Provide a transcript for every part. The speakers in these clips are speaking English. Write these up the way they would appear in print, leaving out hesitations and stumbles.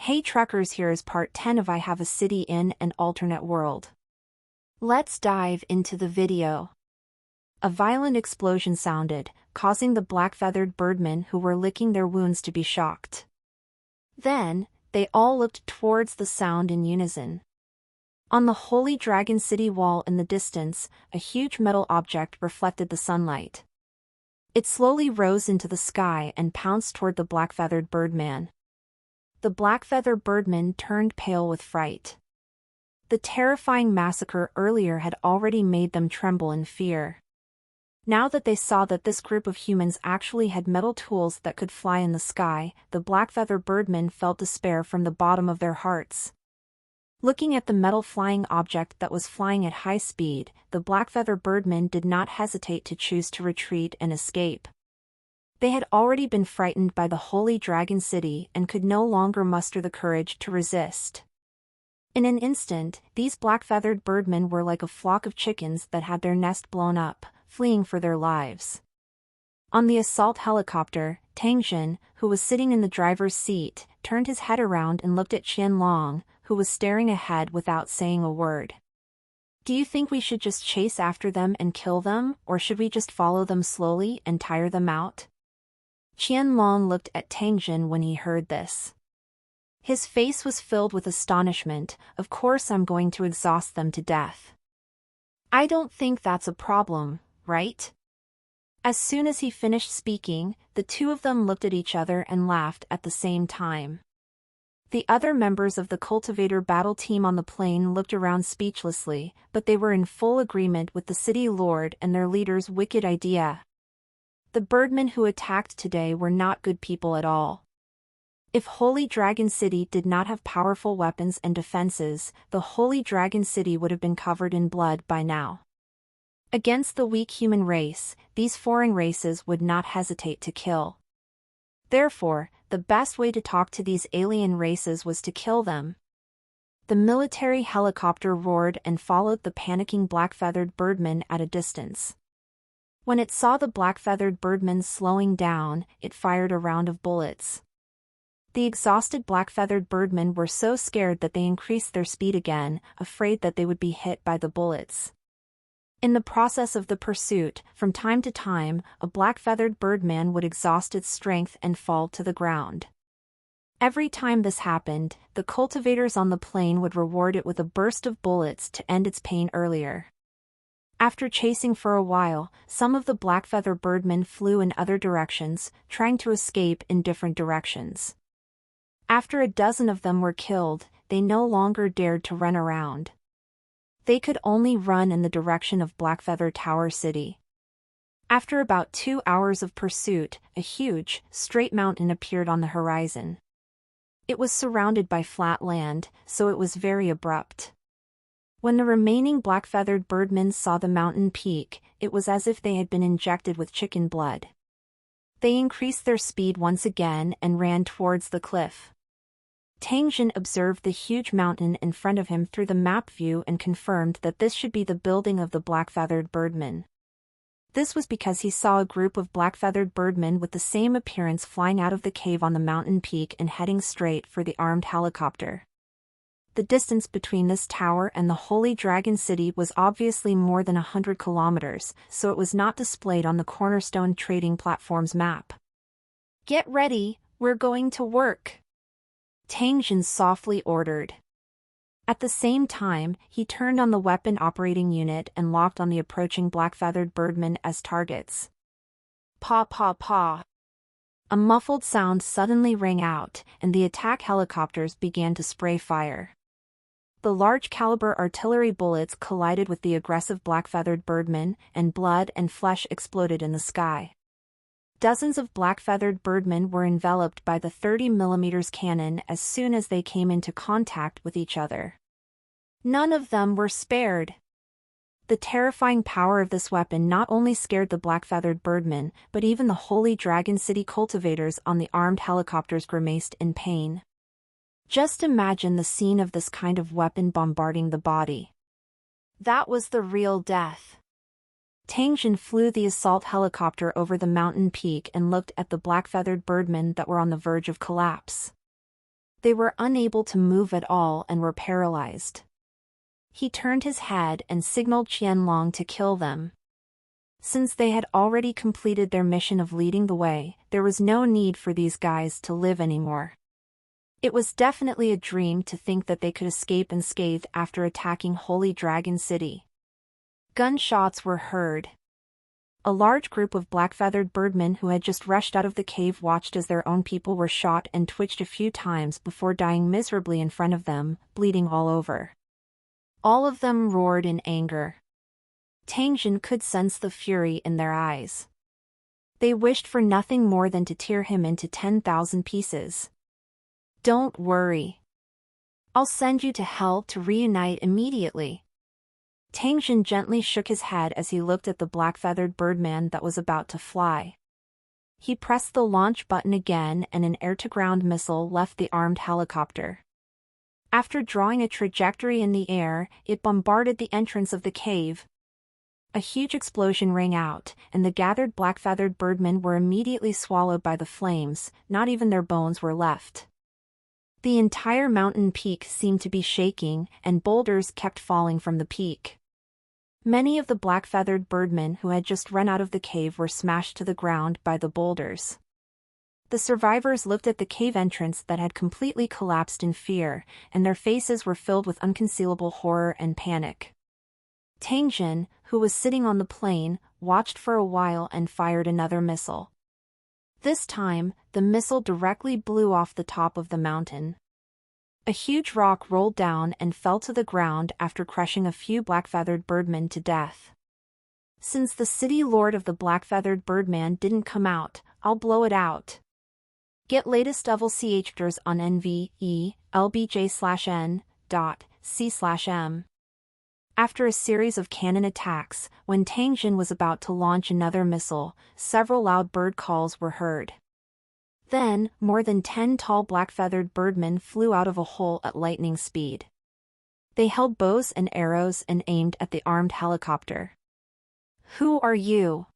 Hey truckers, here is part 10 of I Have a City in an Alternate World. Let's dive into the video. A violent explosion sounded, causing the black-feathered birdmen who were licking their wounds to be shocked. Then, they all looked towards the sound in unison. On the Holy Dragon City wall in the distance, a huge metal object reflected the sunlight. It slowly rose into the sky and pounced toward the black-feathered birdman. The black-feathered birdman turned pale with fright. The terrifying massacre earlier had already made them tremble in fear. Now that they saw that this group of humans actually had metal tools that could fly in the sky, the black-feathered birdmen felt despair from the bottom of their hearts. Looking at the metal flying object that was flying at high speed, the black-feathered birdmen did not hesitate to choose to retreat and escape. They had already been frightened by the Holy Dragon City and could no longer muster the courage to resist. In an instant, these black-feathered birdmen were like a flock of chickens that had their nest blown up, fleeing for their lives. On the assault helicopter, Tang Jin, who was sitting in the driver's seat, turned his head around and looked at Qianlong, who was staring ahead without saying a word. "Do you think we should just chase after them and kill them, or should we just follow them slowly and tire them out?" Qianlong looked at Tang Jin when he heard this. His face was filled with astonishment. "Of course I'm going to exhaust them to death. I don't think that's a problem, right?" As soon as he finished speaking, the two of them looked at each other and laughed at the same time. The other members of the cultivator battle team on the plane looked around speechlessly, but they were in full agreement with the city lord and their leader's wicked idea. The birdmen who attacked today were not good people at all. If Holy Dragon City did not have powerful weapons and defenses, the Holy Dragon City would have been covered in blood by now. Against the weak human race, these foreign races would not hesitate to kill. Therefore, the best way to talk to these alien races was to kill them. The military helicopter roared and followed the panicking black-feathered birdmen at a distance. When it saw the black-feathered birdmen slowing down, it fired a round of bullets. The exhausted black-feathered birdmen were so scared that they increased their speed again, afraid that they would be hit by the bullets. In the process of the pursuit, from time to time, a black-feathered birdman would exhaust its strength and fall to the ground. Every time this happened, the cultivators on the plane would reward it with a burst of bullets to end its pain earlier. After chasing for a while, some of the black-feathered birdmen flew in other directions, trying to escape in different directions. After a dozen of them were killed, they no longer dared to run around. They could only run in the direction of Blackfeather Tower City. After about 2 hours of pursuit, a huge, straight mountain appeared on the horizon. It was surrounded by flat land, so it was very abrupt. When the remaining black-feathered birdmen saw the mountain peak, it was as if they had been injected with chicken blood. They increased their speed once again and ran towards the cliff. Tang Jin observed the huge mountain in front of him through the map view and confirmed that this should be the building of the black-feathered birdmen. This was because he saw a group of black-feathered birdmen with the same appearance flying out of the cave on the mountain peak and heading straight for the armed helicopter. The distance between this tower and the Holy Dragon City was obviously more than 100 kilometers, so it was not displayed on the Cornerstone Trading Platform's map. "Get ready, we're going to work," Tang Jin softly ordered. At the same time, he turned on the weapon operating unit and locked on the approaching black-feathered birdmen as targets. "Paw paw paw." A muffled sound suddenly rang out, and the attack helicopters began to spray fire. The large-caliber artillery bullets collided with the aggressive black-feathered birdmen, and blood and flesh exploded in the sky. Dozens of black-feathered birdmen were enveloped by the 30mm cannon as soon as they came into contact with each other. None of them were spared. The terrifying power of this weapon not only scared the black-feathered birdmen, but even the Holy Dragon City cultivators on the armed helicopters grimaced in pain. Just imagine the scene of this kind of weapon bombarding the body. That was the real death. Tang Jin flew the assault helicopter over the mountain peak and looked at the black-feathered birdmen that were on the verge of collapse. They were unable to move at all and were paralyzed. He turned his head and signaled Qianlong to kill them. Since they had already completed their mission of leading the way, there was no need for these guys to live anymore. It was definitely a dream to think that they could escape unscathed after attacking Holy Dragon City. Gunshots were heard. A large group of black-feathered birdmen who had just rushed out of the cave watched as their own people were shot and twitched a few times before dying miserably in front of them, bleeding all over. All of them roared in anger. Tang Jin could sense the fury in their eyes. They wished for nothing more than to tear him into 10,000 pieces. Don't worry. I'll send you to hell to reunite immediately. Tang Jin gently shook his head as he looked at the black-feathered birdman that was about to fly. He pressed the launch button again and an air-to-ground missile left the armed helicopter. After drawing a trajectory in the air, it bombarded the entrance of the cave. A huge explosion rang out, and the gathered black-feathered birdmen were immediately swallowed by the flames, not even their bones were left. The entire mountain peak seemed to be shaking, and boulders kept falling from the peak. Many of the black-feathered birdmen who had just run out of the cave were smashed to the ground by the boulders. The survivors looked at the cave entrance that had completely collapsed in fear, and their faces were filled with unconcealable horror and panic. Tang Jin, who was sitting on the plane, watched for a while and fired another missile. This time, the missile directly blew off the top of the mountain. A huge rock rolled down and fell to the ground after crushing a few black-feathered birdmen to death. Since the city lord of the black-feathered birdman didn't come out, I'll blow it out. Get latest level CHDRs on NVE/LBJ/N.C/M. After a series of cannon attacks, when Tang Jin was about to launch another missile, several loud bird calls were heard. Then, more than 10 tall black-feathered birdmen flew out of a hole at lightning speed. They held bows and arrows and aimed at the armed helicopter. Who are you?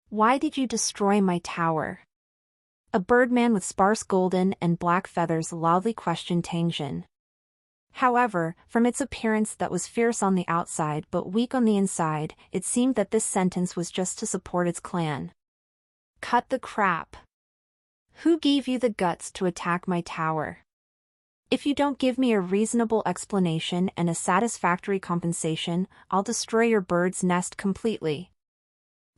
Why did you destroy my tower? A birdman with sparse golden and black feathers loudly questioned Tang Jin. However, from its appearance that was fierce on the outside but weak on the inside, it seemed that this sentence was just to support its clan. Cut the crap. Who gave you the guts to attack my tower? If you don't give me a reasonable explanation and a satisfactory compensation, I'll destroy your bird's nest completely.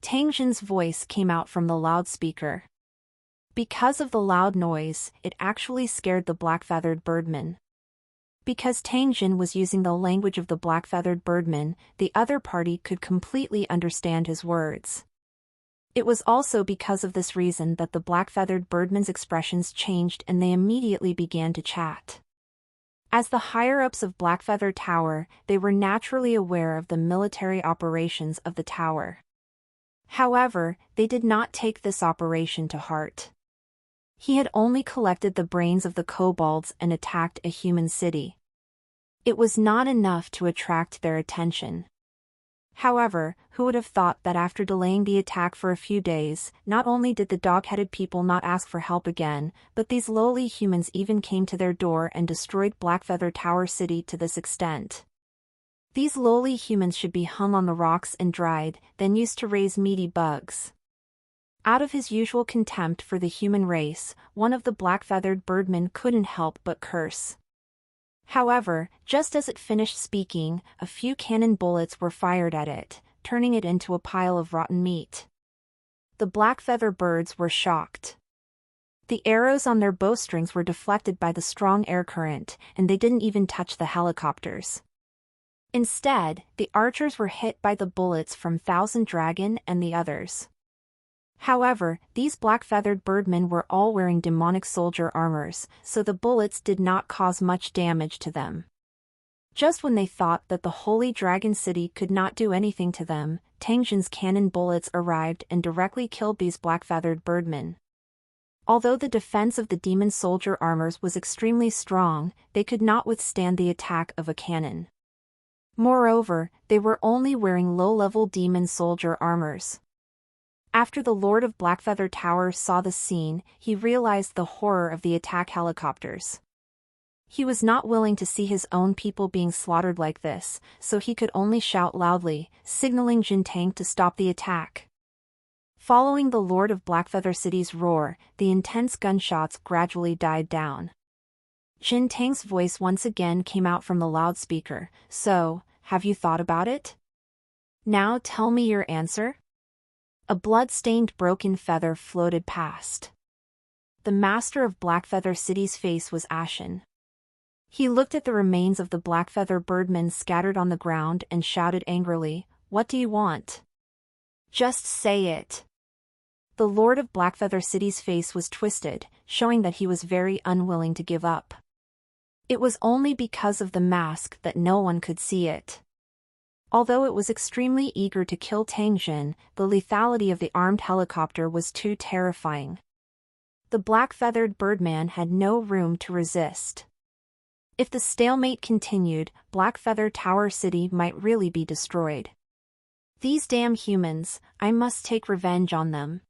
Tang Jin's voice came out from the loudspeaker. Because of the loud noise, it actually scared the black-feathered birdmen. Because Tang Jin was using the language of the black-feathered birdmen, the other party could completely understand his words. It was also because of this reason that the black-feathered birdmen's expressions changed and they immediately began to chat. As the higher-ups of Blackfeather Tower, they were naturally aware of the military operations of the tower. However, they did not take this operation to heart. He had only collected the brains of the kobolds and attacked a human city. It was not enough to attract their attention. However, who would have thought that after delaying the attack for a few days, not only did the dog-headed people not ask for help again, but these lowly humans even came to their door and destroyed Blackfeather Tower City to this extent. These lowly humans should be hung on the rocks and dried, then used to raise meaty bugs. Out of his usual contempt for the human race, one of the black-feathered birdmen couldn't help but curse. However, just as it finished speaking, a few cannon bullets were fired at it, turning it into a pile of rotten meat. The black-feather birds were shocked. The arrows on their bowstrings were deflected by the strong air current, and they didn't even touch the helicopters. Instead, the archers were hit by the bullets from Thousand Dragon and the others. However, these black-feathered birdmen were all wearing demonic soldier armors, so the bullets did not cause much damage to them. Just when they thought that the Holy Dragon City could not do anything to them, Tang Jin's cannon bullets arrived and directly killed these black-feathered birdmen. Although the defense of the demon soldier armors was extremely strong, they could not withstand the attack of a cannon. Moreover, they were only wearing low-level demon soldier armors. After the Lord of Blackfeather Tower saw the scene, he realized the horror of the attack helicopters. He was not willing to see his own people being slaughtered like this, so he could only shout loudly, signaling Jintang to stop the attack. Following the Lord of Blackfeather City's roar, the intense gunshots gradually died down. Jintang's voice once again came out from the loudspeaker. "So, have you thought about it? Now tell me your answer?" A blood-stained broken feather floated past. The master of Blackfeather City's face was ashen. He looked at the remains of the Blackfeather birdmen scattered on the ground and shouted angrily, "What do you want? Just say it." The Lord of Blackfeather City's face was twisted, showing that he was very unwilling to give up. It was only because of the mask that no one could see it. Although it was extremely eager to kill Tang Jin, the lethality of the armed helicopter was too terrifying. The black-feathered birdman had no room to resist. If the stalemate continued, Blackfeather Tower City might really be destroyed. These damn humans, I must take revenge on them.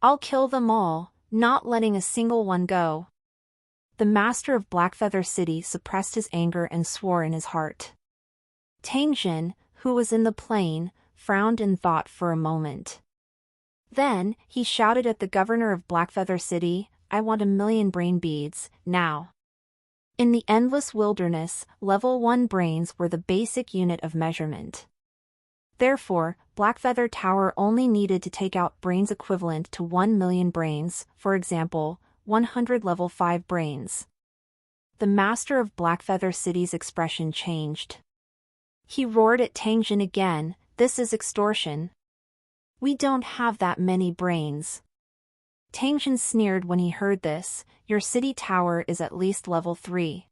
I'll kill them all, not letting a single one go. The master of Blackfeather City suppressed his anger and swore in his heart. Tang Jin, who was in the plane, frowned in thought for a moment. Then, he shouted at the governor of Blackfeather City, "I want 1,000,000 brain beads, now." In the endless wilderness, level 1 brains were the basic unit of measurement. Therefore, Blackfeather Tower only needed to take out brains equivalent to 1,000,000 brains, for example, 100 level 5 brains. The master of Blackfeather City's expression changed. He roared at Tang Jin again, "This is extortion. We don't have that many brains." Tang Jin sneered when he heard this, "Your city tower is at least level 3.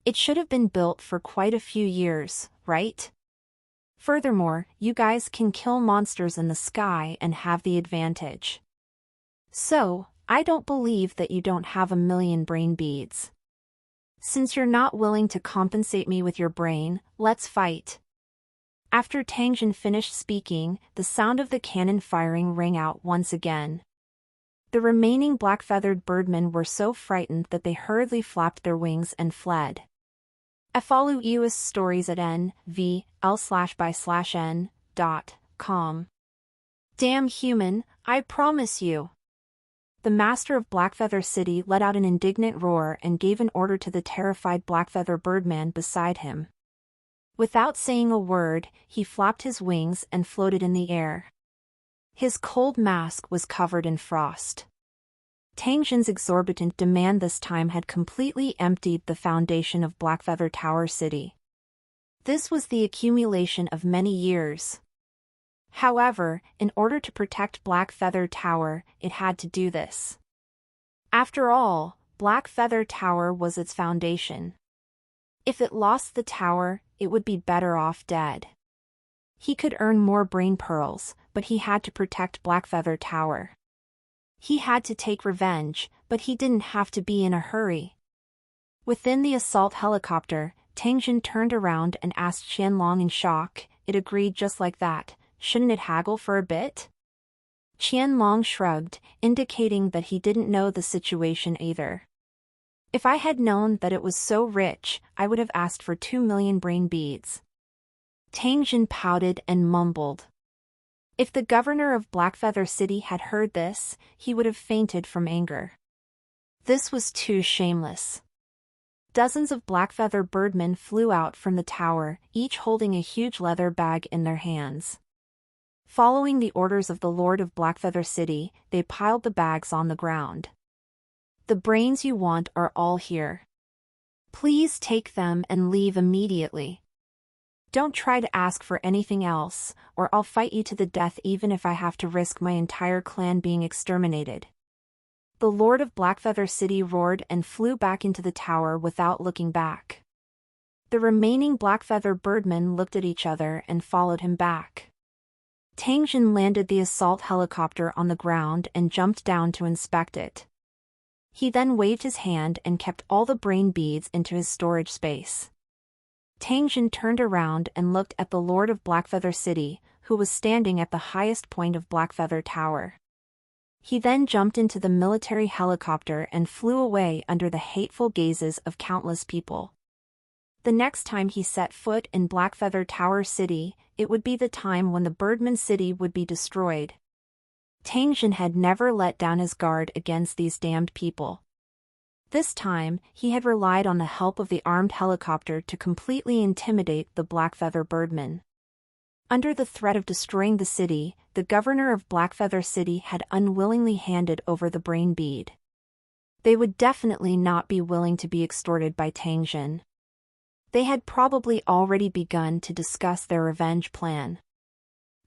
It should have been built for quite a few years, right? Furthermore, you guys can kill monsters in the sky and have the advantage. So, I don't believe that you don't have 1,000,000 brain beads. Since you're not willing to compensate me with your brain, let's fight." After Tang Jin finished speaking, the sound of the cannon firing rang out once again. The remaining black-feathered birdmen were so frightened that they hurriedly flapped their wings and fled. Follow US stories at nvl/by/n.com. Damn human, I promise you. The master of Blackfeather City let out an indignant roar and gave an order to the terrified Blackfeather birdman beside him. Without saying a word, he flapped his wings and floated in the air. His cold mask was covered in frost. Tang Jin's exorbitant demand this time had completely emptied the foundation of Blackfeather Tower City. This was the accumulation of many years. However, in order to protect Blackfeather Tower, it had to do this. After all, Blackfeather Tower was its foundation. If it lost the tower, it would be better off dead. He could earn more brain pearls, but he had to protect Blackfeather Tower. He had to take revenge, but he didn't have to be in a hurry. Within the assault helicopter, Tang Jin turned around and asked Qianlong in shock. It agreed just like that. Shouldn't it haggle for a bit? Qianlong shrugged, indicating that he didn't know the situation either. If I had known that it was so rich, I would have asked for 2,000,000 brain beads. Tang Jin pouted and mumbled. If the governor of Blackfeather City had heard this, he would have fainted from anger. This was too shameless. Dozens of Blackfeather birdmen flew out from the tower, each holding a huge leather bag in their hands. Following the orders of the Lord of Blackfeather City, they piled the bags on the ground. "The brains you want are all here. Please take them and leave immediately. Don't try to ask for anything else, or I'll fight you to the death even if I have to risk my entire clan being exterminated." The Lord of Blackfeather City roared and flew back into the tower without looking back. The remaining Blackfeather birdmen looked at each other and followed him back. Tang Jin landed the assault helicopter on the ground and jumped down to inspect it. He then waved his hand and kept all the brain beads into his storage space. Tang Jin turned around and looked at the Lord of Blackfeather City, who was standing at the highest point of Blackfeather Tower. He then jumped into the military helicopter and flew away under the hateful gazes of countless people. The next time he set foot in Blackfeather Tower City, it would be the time when the Birdman City would be destroyed. Tang Jin had never let down his guard against these damned people. This time, he had relied on the help of the armed helicopter to completely intimidate the Blackfeather Birdmen. Under the threat of destroying the city, the governor of Blackfeather City had unwillingly handed over the brain bead. They would definitely not be willing to be extorted by Tang Jin. They had probably already begun to discuss their revenge plan.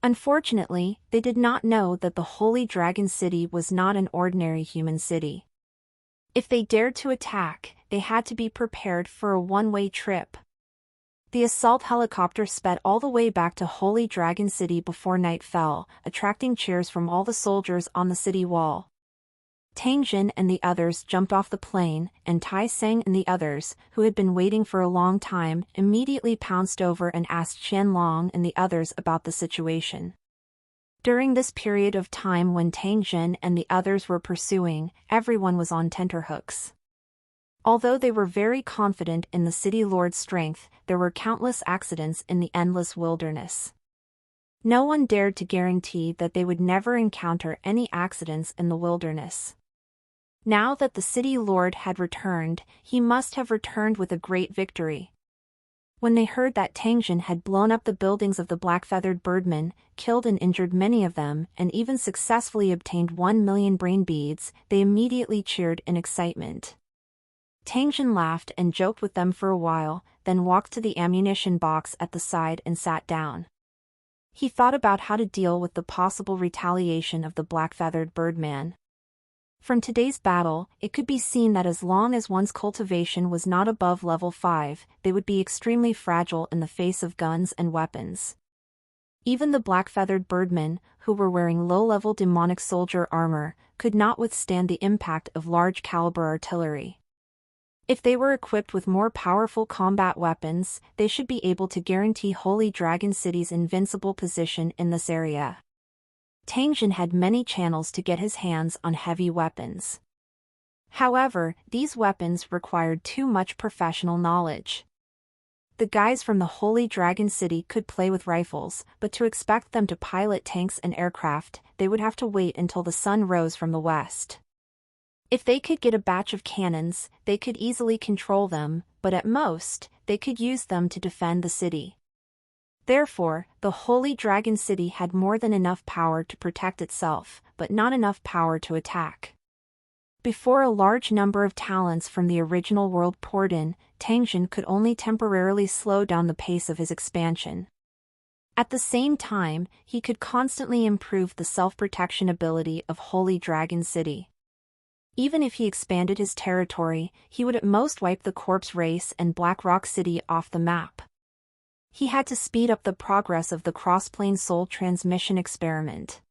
Unfortunately, they did not know that the Holy Dragon City was not an ordinary human city. If they dared to attack, they had to be prepared for a one-way trip. The assault helicopter sped all the way back to Holy Dragon City before night fell, attracting cheers from all the soldiers on the city wall. Tang Jin and the others jumped off the plane, and Tai Seng and the others, who had been waiting for a long time, immediately pounced over and asked Qianlong and the others about the situation. During this period of time when Tang Jin and the others were pursuing, everyone was on tenterhooks. Although they were very confident in the city lord's strength, there were countless accidents in the endless wilderness. No one dared to guarantee that they would never encounter any accidents in the wilderness. Now that the city lord had returned, he must have returned with a great victory. When they heard that Tang Jin had blown up the buildings of the Black-Feathered Birdmen, killed and injured many of them, and even successfully obtained 1 million brain beads, they immediately cheered in excitement. Tang Jin laughed and joked with them for a while, then walked to the ammunition box at the side and sat down. He thought about how to deal with the possible retaliation of the Black-Feathered Birdman. From today's battle, it could be seen that as long as one's cultivation was not above level 5, they would be extremely fragile in the face of guns and weapons. Even the Black-Feathered Birdmen, who were wearing low-level demonic soldier armor, could not withstand the impact of large-caliber artillery. If they were equipped with more powerful combat weapons, they should be able to guarantee Holy Dragon City's invincible position in this area. Tang Jin had many channels to get his hands on heavy weapons. However, these weapons required too much professional knowledge. The guys from the Holy Dragon City could play with rifles, but to expect them to pilot tanks and aircraft, they would have to wait until the sun rose from the west. If they could get a batch of cannons, they could easily control them, but at most, they could use them to defend the city. Therefore, the Holy Dragon City had more than enough power to protect itself, but not enough power to attack. Before a large number of talents from the original world poured in, Tang Jin could only temporarily slow down the pace of his expansion. At the same time, he could constantly improve the self-protection ability of Holy Dragon City. Even if he expanded his territory, he would at most wipe the corpse race and Black Rock City off the map. He had to speed up the progress of the cross-plane soul transmission experiment.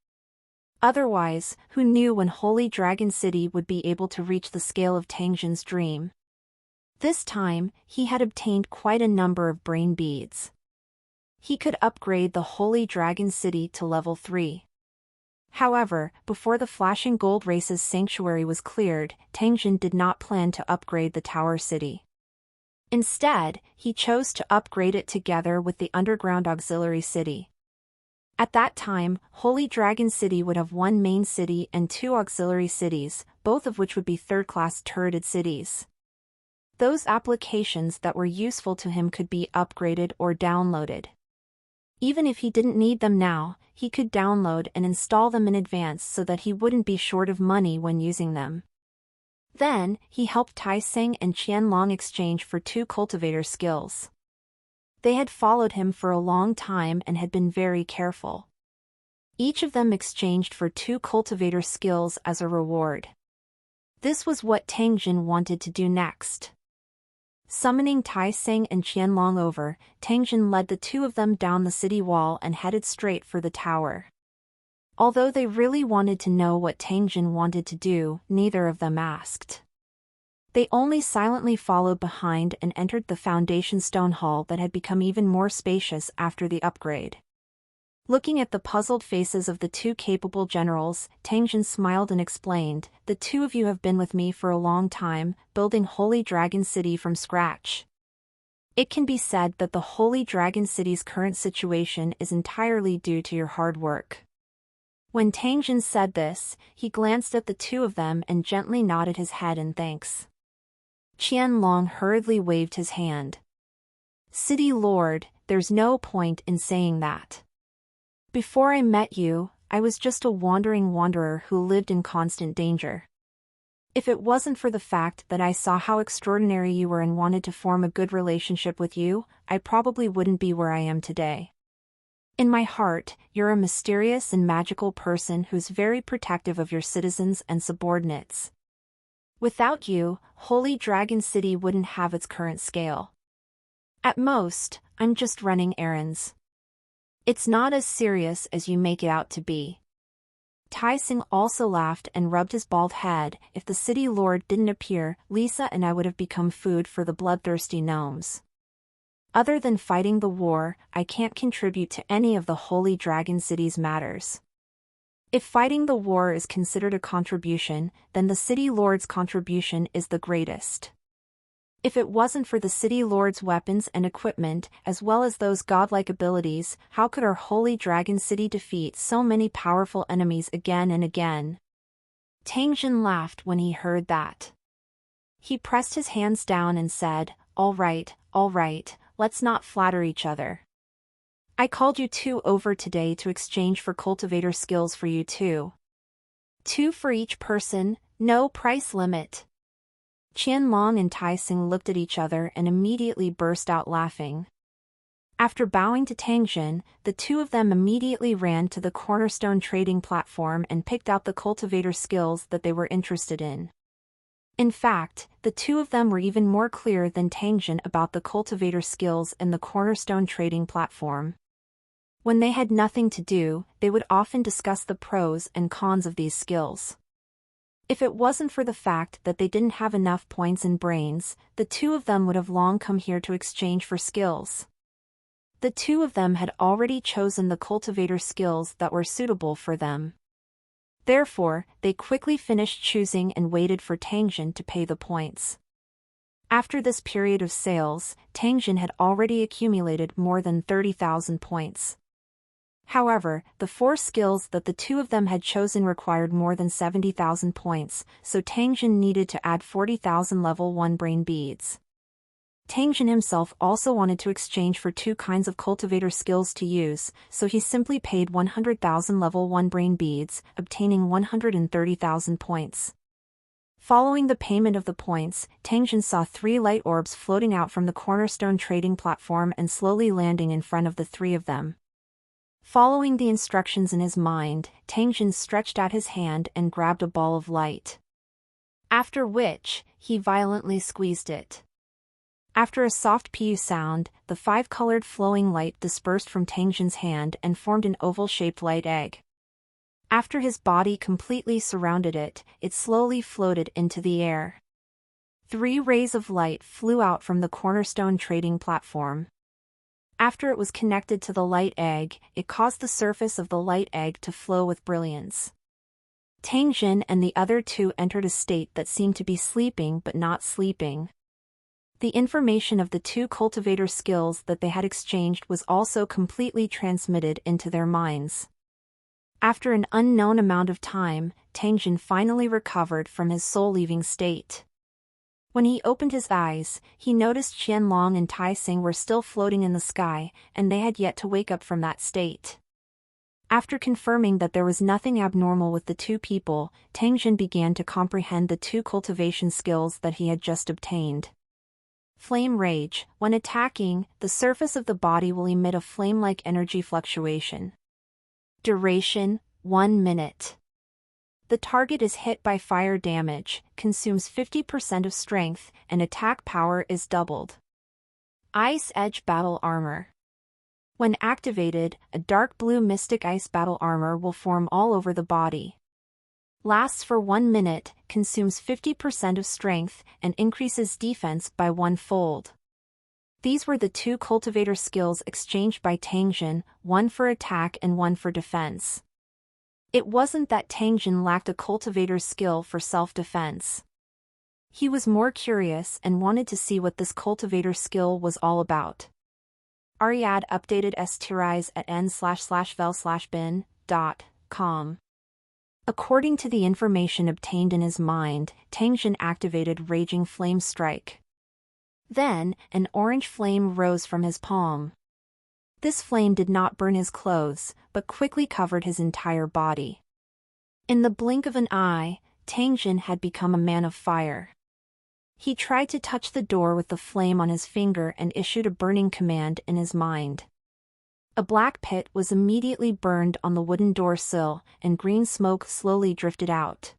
Otherwise, who knew when Holy Dragon City would be able to reach the scale of Tang Jin's dream? This time, he had obtained quite a number of brain beads. He could upgrade the Holy Dragon City to level 3. However, before the Flashing Gold Race's sanctuary was cleared, Tang Jin did not plan to upgrade the Tower City. Instead, he chose to upgrade it together with the Underground Auxiliary City. At that time, Holy Dragon City would have 1 main city and 2 auxiliary cities, both of which would be third-class turreted cities. Those applications that were useful to him could be upgraded or downloaded. Even if he didn't need them now, he could download and install them in advance so that he wouldn't be short of money when using them. Then, he helped Tai Seng and Qianlong exchange for 2 cultivator skills. They had followed him for a long time and had been very careful. Each of them exchanged for 2 cultivator skills as a reward. This was what Tang Jin wanted to do next. Summoning Tai Seng and Qianlong over, Tang Jin led the 2 of them down the city wall and headed straight for the tower. Although they really wanted to know what Tang Jin wanted to do, neither of them asked. They only silently followed behind and entered the foundation stone hall that had become even more spacious after the upgrade. Looking at the puzzled faces of the two capable generals, Tangjin smiled and explained, "The two of you have been with me for a long time, building Holy Dragon City from scratch. It can be said that the Holy Dragon City's current situation is entirely due to your hard work." When Tangjin said this, he glanced at the two of them and gently nodded his head in thanks. Qianlong hurriedly waved his hand. "City Lord, there's no point in saying that. Before I met you, I was just a wandering wanderer who lived in constant danger. If it wasn't for the fact that I saw how extraordinary you were and wanted to form a good relationship with you, I probably wouldn't be where I am today. In my heart, you're a mysterious and magical person who's very protective of your citizens and subordinates. Without you, Holy Dragon City wouldn't have its current scale. At most, I'm just running errands. It's not as serious as you make it out to be." Tai Sing also laughed and rubbed his bald head. "If the city lord didn't appear, Lisa and I would have become food for the bloodthirsty gnomes. Other than fighting the war, I can't contribute to any of the Holy Dragon City's matters. If fighting the war is considered a contribution, then the city lord's contribution is the greatest. If it wasn't for the city lord's weapons and equipment, as well as those godlike abilities, how could our Holy Dragon City defeat so many powerful enemies again and again?" Tangjin laughed when he heard that. He pressed his hands down and said, all right, let's not flatter each other. I called you two over today to exchange for cultivator skills for you two. 2 for each person, no price limit." Qianlong and Tai Sing looked at each other and immediately burst out laughing. After bowing to Tangjin, the two of them immediately ran to the Cornerstone trading platform and picked out the cultivator skills that they were interested in. In fact, the two of them were even more clear than Tangjin about the cultivator skills in the Cornerstone trading platform. When they had nothing to do, they would often discuss the pros and cons of these skills. If it wasn't for the fact that they didn't have enough points and brains, the two of them would have long come here to exchange for skills. The two of them had already chosen the cultivator skills that were suitable for them. Therefore, they quickly finished choosing and waited for Tangjin to pay the points. After this period of sales, Tangjin had already accumulated more than 30,000 points. However, the 4 skills that the two of them had chosen required more than 70,000 points, so Tangjin needed to add 40,000 level 1 brain beads. Tangjin himself also wanted to exchange for 2 kinds of cultivator skills to use, so he simply paid 100,000 level 1 brain beads, obtaining 130,000 points. Following the payment of the points, Tangjin saw 3 light orbs floating out from the Cornerstone trading platform and slowly landing in front of the 3 of them. Following the instructions in his mind, Tangjin stretched out his hand and grabbed a ball of light. After which, he violently squeezed it. After a soft pew sound, the 5-colored flowing light dispersed from Tangjin's hand and formed an oval-shaped light egg. After his body completely surrounded it, it slowly floated into the air. 3 rays of light flew out from the Cornerstone trading platform. After it was connected to the light egg, it caused the surface of the light egg to flow with brilliance. Tangjin and the other 2 entered a state that seemed to be sleeping but not sleeping. The information of the 2 cultivator skills that they had exchanged was also completely transmitted into their minds. After an unknown amount of time, Tangjin finally recovered from his soul-leaving state. When he opened his eyes, he noticed Qianlong and Tai Sing were still floating in the sky, and they had yet to wake up from that state. After confirming that there was nothing abnormal with the 2 people, Tangjin began to comprehend the 2 cultivation skills that he had just obtained. Flame Rage. When attacking, the surface of the body will emit a flame-like energy fluctuation. Duration, 1 minute. The target is hit by fire damage, consumes 50% of strength, and attack power is doubled. Ice Edge Battle Armor. When activated, a dark blue mystic ice battle armor will form all over the body. Lasts for 1 minute, consumes 50% of strength, and increases defense by 1-fold. These were the two cultivator skills exchanged by Tangjin, one for attack and one for defense. It wasn't that Tangjin lacked a cultivator's skill for self-defense. He was more curious and wanted to see what this cultivator skill was all about. Ariad updated stirise at n/vel/bin.com. According to the information obtained in his mind, Tangjin activated Raging Flame Strike. Then, an orange flame rose from his palm. This flame did not burn his clothes, but quickly covered his entire body. In the blink of an eye, Tangjin had become a man of fire. He tried to touch the door with the flame on his finger and issued a burning command in his mind. A black pit was immediately burned on the wooden door sill, and green smoke slowly drifted out.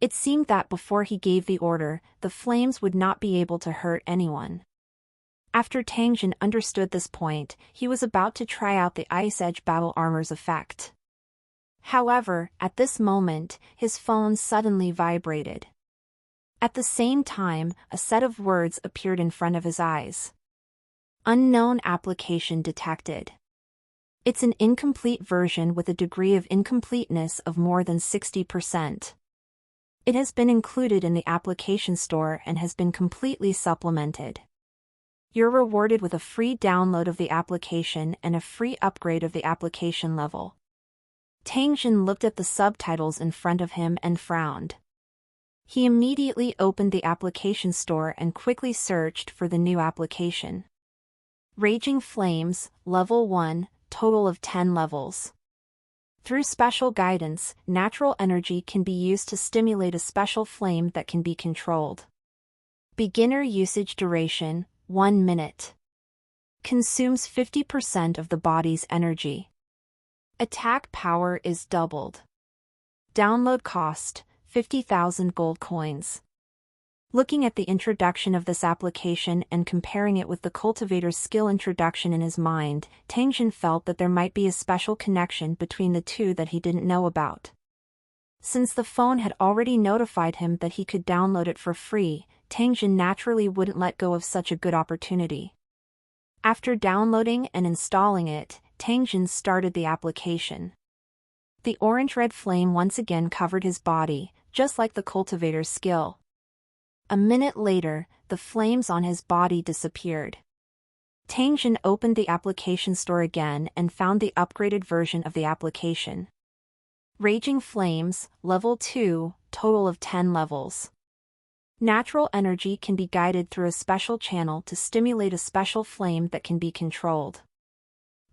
It seemed that before he gave the order, the flames would not be able to hurt anyone. After Tangjin understood this point, he was about to try out the Ice Edge Battle Armor's effect. However, at this moment, his phone suddenly vibrated. At the same time, a set of words appeared in front of his eyes. Unknown application detected. It's an incomplete version with a degree of incompleteness of more than 60%. It has been included in the application store and has been completely supplemented. You're rewarded with a free download of the application and a free upgrade of the application level. Tangjin looked at the subtitles in front of him and frowned. He immediately opened the application store and quickly searched for the new application. Raging Flames, Level 1, total of 10 levels. Through special guidance, natural energy can be used to stimulate a special flame that can be controlled. Beginner usage duration, 1 minute. Consumes 50% of the body's energy. Attack power is doubled. Download cost, 50,000 gold coins. Looking at the introduction of this application and comparing it with the cultivator's skill introduction in his mind, Tangjin felt that there might be a special connection between the two that he didn't know about. Since the phone had already notified him that he could download it for free, Tangjin naturally wouldn't let go of such a good opportunity. After downloading and installing it, Tangjin started the application. The orange-red flame once again covered his body, just like the cultivator's skill. A minute later, the flames on his body disappeared. Tangjin opened the application store again and found the upgraded version of the application. Raging Flames, Level 2, total of 10 levels. Natural energy can be guided through a special channel to stimulate a special flame that can be controlled.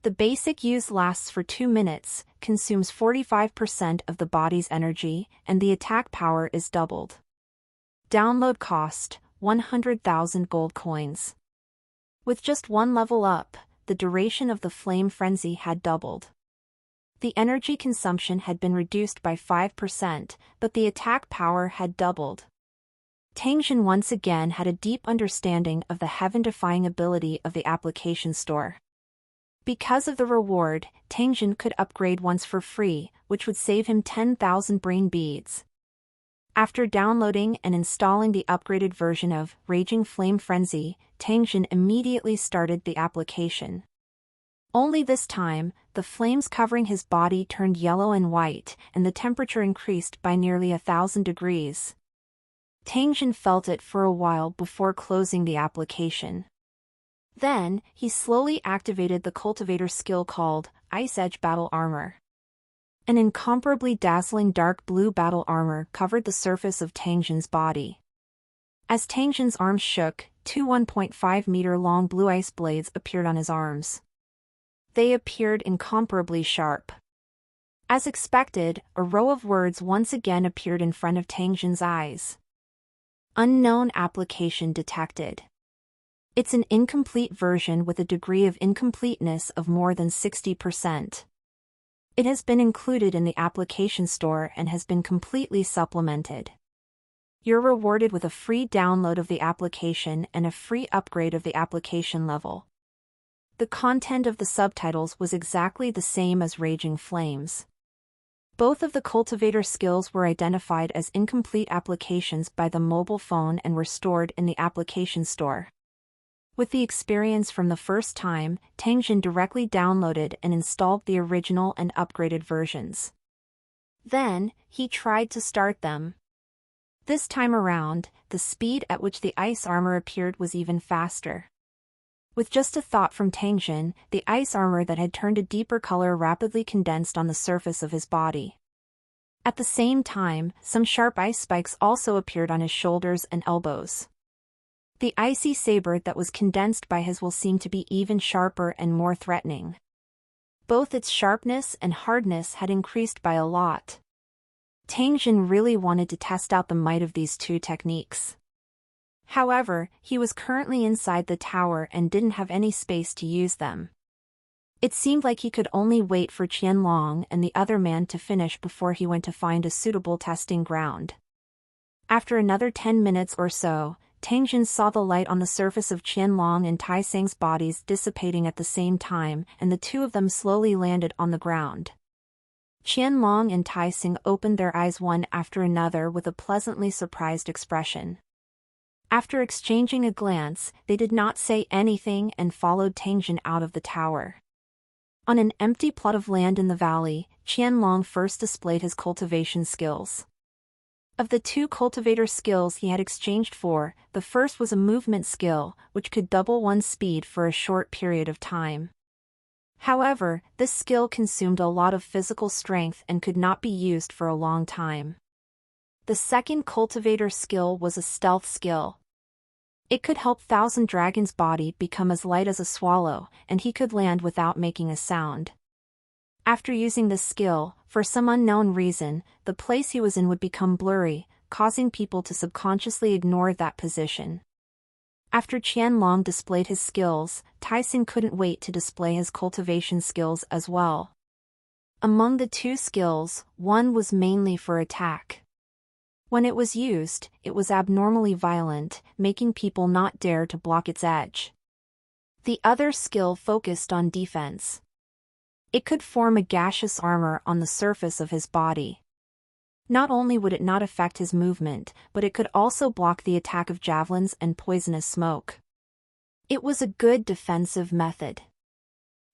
The basic use lasts for 2 minutes, consumes 45% of the body's energy, and the attack power is doubled. Download cost, 100,000 gold coins. With just one level up, the duration of the flame frenzy had doubled. The energy consumption had been reduced by 5%, but the attack power had doubled. Tangjin once again had a deep understanding of the heaven-defying ability of the application store. Because of the reward, Tangjin could upgrade once for free, which would save him 10,000 brain beads. After downloading and installing the upgraded version of Raging Flame Frenzy, Tangjin immediately started the application. Only this time, the flames covering his body turned yellow and white, and the temperature increased by nearly 1,000 degrees. Tangjin felt it for a while before closing the application. Then, he slowly activated the cultivator skill called Ice Edge Battle Armor. An incomparably dazzling dark blue battle armor covered the surface of Tangjin's body. As Tangjin's arms shook, two 1.5-meter-long blue ice blades appeared on his arms. They appeared incomparably sharp. As expected, a row of words once again appeared in front of Tangjin's eyes. Unknown application detected. It's an incomplete version with a degree of incompleteness of more than 60%. It has been included in the application store and has been completely supplemented. You're rewarded with a free download of the application and a free upgrade of the application level. The content of the subtitles was exactly the same as Raging Flames. Both of the cultivator skills were identified as incomplete applications by the mobile phone and were stored in the application store. With the experience from the first time, Tang Jin directly downloaded and installed the original and upgraded versions. Then, he tried to start them. This time around, the speed at which the ice armor appeared was even faster. With just a thought from Tang Jin, the ice armor that had turned a deeper color rapidly condensed on the surface of his body. At the same time, some sharp ice spikes also appeared on his shoulders and elbows. The icy saber that was condensed by his will seemed to be even sharper and more threatening. Both its sharpness and hardness had increased by a lot. Tang Jin really wanted to test out the might of these two techniques. However, he was currently inside the tower and didn't have any space to use them. It seemed like he could only wait for Qianlong and the other man to finish before he went to find a suitable testing ground. After another 10 minutes or so, Tang Jin saw the light on the surface of Qianlong and Tai Seng's bodies dissipating at the same time, and the two of them slowly landed on the ground. Qianlong and Tai Seng opened their eyes one after another with a pleasantly surprised expression. After exchanging a glance, they did not say anything and followed Tang Jin out of the tower. On an empty plot of land in the valley, Qianlong first displayed his cultivation skills. Of the two cultivator skills he had exchanged for, the first was a movement skill, which could double one's speed for a short period of time. However, this skill consumed a lot of physical strength and could not be used for a long time. The second cultivator skill was a stealth skill. It could help Thousand Dragon's body become as light as a swallow, and he could land without making a sound. After using this skill, for some unknown reason, the place he was in would become blurry, causing people to subconsciously ignore that position. After Qianlong displayed his skills, Tai Seng couldn't wait to display his cultivation skills as well. Among the two skills, one was mainly for attack. When it was used, it was abnormally violent, making people not dare to block its edge. The other skill focused on defense. It could form a gaseous armor on the surface of his body. Not only would it not affect his movement, but it could also block the attack of javelins and poisonous smoke. It was a good defensive method.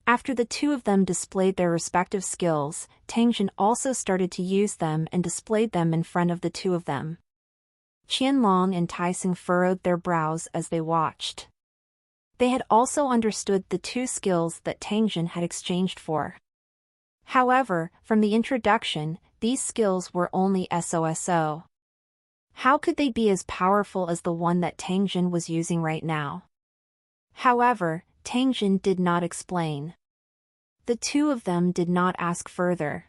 After the two of them displayed their respective skills, Tang Jin also started to use them and displayed them in front of the two of them. Qianlong and Tai Seng furrowed their brows as they watched. They had also understood the two skills that Tang Jin had exchanged for. However, from the introduction, these skills were only SOSO. How could they be as powerful as the one that Tang Jin was using right now? However, Tang Jin did not explain. The two of them did not ask further.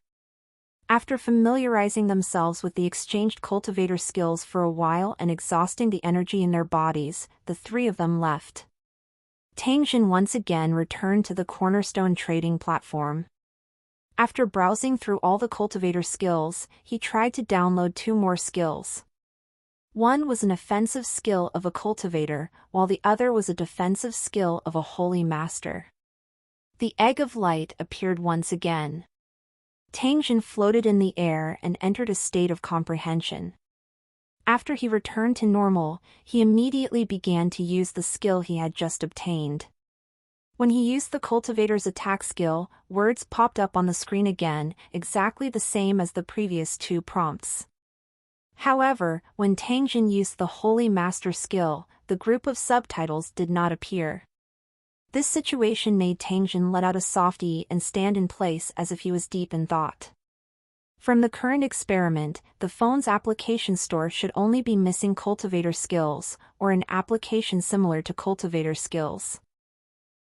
After familiarizing themselves with the exchanged cultivator skills for a while and exhausting the energy in their bodies, the three of them left. Tang Jin once again returned to the Cornerstone trading platform. After browsing through all the cultivator skills, he tried to download two more skills. One was an offensive skill of a cultivator, while the other was a defensive skill of a holy master. The Egg of Light appeared once again. Tang Jin floated in the air and entered a state of comprehension. After he returned to normal, he immediately began to use the skill he had just obtained. When he used the cultivator's attack skill, words popped up on the screen again, exactly the same as the previous two prompts. However, when Tang Jin used the Holy Master skill, the group of subtitles did not appear. This situation made Tang Jin let out a softie and stand in place as if he was deep in thought. From the current experiment, the phone's application store should only be missing cultivator skills, or an application similar to cultivator skills.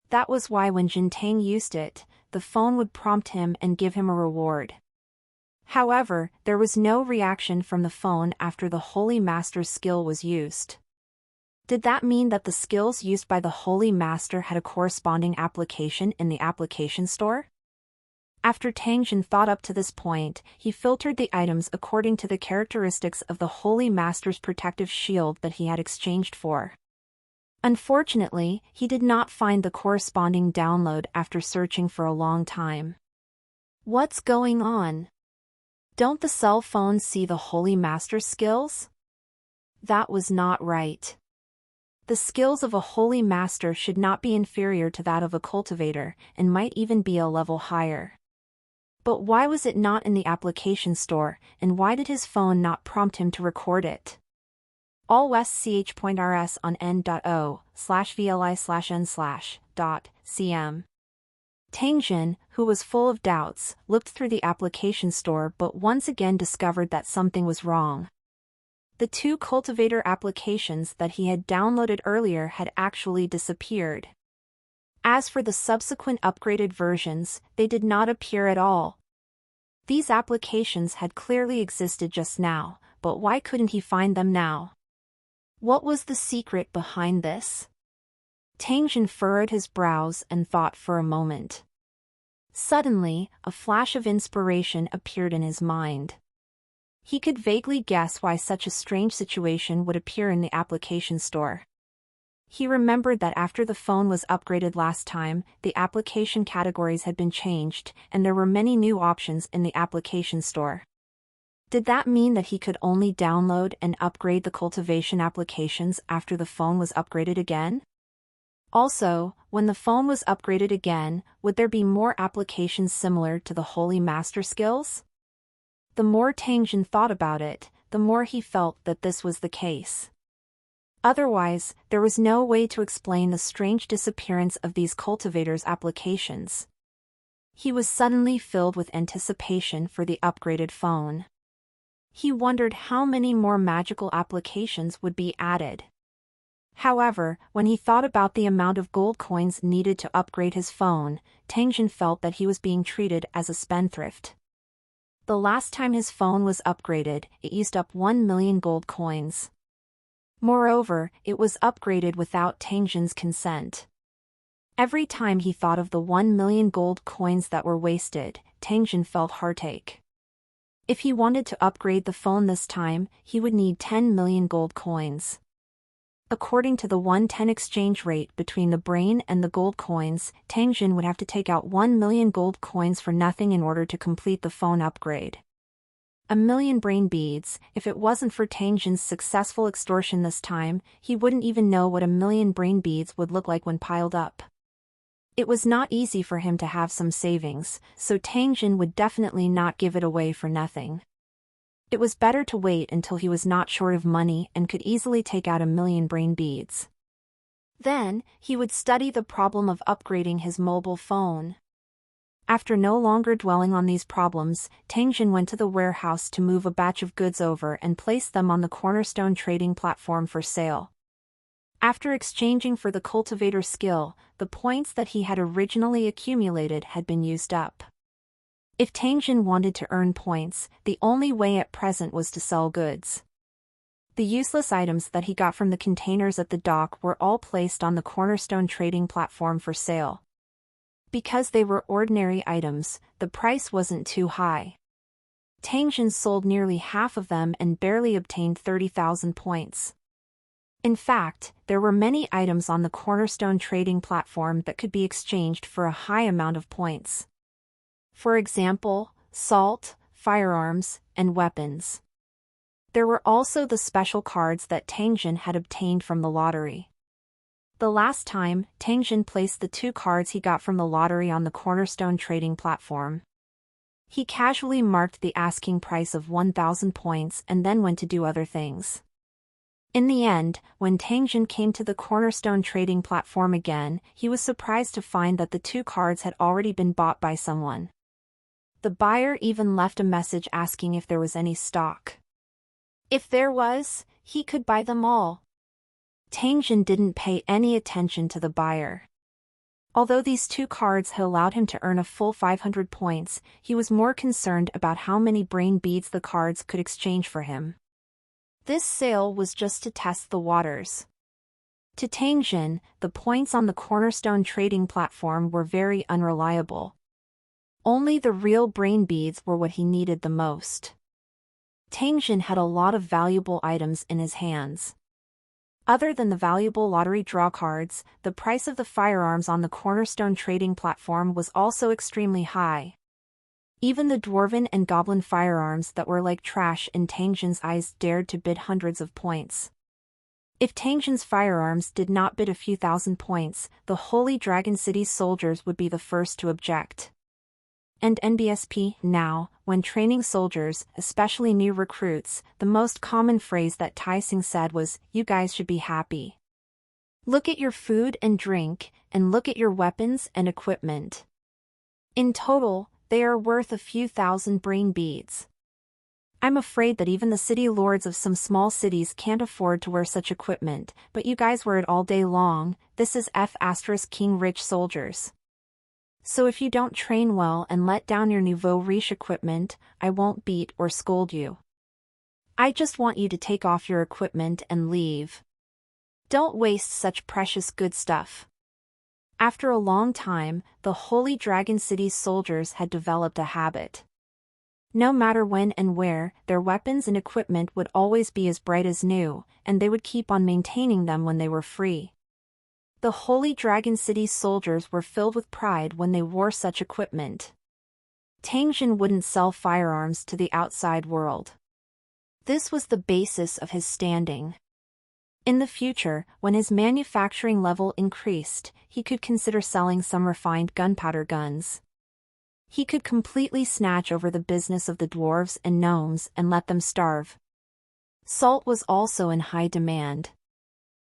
That was why when Jin Tang used it, the phone would prompt him and give him a reward. However, there was no reaction from the phone after the Holy Master's skill was used. Did that mean that the skills used by the Holy Master had a corresponding application in the application store? After Tang Jin thought up to this point, he filtered the items according to the characteristics of the Holy Master's protective shield that he had exchanged for. Unfortunately, he did not find the corresponding download after searching for a long time. What's going on? Don't the cell phones see the Holy Master's skills? That was not right. The skills of a holy master should not be inferior to that of a cultivator, and might even be a level higher. But why was it not in the application store, and why did his phone not prompt him to record it? All west ch.rs on n.o/vli/n/.cm. Tang Jin, who was full of doubts, looked through the application store but once again discovered that something was wrong. The two cultivator applications that he had downloaded earlier had actually disappeared. As for the subsequent upgraded versions, they did not appear at all. These applications had clearly existed just now, but why couldn't he find them now? What was the secret behind this? Tang Jin furrowed his brows and thought for a moment. Suddenly, a flash of inspiration appeared in his mind. He could vaguely guess why such a strange situation would appear in the application store. He remembered that after the phone was upgraded last time, the application categories had been changed, and there were many new options in the application store. Did that mean that he could only download and upgrade the cultivation applications after the phone was upgraded again? Also, when the phone was upgraded again, would there be more applications similar to the Holy Master skills? The more Tang Jin thought about it, the more he felt that this was the case. Otherwise, there was no way to explain the strange disappearance of these cultivators' applications. He was suddenly filled with anticipation for the upgraded phone. He wondered how many more magical applications would be added. However, when he thought about the amount of gold coins needed to upgrade his phone, Tang Jin felt that he was being treated as a spendthrift. The last time his phone was upgraded, it used up 1 million gold coins. Moreover, it was upgraded without Tang Jin's consent. Every time he thought of the 1 million gold coins that were wasted, Tang Jin felt heartache. If he wanted to upgrade the phone this time, he would need 10 million gold coins. According to the 1:10 exchange rate between the brain and the gold coins, Tang Jin would have to take out 1 million gold coins for nothing in order to complete the phone upgrade. A million brain beads. If it wasn't for Tang Jin's successful extortion this time, he wouldn't even know what a million brain beads would look like when piled up. It was not easy for him to have some savings, so Tang Jin would definitely not give it away for nothing. It was better to wait until he was not short of money and could easily take out a million brain beads. Then, he would study the problem of upgrading his mobile phone. After no longer dwelling on these problems, Tang Jin went to the warehouse to move a batch of goods over and place them on the Cornerstone trading platform for sale. After exchanging for the cultivator skill, the points that he had originally accumulated had been used up. If Tang Jin wanted to earn points, the only way at present was to sell goods. The useless items that he got from the containers at the dock were all placed on the Cornerstone trading platform for sale. Because they were ordinary items, the price wasn't too high. Tang Jin sold nearly half of them and barely obtained 30,000 points. In fact, there were many items on the Cornerstone trading platform that could be exchanged for a high amount of points. For example, salt, firearms, and weapons. There were also the special cards that Tang Jin had obtained from the lottery. The last time, Tang Jin placed the 2 cards he got from the lottery on the Cornerstone trading platform. He casually marked the asking price of 1,000 points and then went to do other things. In the end, when Tang Jin came to the Cornerstone trading platform again, he was surprised to find that the 2 cards had already been bought by someone. The buyer even left a message asking if there was any stock. If there was, he could buy them all. Tang Jin didn't pay any attention to the buyer. Although these 2 cards had allowed him to earn a full 500 points, he was more concerned about how many brain beads the cards could exchange for him. This sale was just to test the waters. To Tang Jin, the points on the Cornerstone trading platform were very unreliable. Only the real brain beads were what he needed the most. Tang Jin had a lot of valuable items in his hands. Other than the valuable lottery draw cards, the price of the firearms on the Cornerstone trading platform was also extremely high. Even the dwarven and goblin firearms that were like trash in Tang Jin's eyes dared to bid hundreds of points. If Tangjin's firearms did not bid a few thousand points, the Holy Dragon City's soldiers would be the first to object. And NBSP, now, when training soldiers, especially new recruits, the most common phrase that Tai Sing said was, "You guys should be happy. Look at your food and drink, and look at your weapons and equipment. In total, they are worth a few thousand brain beads. I'm afraid that even the city lords of some small cities can't afford to wear such equipment, but you guys wear it all day long. This is King rich soldiers. So if you don't train well and let down your nouveau riche equipment, I won't beat or scold you. I just want you to take off your equipment and leave. Don't waste such precious good stuff." After a long time, the Holy Dragon City's soldiers had developed a habit. No matter when and where, their weapons and equipment would always be as bright as new, and they would keep on maintaining them when they were free. The Holy Dragon City's soldiers were filled with pride when they wore such equipment. Tangjin wouldn't sell firearms to the outside world. This was the basis of his standing. In the future, when his manufacturing level increased, he could consider selling some refined gunpowder guns. He could completely snatch over the business of the dwarves and gnomes and let them starve. Salt was also in high demand.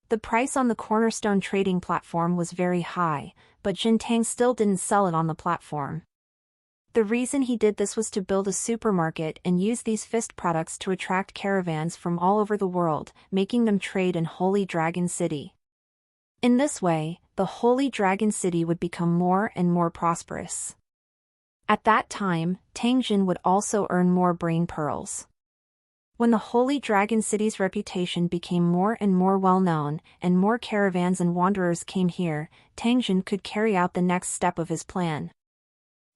The price on the Cornerstone trading platform was very high, but Jintang still didn't sell it on the platform. The reason he did this was to build a supermarket and use these fist products to attract caravans from all over the world, making them trade in Holy Dragon City. In this way, the Holy Dragon City would become more and more prosperous. At that time, Tangjin would also earn more brain pearls. When the Holy Dragon City's reputation became more and more well-known, and more caravans and wanderers came here, Tangjin could carry out the next step of his plan.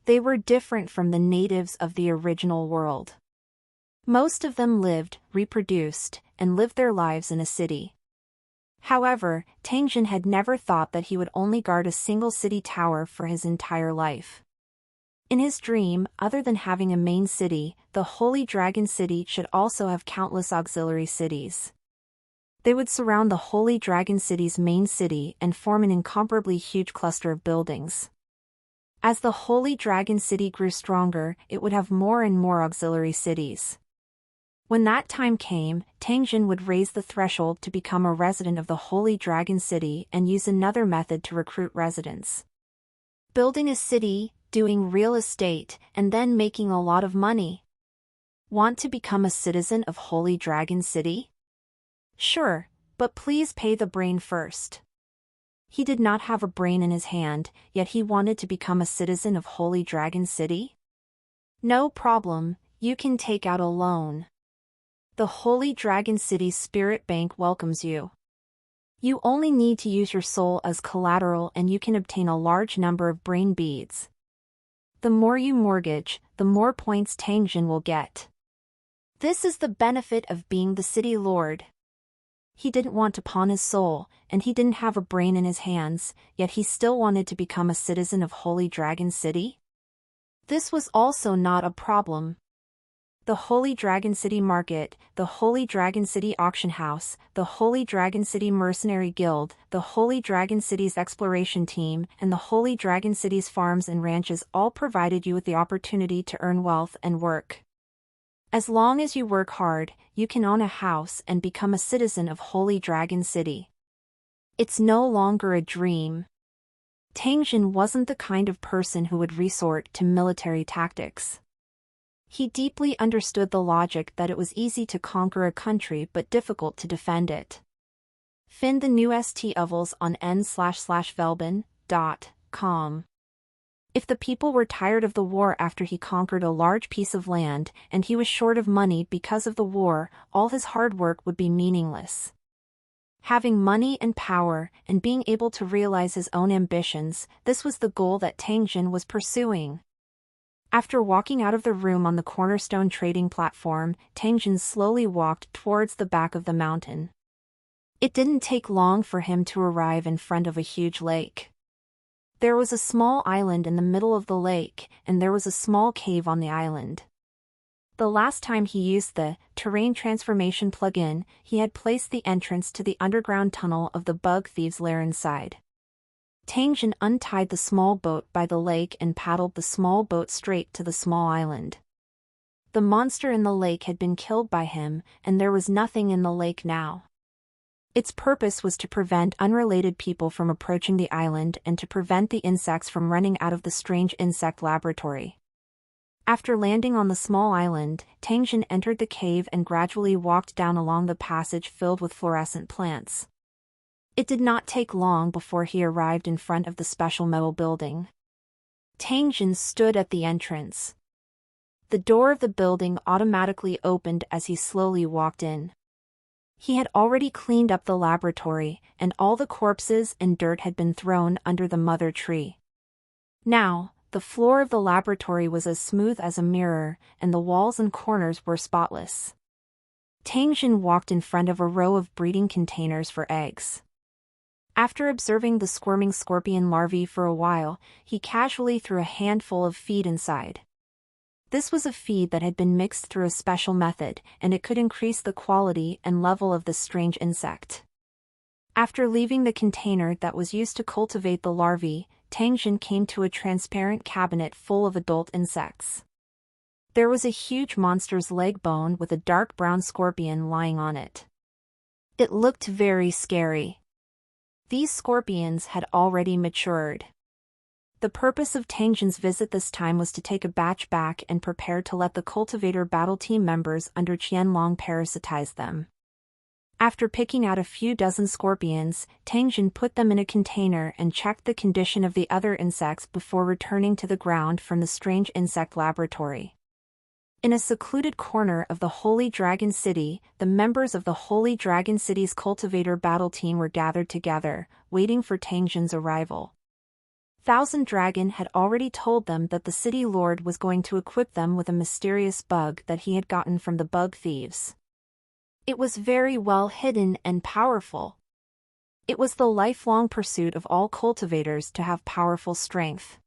They were different from the natives of the original world. Most of them lived, reproduced, and lived their lives in a city. However, Tangjin had never thought that he would only guard a single city tower for his entire life. In his dream, other than having a main city, the Holy Dragon City should also have countless auxiliary cities. They would surround the Holy Dragon City's main city and form an incomparably huge cluster of buildings. As the Holy Dragon City grew stronger, it would have more and more auxiliary cities. When that time came, Tangjin would raise the threshold to become a resident of the Holy Dragon City and use another method to recruit residents. Building a city, doing real estate, and then making a lot of money. Want to become a citizen of Holy Dragon City? Sure, but please pay the brain first. He did not have a brain in his hand, yet he wanted to become a citizen of Holy Dragon City? No problem, you can take out a loan. The Holy Dragon City's Spirit Bank welcomes you. You only need to use your soul as collateral and you can obtain a large number of brain beads. The more you mortgage, the more points Tangjin will get. This is the benefit of being the city lord. He didn't want to pawn his soul, and he didn't have a brain in his hands, yet he still wanted to become a citizen of Holy Dragon City. This was also not a problem. The Holy Dragon City Market, the Holy Dragon City Auction House, the Holy Dragon City Mercenary Guild, the Holy Dragon City's Exploration Team, and the Holy Dragon City's farms and ranches all provided you with the opportunity to earn wealth and work. As long as you work hard, you can own a house and become a citizen of Holy Dragon City. It's no longer a dream. Tangjin wasn't the kind of person who would resort to military tactics. He deeply understood the logic that it was easy to conquer a country but difficult to defend it. Find the new ST ovals on n/velben.com. If the people were tired of the war after he conquered a large piece of land, and he was short of money because of the war, all his hard work would be meaningless. Having money and power, and being able to realize his own ambitions, this was the goal that Tangjin was pursuing. After walking out of the room on the Cornerstone trading platform, Tangjin slowly walked towards the back of the mountain. It didn't take long for him to arrive in front of a huge lake. There was a small island in the middle of the lake, and there was a small cave on the island. The last time he used the Terrain Transformation plugin, he had placed the entrance to the underground tunnel of the bug thieves' lair inside. Tangjin untied the small boat by the lake and paddled the small boat straight to the small island. The monster in the lake had been killed by him, and there was nothing in the lake now. Its purpose was to prevent unrelated people from approaching the island and to prevent the insects from running out of the strange insect laboratory. After landing on the small island, Tangjin entered the cave and gradually walked down along the passage filled with fluorescent plants. It did not take long before he arrived in front of the special metal building. Tangjin stood at the entrance. The door of the building automatically opened as he slowly walked in. He had already cleaned up the laboratory, and all the corpses and dirt had been thrown under the mother tree. Now, the floor of the laboratory was as smooth as a mirror, and the walls and corners were spotless. Tangjin walked in front of a row of breeding containers for eggs. After observing the squirming scorpion larvae for a while, he casually threw a handful of feed inside. This was a feed that had been mixed through a special method, and it could increase the quality and level of this strange insect. After leaving the container that was used to cultivate the larvae, Tangjin came to a transparent cabinet full of adult insects. There was a huge monster's leg bone with a dark brown scorpion lying on it. It looked very scary. These scorpions had already matured. The purpose of Tangjin's visit this time was to take a batch back and prepare to let the cultivator battle team members under Qianlong parasitize them. After picking out a few dozen scorpions, Tangjin put them in a container and checked the condition of the other insects before returning to the ground from the strange insect laboratory. In a secluded corner of the Holy Dragon City, the members of the Holy Dragon City's cultivator battle team were gathered together, waiting for Tangjin's arrival. Thousand Dragon had already told them that the city lord was going to equip them with a mysterious bug that he had gotten from the bug thieves. It was very well hidden and powerful. It was the lifelong pursuit of all cultivators to have powerful strength.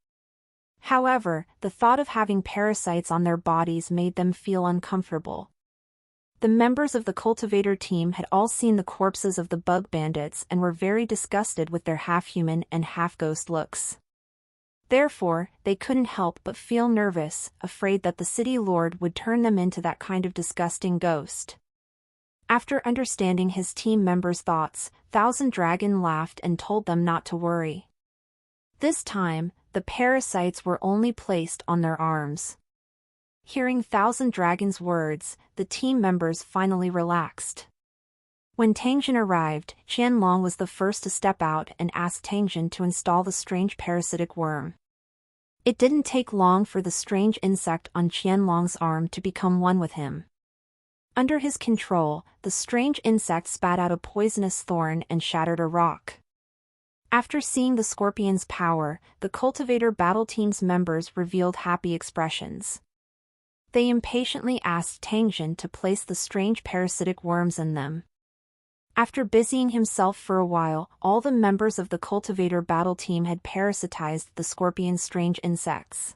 However, the thought of having parasites on their bodies made them feel uncomfortable. The members of the cultivator team had all seen the corpses of the bug bandits and were very disgusted with their half-human and half-ghost looks. Therefore, they couldn't help but feel nervous, afraid that the city lord would turn them into that kind of disgusting ghost. After understanding his team members' thoughts, Thousand Dragon laughed and told them not to worry. This time, the parasites were only placed on their arms. Hearing Thousand Dragon's words, the team members finally relaxed. When Tangjin arrived, Qianlong was the first to step out and asked Tangjin to install the strange parasitic worm. It didn't take long for the strange insect on Qianlong's arm to become one with him. Under his control, the strange insect spat out a poisonous thorn and shattered a rock. After seeing the scorpion's power, the cultivator battle team's members revealed happy expressions. They impatiently asked Tangjin to place the strange parasitic worms in them. After busying himself for a while, all the members of the cultivator battle team had parasitized the scorpion's strange insects.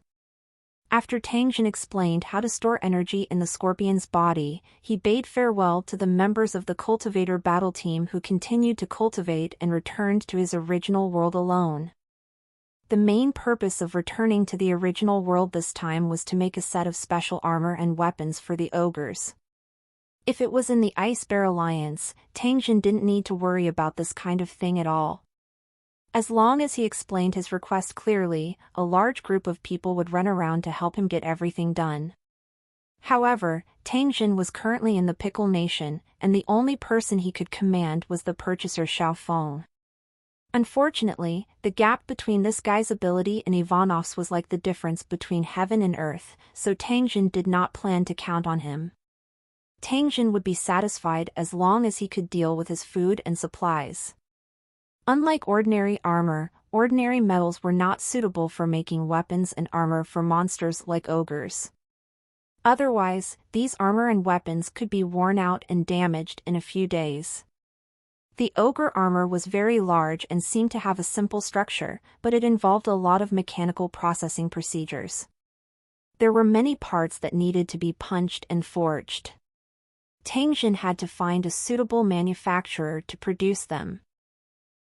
After Tangjin explained how to store energy in the scorpion's body, he bade farewell to the members of the cultivator battle team who continued to cultivate and returned to his original world alone. The main purpose of returning to the original world this time was to make a set of special armor and weapons for the ogres. If it was in the Ice Bear Alliance, Tangjin didn't need to worry about this kind of thing at all. As long as he explained his request clearly, a large group of people would run around to help him get everything done. However, Tangjin was currently in the Pickle Nation, and the only person he could command was the purchaser Xiaofeng. Unfortunately, the gap between this guy's ability and Ivanov's was like the difference between heaven and earth, so Tangjin did not plan to count on him. Tangjin would be satisfied as long as he could deal with his food and supplies. Unlike ordinary armor, ordinary metals were not suitable for making weapons and armor for monsters like ogres. Otherwise, these armor and weapons could be worn out and damaged in a few days. The ogre armor was very large and seemed to have a simple structure, but it involved a lot of mechanical processing procedures. There were many parts that needed to be punched and forged. Tang Jin had to find a suitable manufacturer to produce them.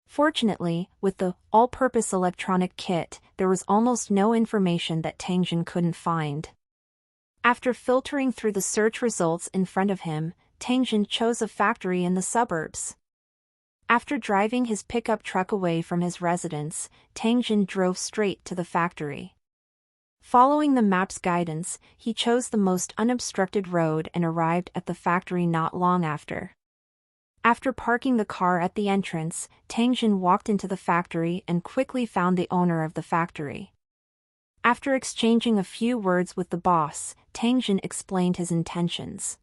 Fortunately, with the all-purpose electronic kit, there was almost no information that Tang Jin couldn't find. After filtering through the search results in front of him, Tang Jin chose a factory in the suburbs. After driving his pickup truck away from his residence, Tang Jin drove straight to the factory. Following the map's guidance, he chose the most unobstructed road and arrived at the factory not long after. After parking the car at the entrance, Tang Jin walked into the factory and quickly found the owner of the factory. After exchanging a few words with the boss, Tang Jin explained his intentions.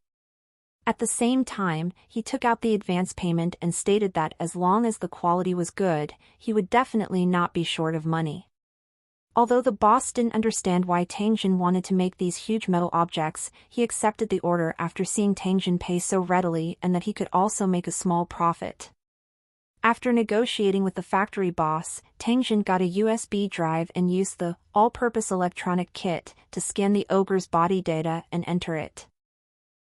At the same time, he took out the advance payment and stated that as long as the quality was good, he would definitely not be short of money. Although the boss didn't understand why Tang Jin wanted to make these huge metal objects, he accepted the order after seeing Tang Jin pay so readily and that he could also make a small profit. After negotiating with the factory boss, Tang Jin got a USB drive and used the all-purpose electronic kit to scan the ogre's body data and enter it.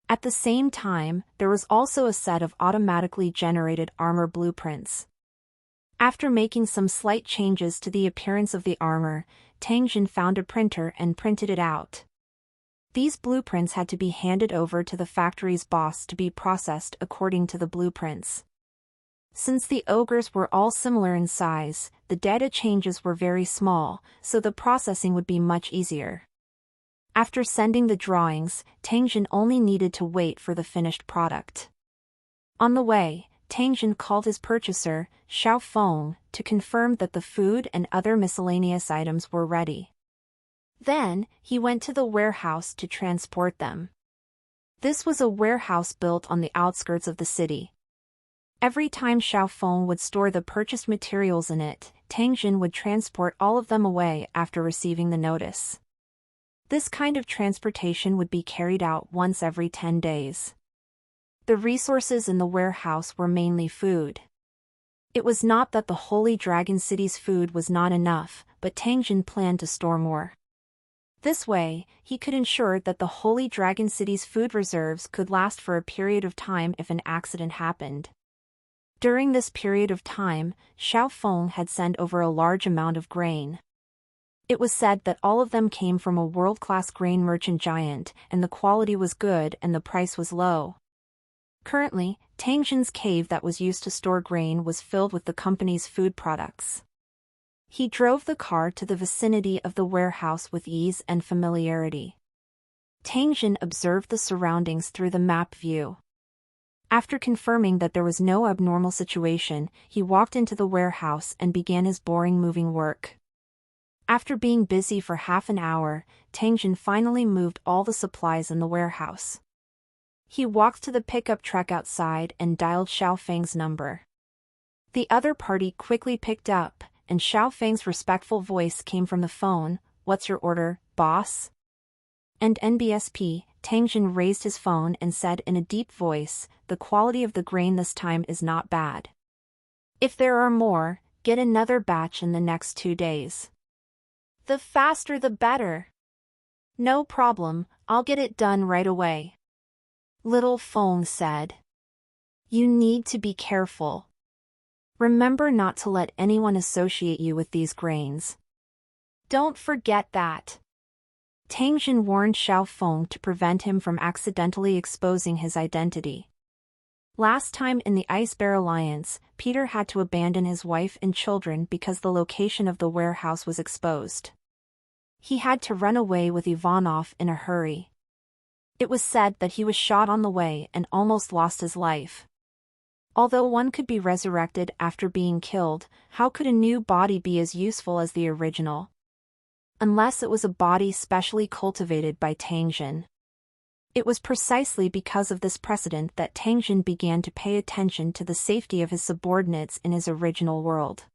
At the same time, there was also a set of automatically generated armor blueprints. After making some slight changes to the appearance of the armor, Tang Jin found a printer and printed it out. These blueprints had to be handed over to the factory's boss to be processed according to the blueprints. Since the ogres were all similar in size, the data changes were very small, so the processing would be much easier. After sending the drawings, Tang Jin only needed to wait for the finished product. On the way, Tang Jin called his purchaser, Xiao Feng, to confirm that the food and other miscellaneous items were ready. Then, he went to the warehouse to transport them. This was a warehouse built on the outskirts of the city. Every time Xiao Feng would store the purchased materials in it, Tang Jin would transport all of them away after receiving the notice. This kind of transportation would be carried out once every 10 days. The resources in the warehouse were mainly food. It was not that the Holy Dragon City's food was not enough, but Tang Jin planned to store more. This way, he could ensure that the Holy Dragon City's food reserves could last for a period of time if an accident happened. During this period of time, Xiao Feng had sent over a large amount of grain. It was said that all of them came from a world-class grain merchant giant, and the quality was good and the price was low. Currently, Tang Jin's cave that was used to store grain was filled with the company's food products. He drove the car to the vicinity of the warehouse with ease and familiarity. Tang Jin observed the surroundings through the map view. After confirming that there was no abnormal situation, he walked into the warehouse and began his boring moving work. After being busy for half an hour, Tang Jin finally moved all the supplies in the warehouse. He walked to the pickup truck outside and dialed Xiao Feng's number. The other party quickly picked up, and Xiao Feng's respectful voice came from the phone, "What's your order, boss?" And NBSP, Tang Jin raised his phone and said in a deep voice, "The quality of the grain this time is not bad. If there are more, get another batch in the next 2 days. The faster the better." "No problem, I'll get it done right away," Little Feng said. "You need to be careful. Remember not to let anyone associate you with these grains. Don't forget that." Tang Jin warned Xiao Feng to prevent him from accidentally exposing his identity. Last time in the Ice Bear Alliance, Peter had to abandon his wife and children because the location of the warehouse was exposed. He had to run away with Ivanov in a hurry. It was said that he was shot on the way and almost lost his life. Although one could be resurrected after being killed, how could a new body be as useful as the original? Unless it was a body specially cultivated by Tang Jin. It was precisely because of this precedent that Tang Jin began to pay attention to the safety of his subordinates in his original world.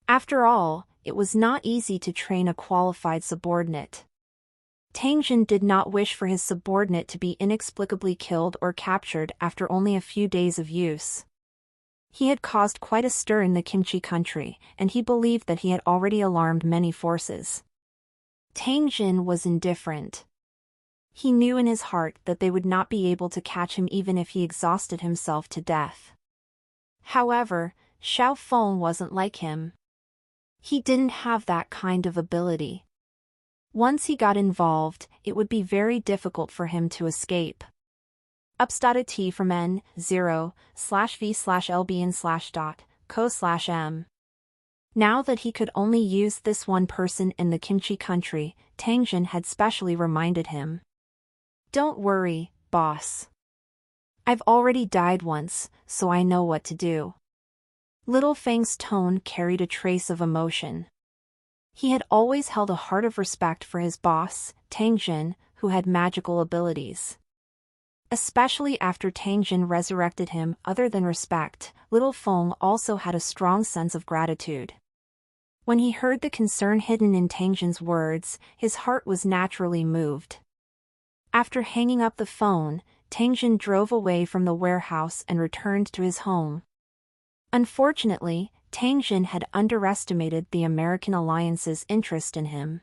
After all, it was not easy to train a qualified subordinate. Tang Jin did not wish for his subordinate to be inexplicably killed or captured after only a few days of use. He had caused quite a stir in the Kimchi country, and he believed that he had already alarmed many forces. Tang Jin was indifferent. He knew in his heart that they would not be able to catch him even if he exhausted himself to death. However, Xiao Feng wasn't like him. He didn't have that kind of ability. Once he got involved, it would be very difficult for him to escape. Ups.t from n0/v/lbn/.co/m. Now that he could only use this one person in the kimchi country, Tang Jin had specially reminded him. Don't worry, boss. I've already died once, so I know what to do. Little Fang's tone carried a trace of emotion. He had always held a heart of respect for his boss, Tang Jin, who had magical abilities. Especially after Tang Jin resurrected him, other than respect, Little Feng also had a strong sense of gratitude. When he heard the concern hidden in Tang Jin's words, his heart was naturally moved. After hanging up the phone, Tang Jin drove away from the warehouse and returned to his home. Unfortunately, Tang Jin had underestimated the American Alliance's interest in him.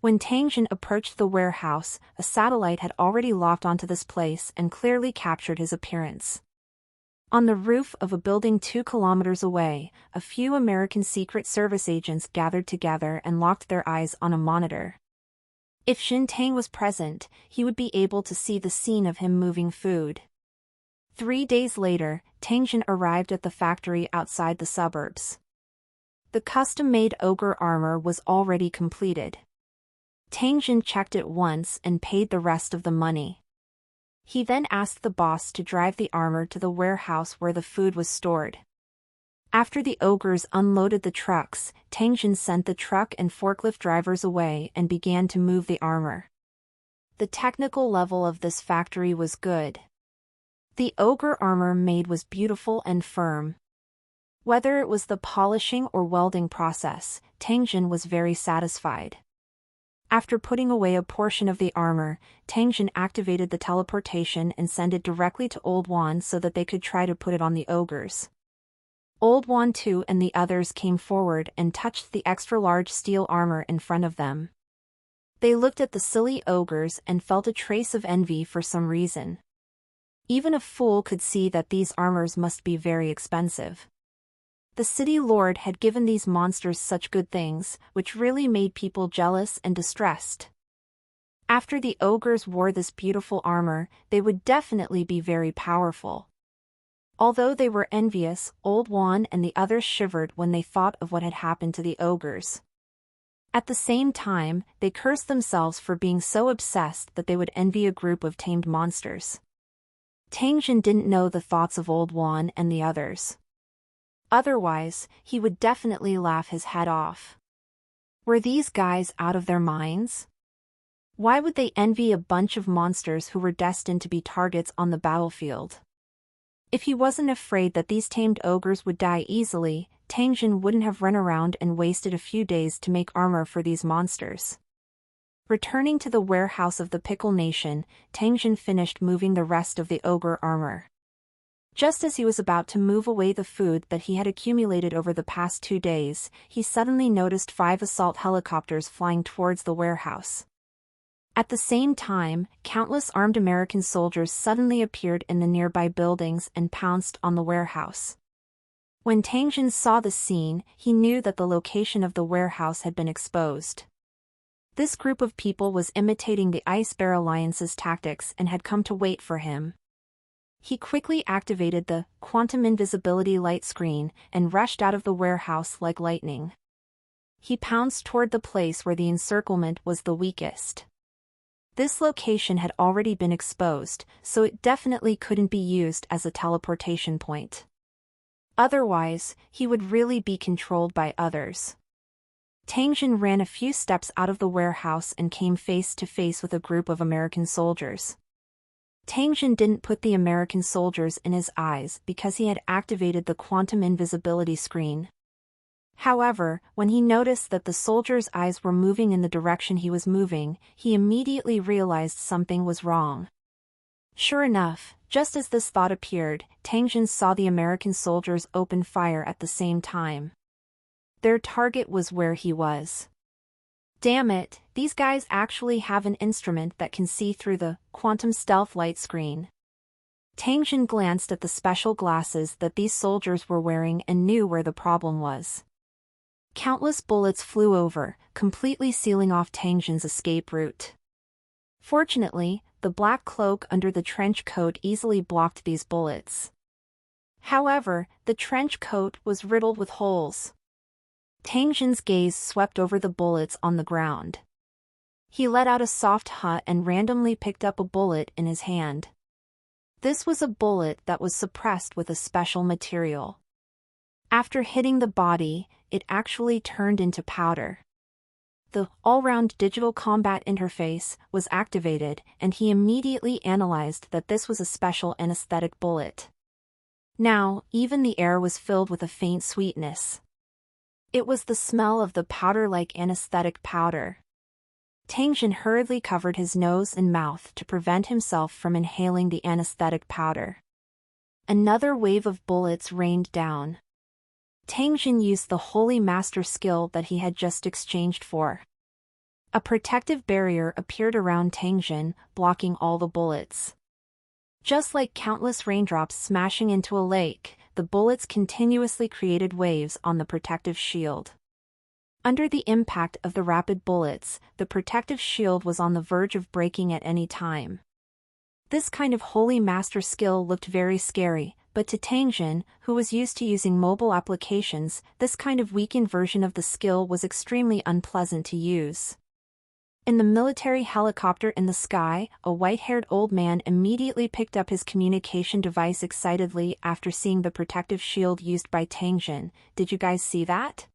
When Tang Jin approached the warehouse, a satellite had already locked onto this place and clearly captured his appearance. On the roof of a building 2 kilometers away, a few American Secret Service agents gathered together and locked their eyes on a monitor. If Xin Tang was present, he would be able to see the scene of him moving food. 3 days later, Tang Jin arrived at the factory outside the suburbs. The custom-made ogre armor was already completed. Tang Jin checked it once and paid the rest of the money. He then asked the boss to drive the armor to the warehouse where the food was stored. After the ogres unloaded the trucks, Tang Jin sent the truck and forklift drivers away and began to move the armor. The technical level of this factory was good. The ogre armor made was beautiful and firm. Whether it was the polishing or welding process, Tang Jin was very satisfied. After putting away a portion of the armor, Tang Jin activated the teleportation and sent it directly to Old Wan so that they could try to put it on the ogres. Old Wan too and the others came forward and touched the extra-large steel armor in front of them. They looked at the silly ogres and felt a trace of envy for some reason. Even a fool could see that these armors must be very expensive. The city lord had given these monsters such good things, which really made people jealous and distressed. After the ogres wore this beautiful armor, they would definitely be very powerful. Although they were envious, Old Wan and the others shivered when they thought of what had happened to the ogres. At the same time, they cursed themselves for being so obsessed that they would envy a group of tamed monsters. Tang Jin didn't know the thoughts of Old Wan and the others. Otherwise, he would definitely laugh his head off. Were these guys out of their minds? Why would they envy a bunch of monsters who were destined to be targets on the battlefield? If he wasn't afraid that these tamed ogres would die easily, Tang Jin wouldn't have run around and wasted a few days to make armor for these monsters. Returning to the warehouse of the Pickle Nation, Tang Jin finished moving the rest of the ogre armor. Just as he was about to move away the food that he had accumulated over the past 2 days, he suddenly noticed 5 assault helicopters flying towards the warehouse. At the same time, countless armed American soldiers suddenly appeared in the nearby buildings and pounced on the warehouse. When Tang Jin saw the scene, he knew that the location of the warehouse had been exposed. This group of people was imitating the Ice Bear Alliance's tactics and had come to wait for him. He quickly activated the quantum invisibility light screen and rushed out of the warehouse like lightning. He pounced toward the place where the encirclement was the weakest. This location had already been exposed, so it definitely couldn't be used as a teleportation point. Otherwise, he would really be controlled by others. Tang Jin ran a few steps out of the warehouse and came face to face with a group of American soldiers. Tang Jin didn't put the American soldiers in his eyes because he had activated the quantum invisibility screen. However, when he noticed that the soldiers' eyes were moving in the direction he was moving, he immediately realized something was wrong. Sure enough, just as this thought appeared, Tang Jin saw the American soldiers open fire at the same time. Their target was where he was. Damn it, these guys actually have an instrument that can see through the quantum stealth light screen. Tang Jin glanced at the special glasses that these soldiers were wearing and knew where the problem was. Countless bullets flew over, completely sealing off Tang Jin's escape route. Fortunately, the black cloak under the trench coat easily blocked these bullets. However, the trench coat was riddled with holes. Tang Jin's gaze swept over the bullets on the ground. He let out a soft "huh" and randomly picked up a bullet in his hand. This was a bullet that was suppressed with a special material. After hitting the body, it actually turned into powder. The all-round digital combat interface was activated, and he immediately analyzed that this was a special anesthetic bullet. Now, even the air was filled with a faint sweetness. It was the smell of the powder-like anesthetic powder. Tang Jin hurriedly covered his nose and mouth to prevent himself from inhaling the anesthetic powder. Another wave of bullets rained down. Tang Jin used the Holy Master skill that he had just exchanged for. A protective barrier appeared around Tang Jin, blocking all the bullets. Just like countless raindrops smashing into a lake, the bullets continuously created waves on the protective shield. Under the impact of the rapid bullets, the protective shield was on the verge of breaking at any time. This kind of Holy Master skill looked very scary, but to Tang Jin, who was used to using mobile applications, this kind of weakened version of the skill was extremely unpleasant to use. In the military helicopter in the sky, a white-haired old man immediately picked up his communication device excitedly after seeing the protective shield used by Tang Jin. Did you guys see that?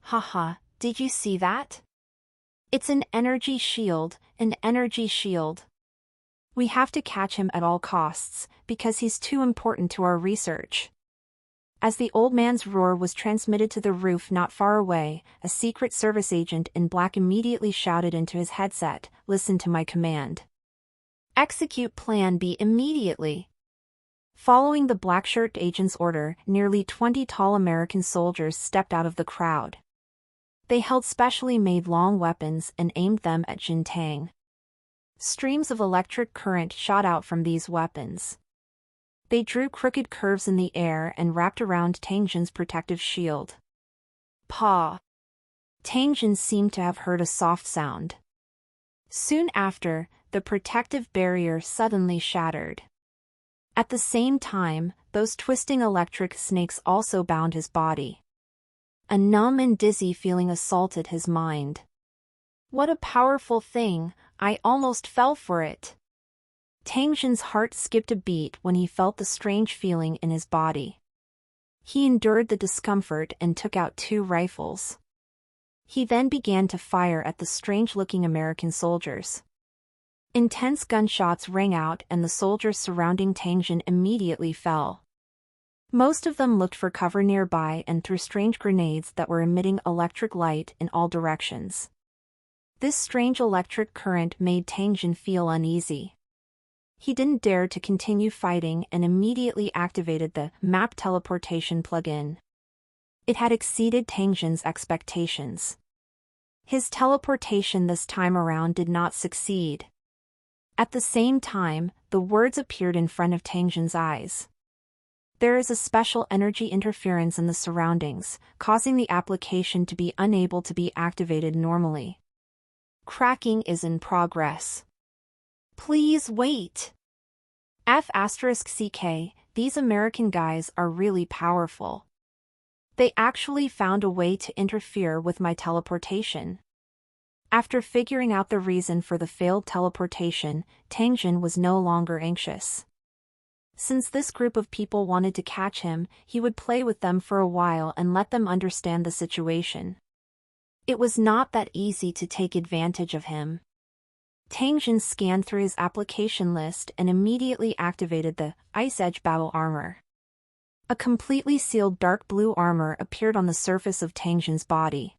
Haha, did you see that? It's an energy shield, an energy shield. We have to catch him at all costs, because he's too important to our research. As the old man's roar was transmitted to the roof not far away, a Secret Service agent in black immediately shouted into his headset, "Listen to my command. Execute Plan B immediately." Following the black-shirt agent's order, nearly 20 tall American soldiers stepped out of the crowd. They held specially made long weapons and aimed them at Jin Tang. Streams of electric current shot out from these weapons. They drew crooked curves in the air and wrapped around Tang Jin's protective shield. Pa! Tang Jin seemed to have heard a soft sound. Soon after, the protective barrier suddenly shattered. At the same time, those twisting electric snakes also bound his body. A numb and dizzy feeling assaulted his mind. What a powerful thing, I almost fell for it. Tang Jin's heart skipped a beat when he felt the strange feeling in his body. He endured the discomfort and took out 2 rifles. He then began to fire at the strange-looking American soldiers. Intense gunshots rang out and the soldiers surrounding Tang Jin immediately fell. Most of them looked for cover nearby and threw strange grenades that were emitting electric light in all directions. This strange electric current made Tang Jin feel uneasy. He didn't dare to continue fighting and immediately activated the map teleportation plugin. It had exceeded Tang Jin's expectations. His teleportation this time around did not succeed. At the same time, the words appeared in front of Tang Jin's eyes. There is a special energy interference in the surroundings, causing the application to be unable to be activated normally. Cracking is in progress. Please wait. F***CK, these American guys are really powerful. They actually found a way to interfere with my teleportation. After figuring out the reason for the failed teleportation, Tang Jin was no longer anxious. Since this group of people wanted to catch him, he would play with them for a while and let them understand the situation. It was not that easy to take advantage of him. Tang Jin scanned through his application list and immediately activated the Ice Edge Battle Armor. A completely sealed dark blue armor appeared on the surface of Tang Jin's body.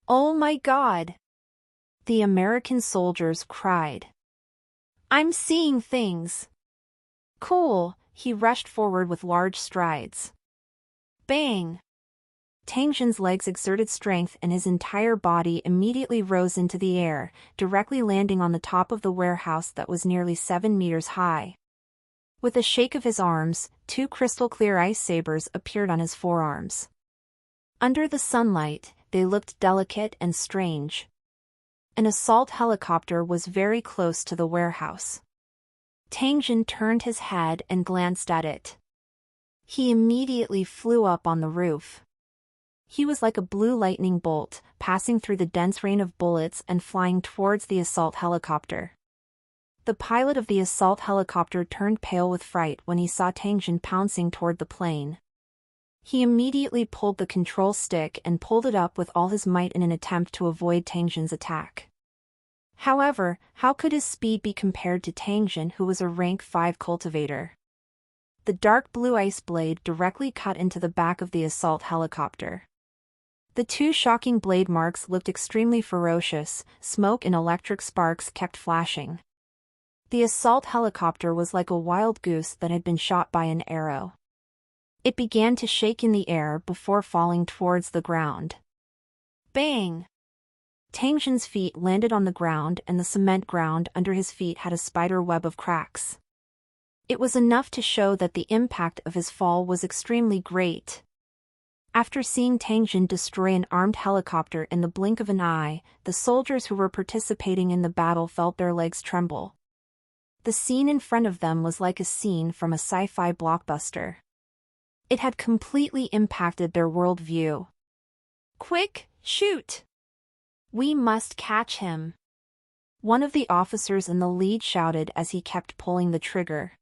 "Oh my God!" the American soldiers cried. "I'm seeing things!" "Cool," he rushed forward with large strides. Bang! Tangjin's legs exerted strength and his entire body immediately rose into the air, directly landing on the top of the warehouse that was nearly 7 meters high. With a shake of his arms, 2 crystal-clear ice sabers appeared on his forearms. Under the sunlight, they looked delicate and strange. An assault helicopter was very close to the warehouse. Tangjin turned his head and glanced at it. He immediately flew up on the roof. He was like a blue lightning bolt, passing through the dense rain of bullets and flying towards the assault helicopter. The pilot of the assault helicopter turned pale with fright when he saw Tangjin pouncing toward the plane. He immediately pulled the control stick and pulled it up with all his might in an attempt to avoid Tangjin's attack. However, how could his speed be compared to Tangjin, who was a rank 5 cultivator? The dark blue ice blade directly cut into the back of the assault helicopter. The 2 shocking blade marks looked extremely ferocious, smoke and electric sparks kept flashing. The assault helicopter was like a wild goose that had been shot by an arrow. It began to shake in the air before falling towards the ground. Bang! Tangjin's feet landed on the ground and the cement ground under his feet had a spider web of cracks. It was enough to show that the impact of his fall was extremely great. After seeing Tangjin destroy an armed helicopter in the blink of an eye, the soldiers who were participating in the battle felt their legs tremble. The scene in front of them was like a scene from a sci-fi blockbuster. It had completely impacted their worldview. "Quick, shoot! We must catch him!" One of the officers in the lead shouted as he kept pulling the trigger.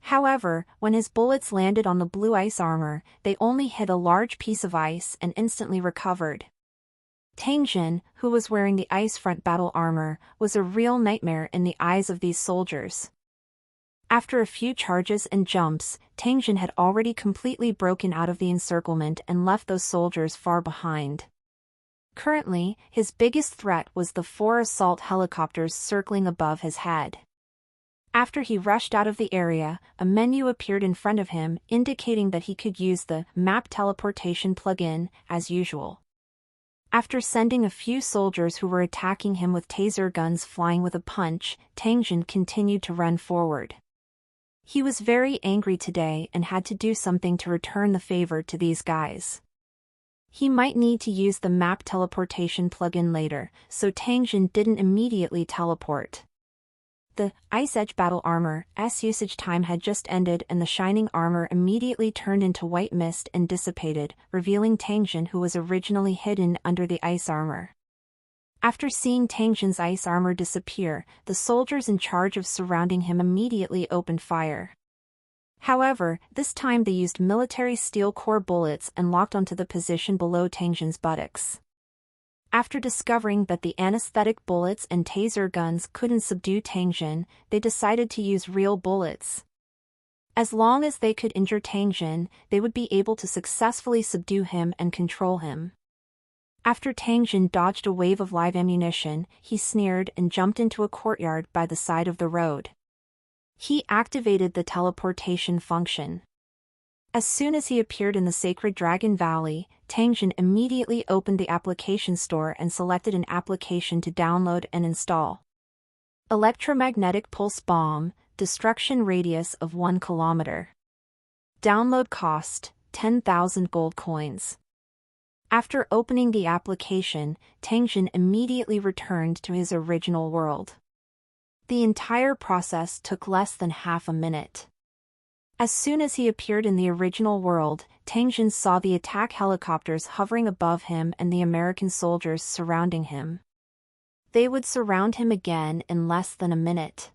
However, when his bullets landed on the blue ice armor, they only hit a large piece of ice and instantly recovered. Tangjin, who was wearing the ice front battle armor, was a real nightmare in the eyes of these soldiers. After a few charges and jumps, Tangjin had already completely broken out of the encirclement and left those soldiers far behind. Currently, his biggest threat was the 4 assault helicopters circling above his head. After he rushed out of the area, a menu appeared in front of him indicating that he could use the map teleportation plugin, as usual. After sending a few soldiers who were attacking him with taser guns flying with a punch, Tangjin continued to run forward. He was very angry today and had to do something to return the favor to these guys. He might need to use the map teleportation plugin later, so Tangjin didn't immediately teleport. The Ice Edge battle armor's usage time had just ended and the shining armor immediately turned into white mist and dissipated, revealing Tangjin, who was originally hidden under the ice armor. After seeing Tangjin's ice armor disappear, the soldiers in charge of surrounding him immediately opened fire. However, this time they used military steel core bullets and locked onto the position below Tangjin's buttocks. After discovering that the anesthetic bullets and taser guns couldn't subdue Tangjin, they decided to use real bullets. As long as they could injure Tangjin, they would be able to successfully subdue him and control him. After Tangjin dodged a wave of live ammunition, he sneered and jumped into a courtyard by the side of the road. He activated the teleportation function. As soon as he appeared in the Sacred Dragon Valley, Tangjin immediately opened the application store and selected an application to download and install. Electromagnetic Pulse Bomb, destruction radius of 1 kilometer. Download cost, 10,000 gold coins. After opening the application, Tangjin immediately returned to his original world. The entire process took less than half a minute. As soon as he appeared in the original world, Tangjin saw the attack helicopters hovering above him and the American soldiers surrounding him. They would surround him again in less than a minute.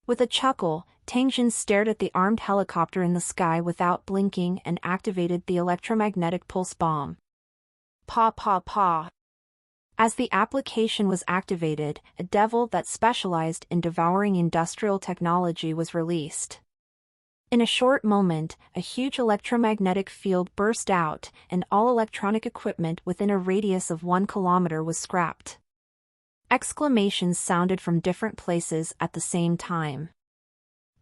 With a chuckle, Tangjin stared at the armed helicopter in the sky without blinking and activated the electromagnetic pulse bomb. Pa pa pa. As the application was activated, a devil that specialized in devouring industrial technology was released. In a short moment, a huge electromagnetic field burst out, and all electronic equipment within a radius of 1 kilometer was scrapped. Exclamations sounded from different places at the same time.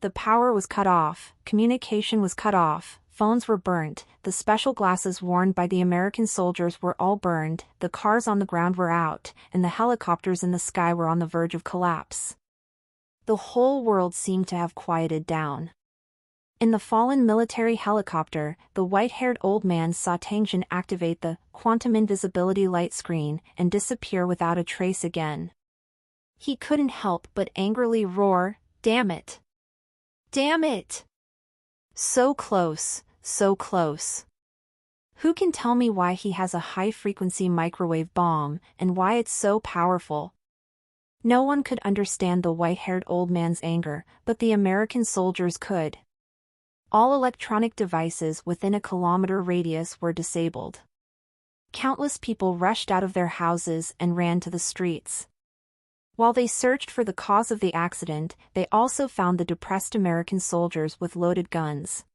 The power was cut off, communication was cut off, phones were burnt, the special glasses worn by the American soldiers were all burned, the cars on the ground were out, and the helicopters in the sky were on the verge of collapse. The whole world seemed to have quieted down. In the fallen military helicopter, the white-haired old man saw Tang Jin activate the quantum invisibility light screen and disappear without a trace again. He couldn't help but angrily roar, "Damn it! Damn it! So close, so close. Who can tell me why he has a high-frequency microwave bomb, and why it's so powerful?" No one could understand the white-haired old man's anger, but the American soldiers could. All electronic devices within a kilometer radius were disabled. Countless people rushed out of their houses and ran to the streets. While they searched for the cause of the accident, they also found the depressed American soldiers with loaded guns.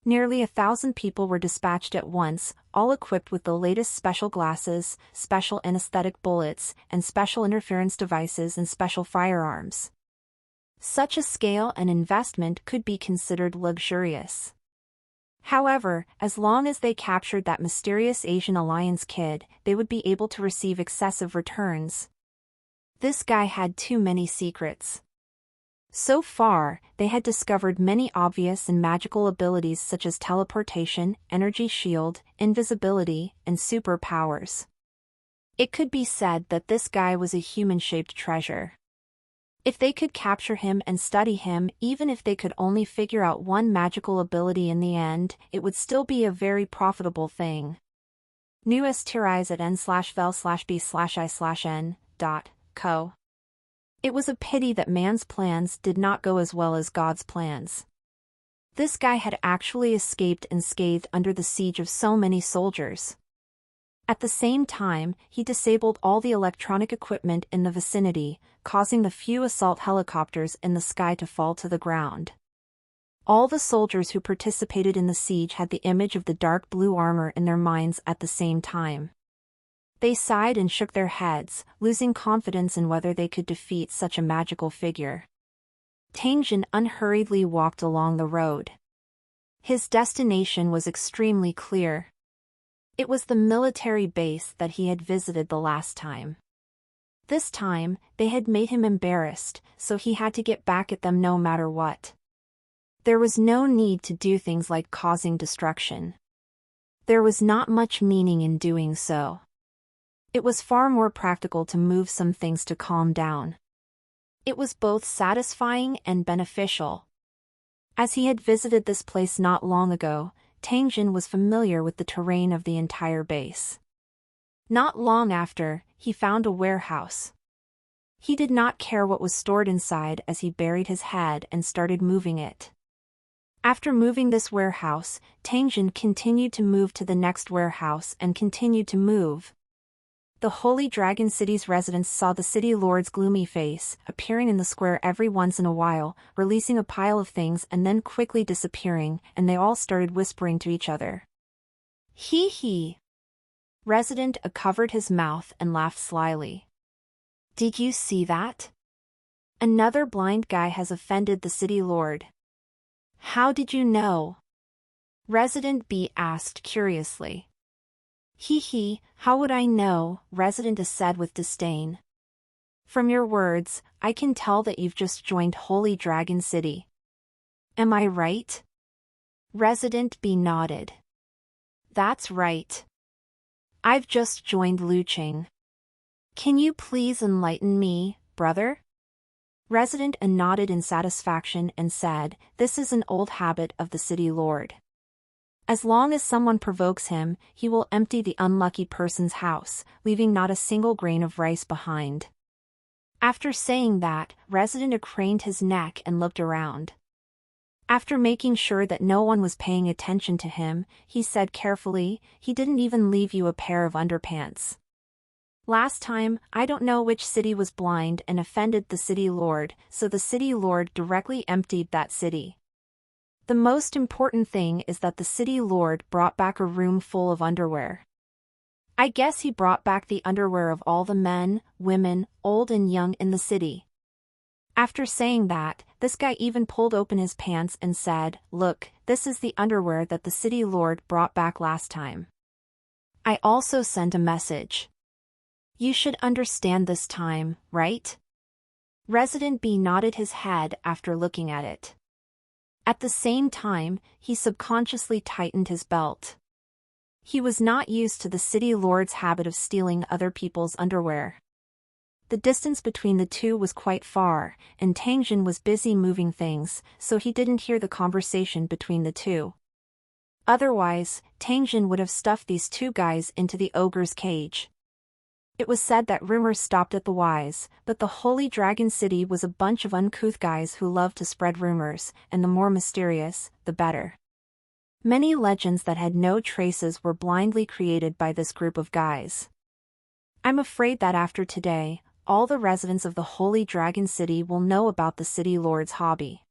Nearly 1,000 people were dispatched at once, all equipped with the latest special glasses, special anesthetic bullets, and special interference devices and special firearms. Such a scale and investment could be considered luxurious. However, as long as they captured that mysterious Asian Alliance kid, they would be able to receive excessive returns. This guy had too many secrets. So far, they had discovered many obvious and magical abilities such as teleportation, energy shield, invisibility, and superpowers. It could be said that this guy was a human-shaped treasure. If they could capture him and study him, even if they could only figure out one magical ability in the end, it would still be a very profitable thing. New Estirise at n/vel/b/i/n.co. It was a pity that man's plans did not go as well as God's plans. This guy had actually escaped unscathed under the siege of so many soldiers. At the same time, he disabled all the electronic equipment in the vicinity, causing the few assault helicopters in the sky to fall to the ground. All the soldiers who participated in the siege had the image of the dark blue armor in their minds at the same time. They sighed and shook their heads, losing confidence in whether they could defeat such a magical figure. Tang Jin unhurriedly walked along the road. His destination was extremely clear. It was the military base that he had visited the last time. This time, they had made him embarrassed, so he had to get back at them no matter what. There was no need to do things like causing destruction. There was not much meaning in doing so. It was far more practical to move some things to calm down. It was both satisfying and beneficial. As he had visited this place not long ago, Tang Jin was familiar with the terrain of the entire base. Not long after, he found a warehouse. He did not care what was stored inside as he buried his head and started moving it. After moving this warehouse, Tang Jin continued to move to the next warehouse and continued to move. The Holy Dragon City's residents saw the city lord's gloomy face, appearing in the square every once in a while, releasing a pile of things and then quickly disappearing, and they all started whispering to each other. Hee hee. Resident A covered his mouth and laughed slyly. Did you see that? Another blind guy has offended the city lord. How did you know? Resident B asked curiously. Hee hee, how would I know? Resident A said with disdain. From your words, I can tell that you've just joined Holy Dragon City. Am I right? Resident B nodded. That's right. I've just joined Luqing. Can you please enlighten me, brother? Resident A nodded in satisfaction and said, This is an old habit of the city lord. As long as someone provokes him, he will empty the unlucky person's house, leaving not a single grain of rice behind. After saying that, Resident A craned his neck and looked around. After making sure that no one was paying attention to him, he said carefully, He didn't even leave you a pair of underpants. Last time, I don't know which city was blind and offended the city lord, so the city lord directly emptied that city. The most important thing is that the city lord brought back a room full of underwear. I guess he brought back the underwear of all the men, women, old and young in the city. After saying that, This guy even pulled open his pants and said, "Look, this is the underwear that the city lord brought back last time. I also sent a message. You should understand this time, right?" Resident B nodded his head after looking at it. At the same time, he subconsciously tightened his belt. He was not used to the city lord's habit of stealing other people's underwear. The distance between the two was quite far, and Tangjin was busy moving things, so he didn't hear the conversation between the two. Otherwise, Tangjin would have stuffed these two guys into the ogre's cage. It was said that rumors stopped at the Wise, but the Holy Dragon City was a bunch of uncouth guys who loved to spread rumors, and the more mysterious, the better. Many legends that had no traces were blindly created by this group of guys. I'm afraid that after today, all the residents of the Holy Dragon City will know about the city lord's hobby.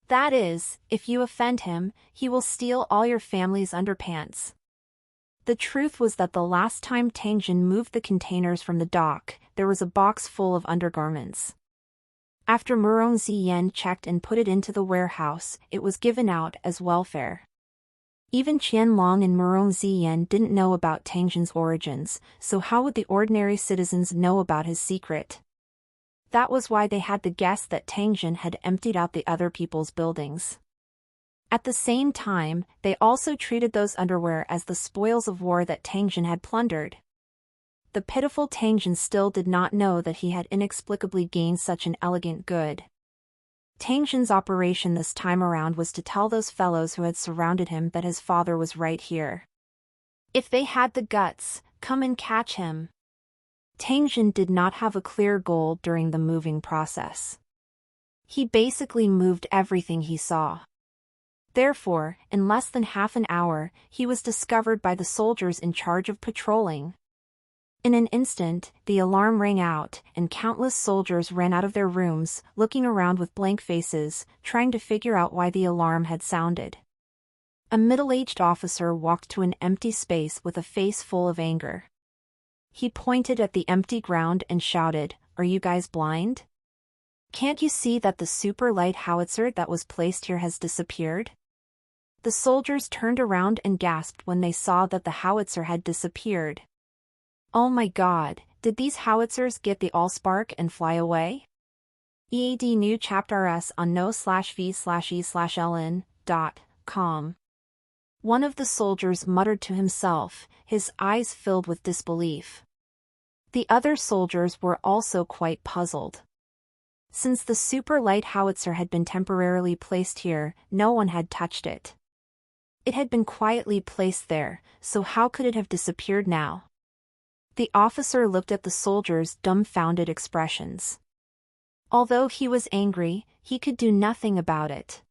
That is, if you offend him, he will steal all your family's underpants. The truth was that the last time Tangjin moved the containers from the dock, there was a box full of undergarments. After Murong Ziyan checked and put it into the warehouse, it was given out as welfare. Even Qianlong and Murong Ziyan didn't know about Tangjin's origins, so how would the ordinary citizens know about his secret? That was why they had to guess that Tangjin had emptied out the other people's buildings. At the same time, they also treated those underwear as the spoils of war that Tangjin had plundered. The pitiful Tangjin still did not know that he had inexplicably gained such an elegant good. Tangjin's operation this time around was to tell those fellows who had surrounded him that his father was right here. If they had the guts, come and catch him. Tangjin did not have a clear goal during the moving process. He basically moved everything he saw. Therefore, in less than half an hour, he was discovered by the soldiers in charge of patrolling. In an instant, the alarm rang out, and countless soldiers ran out of their rooms, looking around with blank faces, trying to figure out why the alarm had sounded. A middle-aged officer walked to an empty space with a face full of anger. He pointed at the empty ground and shouted, "Are you guys blind? Can't you see that the super light howitzer that was placed here has disappeared?" The soldiers turned around and gasped when they saw that the howitzer had disappeared. Oh my god, did these howitzers get the allspark and fly away? EAD new chapter S on no/v/e/ln.com. One of the soldiers muttered to himself, his eyes filled with disbelief. The other soldiers were also quite puzzled. Since the super light howitzer had been temporarily placed here, no one had touched it. It had been quietly placed there, so how could it have disappeared now? The officer looked at the soldiers' dumbfounded expressions. Although he was angry, he could do nothing about it.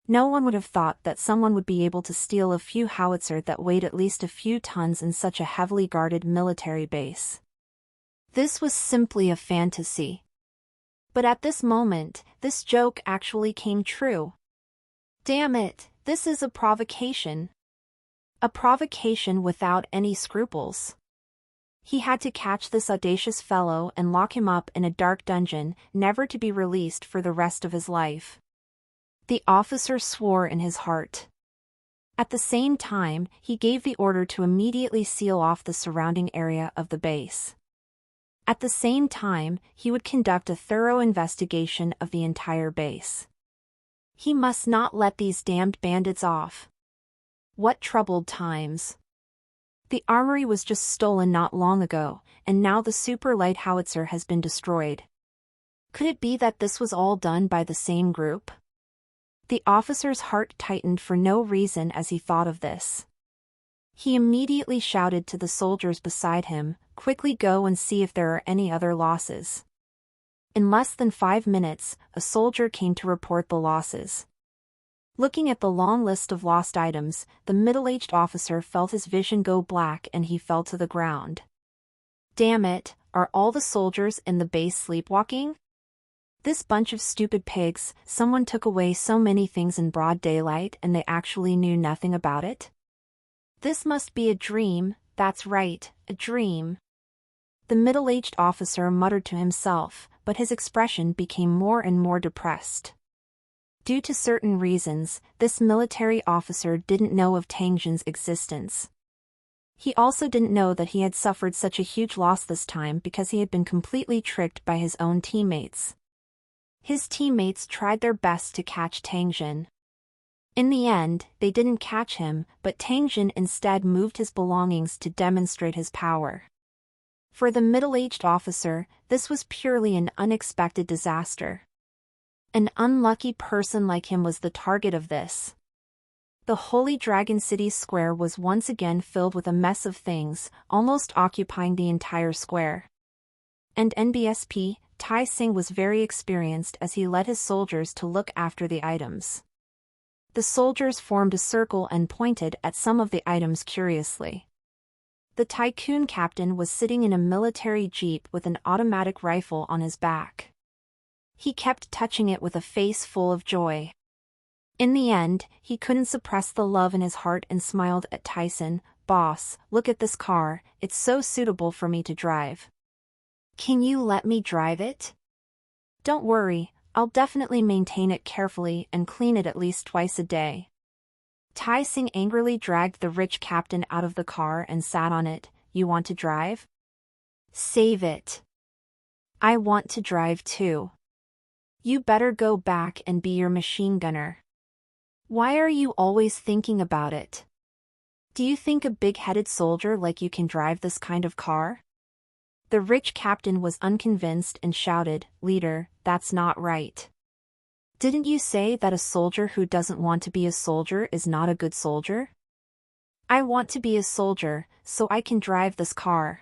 No one would have thought that someone would be able to steal a few howitzer that weighed at least a few tons in such a heavily guarded military base. This was simply a fantasy. But at this moment, this joke actually came true. Damn it, this is a provocation. A provocation without any scruples. He had to catch this audacious fellow and lock him up in a dark dungeon, never to be released for the rest of his life. The officer swore in his heart. At the same time, he gave the order to immediately seal off the surrounding area of the base. At the same time, he would conduct a thorough investigation of the entire base. He must not let these damned bandits off. What troubled times. The armory was just stolen not long ago, and now the super light howitzer has been destroyed. Could it be that this was all done by the same group? The officer's heart tightened for no reason as he thought of this. He immediately shouted to the soldiers beside him, "Quickly go and see if there are any other losses." In less than 5 minutes, a soldier came to report the losses. Looking at the long list of lost items, the middle-aged officer felt his vision go black and he fell to the ground. Damn it, are all the soldiers in the base sleepwalking? This bunch of stupid pigs, someone took away so many things in broad daylight and they actually knew nothing about it? This must be a dream, that's right, a dream. The middle-aged officer muttered to himself, but his expression became more and more depressed. Due to certain reasons, this military officer didn't know of Tang Jin's existence. He also didn't know that he had suffered such a huge loss this time because he had been completely tricked by his own teammates. His teammates tried their best to catch Tang Jin. In the end, they didn't catch him, but Tang Jin instead moved his belongings to demonstrate his power. For the middle-aged officer, this was purely an unexpected disaster. An unlucky person like him was the target of this. The Holy Dragon City square was once again filled with a mess of things, almost occupying the entire square. And NBSP, Tai Sing was very experienced as he led his soldiers to look after the items. The soldiers formed a circle and pointed at some of the items curiously. The tycoon captain was sitting in a military jeep with an automatic rifle on his back. He kept touching it with a face full of joy. In the end, he couldn't suppress the love in his heart and smiled at Tyson. "Boss, look at this car, it's so suitable for me to drive. Can you let me drive it?" "Don't worry, I'll definitely maintain it carefully and clean it at least twice a day." Tai Sing angrily dragged the rich captain out of the car and sat on it. "You want to drive? Save it. I want to drive too. You better go back and be your machine gunner. Why are you always thinking about it? Do you think a big-headed soldier like you can drive this kind of car?" The rich captain was unconvinced and shouted, "Leader, that's not right. Didn't you say that a soldier who doesn't want to be a soldier is not a good soldier? I want to be a soldier, so I can drive this car."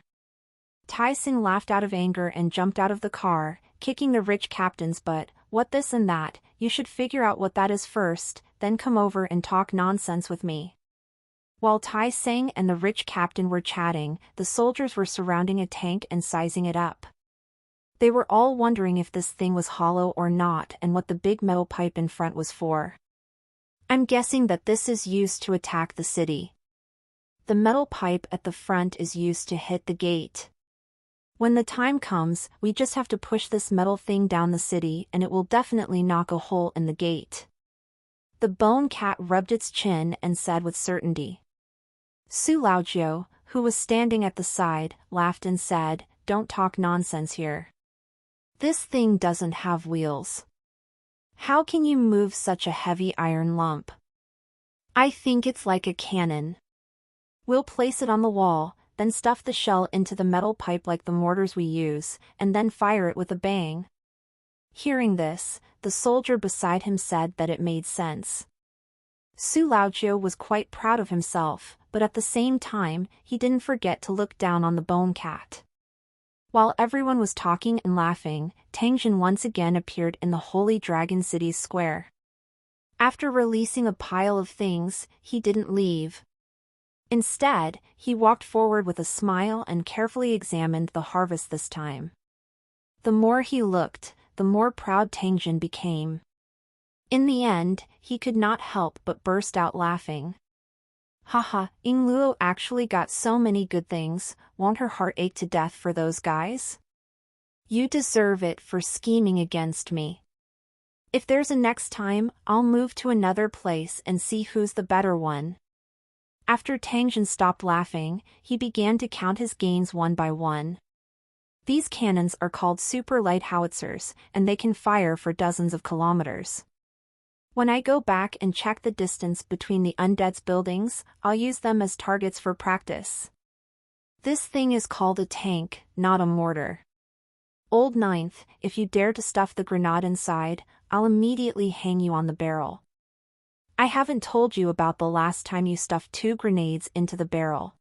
Tai Sing laughed out of anger and jumped out of the car, kicking the rich captain's butt. "What this and that, you should figure out what that is first, then come over and talk nonsense with me." While Tai Sing and the rich captain were chatting, the soldiers were surrounding a tank and sizing it up. They were all wondering if this thing was hollow or not and what the big metal pipe in front was for. "I'm guessing that this is used to attack the city. The metal pipe at the front is used to hit the gate. When the time comes, we just have to push this metal thing down the city and it will definitely knock a hole in the gate." The bone cat rubbed its chin and said with certainty. Su Laojiu, who was standing at the side, laughed and said, "Don't talk nonsense here. This thing doesn't have wheels. How can you move such a heavy iron lump? I think it's like a cannon. We'll place it on the wall, then stuff the shell into the metal pipe like the mortars we use, and then fire it with a bang." Hearing this, the soldier beside him said that it made sense. Su Laojiu was quite proud of himself, but at the same time, he didn't forget to look down on the bone cat. While everyone was talking and laughing, Tang Jin once again appeared in the Holy Dragon City's square. After releasing a pile of things, he didn't leave. Instead, he walked forward with a smile and carefully examined the harvest this time. The more he looked, the more proud Tang Jin became. In the end, he could not help but burst out laughing. "Haha, Ying Luo actually got so many good things, won't her heart ache to death for those guys? You deserve it for scheming against me. If there's a next time, I'll move to another place and see who's the better one." After Tang Jin stopped laughing, he began to count his gains one by one. These cannons are called super light howitzers, and they can fire for dozens of kilometers. When I go back and check the distance between the undead's buildings, I'll use them as targets for practice. This thing is called a tank, not a mortar. Old Ninth, if you dare to stuff the grenade inside, I'll immediately hang you on the barrel. I haven't told you about the last time you stuffed 2 grenades into the barrel.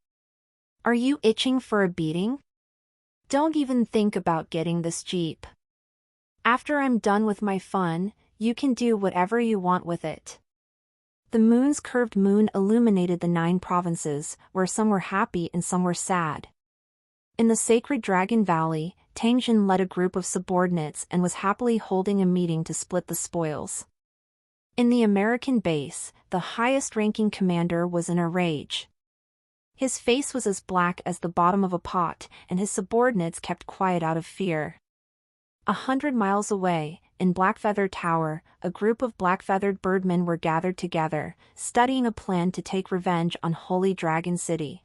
Are you itching for a beating? Don't even think about getting this jeep. After I'm done with my fun, you can do whatever you want with it." The moon's curved moon illuminated the 9 provinces, where some were happy and some were sad. In the sacred Dragon Valley, Tang Jin led a group of subordinates and was happily holding a meeting to split the spoils. In the American base, the highest-ranking commander was in a rage. His face was as black as the bottom of a pot, and his subordinates kept quiet out of fear. 100 miles away, in Blackfeather Tower, a group of black-feathered birdmen were gathered together, studying a plan to take revenge on Holy Dragon City.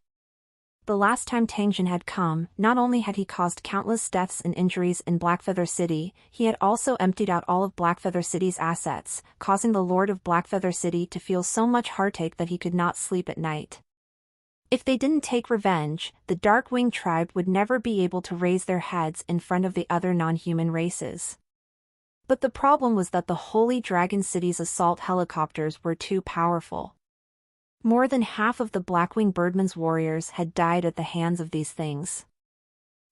The last time Tangjin had come, not only had he caused countless deaths and injuries in Blackfeather City, he had also emptied out all of Blackfeather City's assets, causing the Lord of Blackfeather City to feel so much heartache that he could not sleep at night. If they didn't take revenge, the Darkwing tribe would never be able to raise their heads in front of the other non-human races. But the problem was that the Holy Dragon City's assault helicopters were too powerful. More than half of the Blackwing Birdmen's warriors had died at the hands of these things.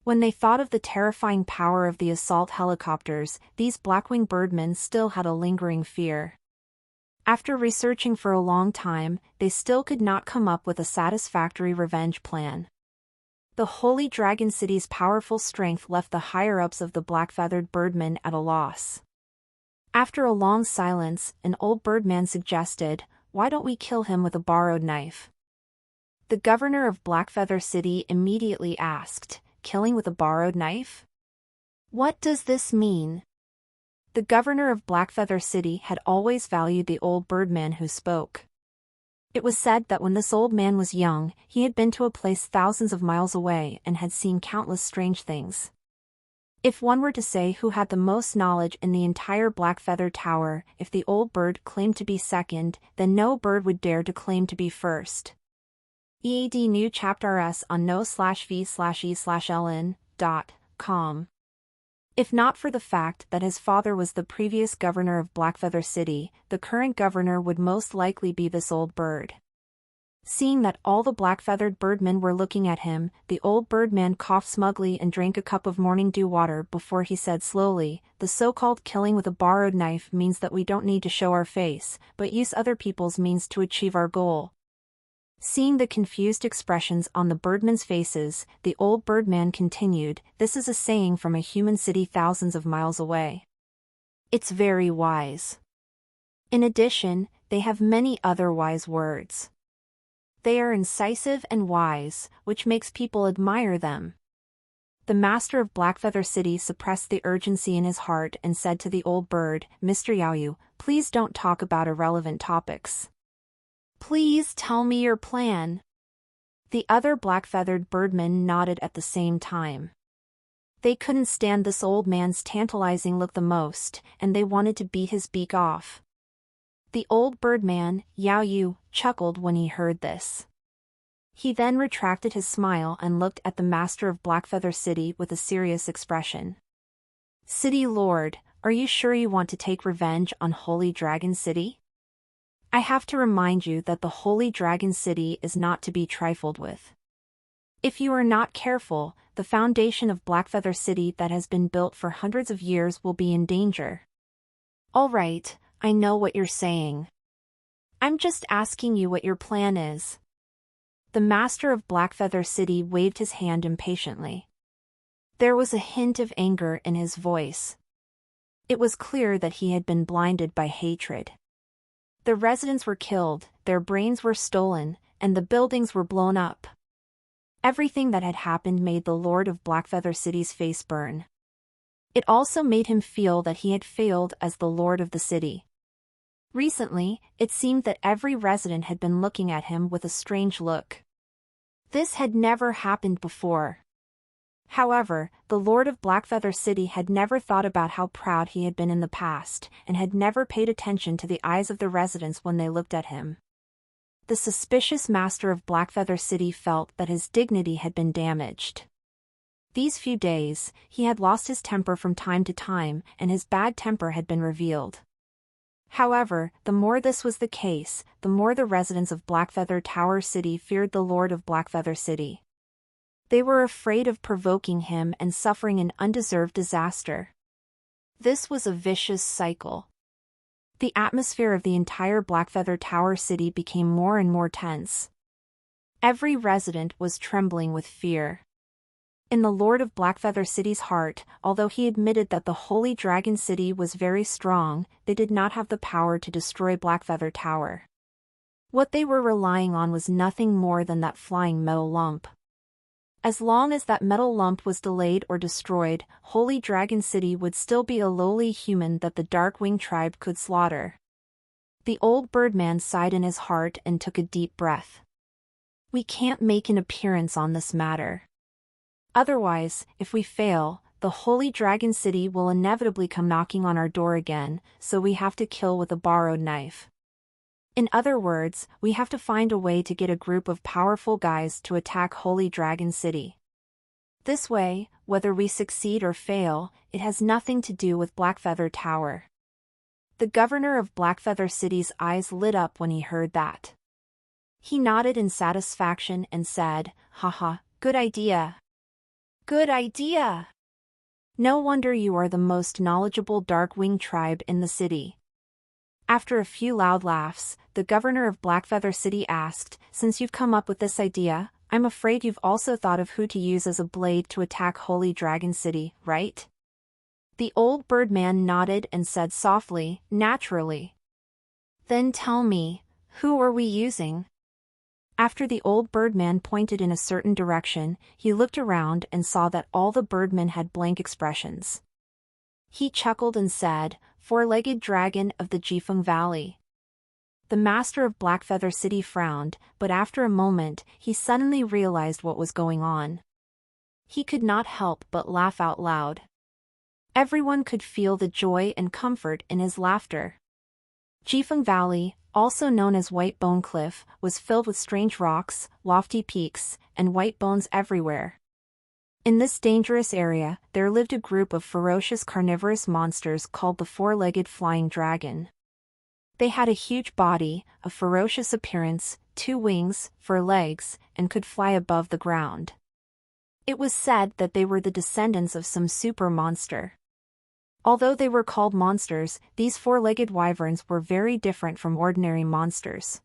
When they thought of the terrifying power of the assault helicopters, these Blackwing Birdmen still had a lingering fear. After researching for a long time, they still could not come up with a satisfactory revenge plan. The Holy Dragon City's powerful strength left the higher-ups of the black-feathered birdmen at a loss. After a long silence, an old birdman suggested, "Why don't we kill him with a borrowed knife?" The governor of Blackfeather City immediately asked, "Killing with a borrowed knife? What does this mean?" The governor of Blackfeather City had always valued the old birdman who spoke. It was said that when this old man was young, he had been to a place thousands of miles away and had seen countless strange things. If one were to say who had the most knowledge in the entire Blackfeather Tower, if the old bird claimed to be second, then no bird would dare to claim to be first. EAD new chapter S on no/v/e/ln.com. If not for the fact that his father was the previous governor of Blackfeather City, the current governor would most likely be this old bird. Seeing that all the black-feathered birdmen were looking at him, the old birdman coughed smugly and drank a cup of morning dew water before he said slowly, "The so-called killing with a borrowed knife means that we don't need to show our face, but use other people's means to achieve our goal." Seeing the confused expressions on the birdmen's faces, the old birdman continued, "This is a saying from a human city thousands of miles away. It's very wise. In addition, they have many other wise words. They are incisive and wise, which makes people admire them." The master of Blackfeather City suppressed the urgency in his heart and said to the old bird, "Mr. Yaoyu, please don't talk about irrelevant topics. Please tell me your plan." The other black-feathered birdmen nodded at the same time. They couldn't stand this old man's tantalizing look the most, and they wanted to beat his beak off. The old birdman, Yaoyu, chuckled when he heard this. He then retracted his smile and looked at the master of Blackfeather City with a serious expression. "City Lord, are you sure you want to take revenge on Holy Dragon City? I have to remind you that the Holy Dragon City is not to be trifled with. If you are not careful, the foundation of Blackfeather City that has been built for hundreds of years will be in danger." "All right, I know what you're saying. I'm just asking you what your plan is." The master of Blackfeather City waved his hand impatiently. There was a hint of anger in his voice. It was clear that he had been blinded by hatred. The residents were killed, their brains were stolen, and the buildings were blown up. Everything that had happened made the Lord of Blackfeather City's face burn. It also made him feel that he had failed as the Lord of the city. Recently, it seemed that every resident had been looking at him with a strange look. This had never happened before. However, the Lord of Blackfeather City had never thought about how proud he had been in the past, and had never paid attention to the eyes of the residents when they looked at him. The suspicious master of Blackfeather City felt that his dignity had been damaged. These few days, he had lost his temper from time to time, and his bad temper had been revealed. However, the more this was the case, the more the residents of Blackfeather Tower City feared the Lord of Blackfeather City. They were afraid of provoking him and suffering an undeserved disaster. This was a vicious cycle. The atmosphere of the entire Blackfeather Tower City became more and more tense. Every resident was trembling with fear. In the Lord of Blackfeather City's heart, although he admitted that the Holy Dragon City was very strong, they did not have the power to destroy Blackfeather Tower. What they were relying on was nothing more than that flying metal lump. As long as that metal lump was delayed or destroyed, Holy Dragon City would still be a lowly human that the Darkwing tribe could slaughter. The old birdman sighed in his heart and took a deep breath. We can't make an appearance on this matter. Otherwise, if we fail, the Holy Dragon City will inevitably come knocking on our door again, so we have to kill with a borrowed knife. In other words, we have to find a way to get a group of powerful guys to attack Holy Dragon City. This way, whether we succeed or fail, it has nothing to do with Blackfeather Tower. The governor of Blackfeather City's eyes lit up when he heard that. He nodded in satisfaction and said, "Haha, good idea. Good idea. No wonder you are the most knowledgeable Darkwing tribe in the city." After a few loud laughs, the governor of Blackfeather City asked, "Since you've come up with this idea, I'm afraid you've also thought of who to use as a blade to attack Holy Dragon City, right?" The old birdman nodded and said softly, "Naturally." "Then tell me, who are we using?" After the old birdman pointed in a certain direction, he looked around and saw that all the birdmen had blank expressions. He chuckled and said, "Four-legged dragon of the Jifeng Valley." The master of Blackfeather City frowned, but after a moment, he suddenly realized what was going on. He could not help but laugh out loud. Everyone could feel the joy and comfort in his laughter. Jifeng Valley, also known as White Bone Cliff, was filled with strange rocks, lofty peaks, and white bones everywhere. In this dangerous area, there lived a group of ferocious carnivorous monsters called the Four-Legged Flying Dragon. They had a huge body, a ferocious appearance, 2 wings, 4 legs, and could fly above the ground. It was said that they were the descendants of some super monster. Although they were called monsters, these four-legged wyverns were very different from ordinary monsters.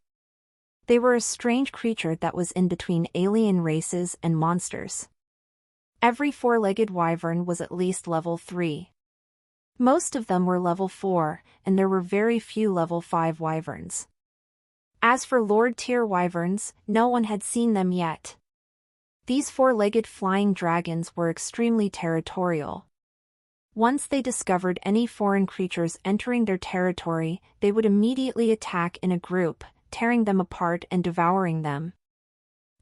They were a strange creature that was in between alien races and monsters. Every four-legged wyvern was at least level 3. Most of them were level 4, and there were very few level 5 wyverns. As for Lord-tier wyverns, no one had seen them yet. These four-legged flying dragons were extremely territorial. Once they discovered any foreign creatures entering their territory, they would immediately attack in a group, tearing them apart and devouring them.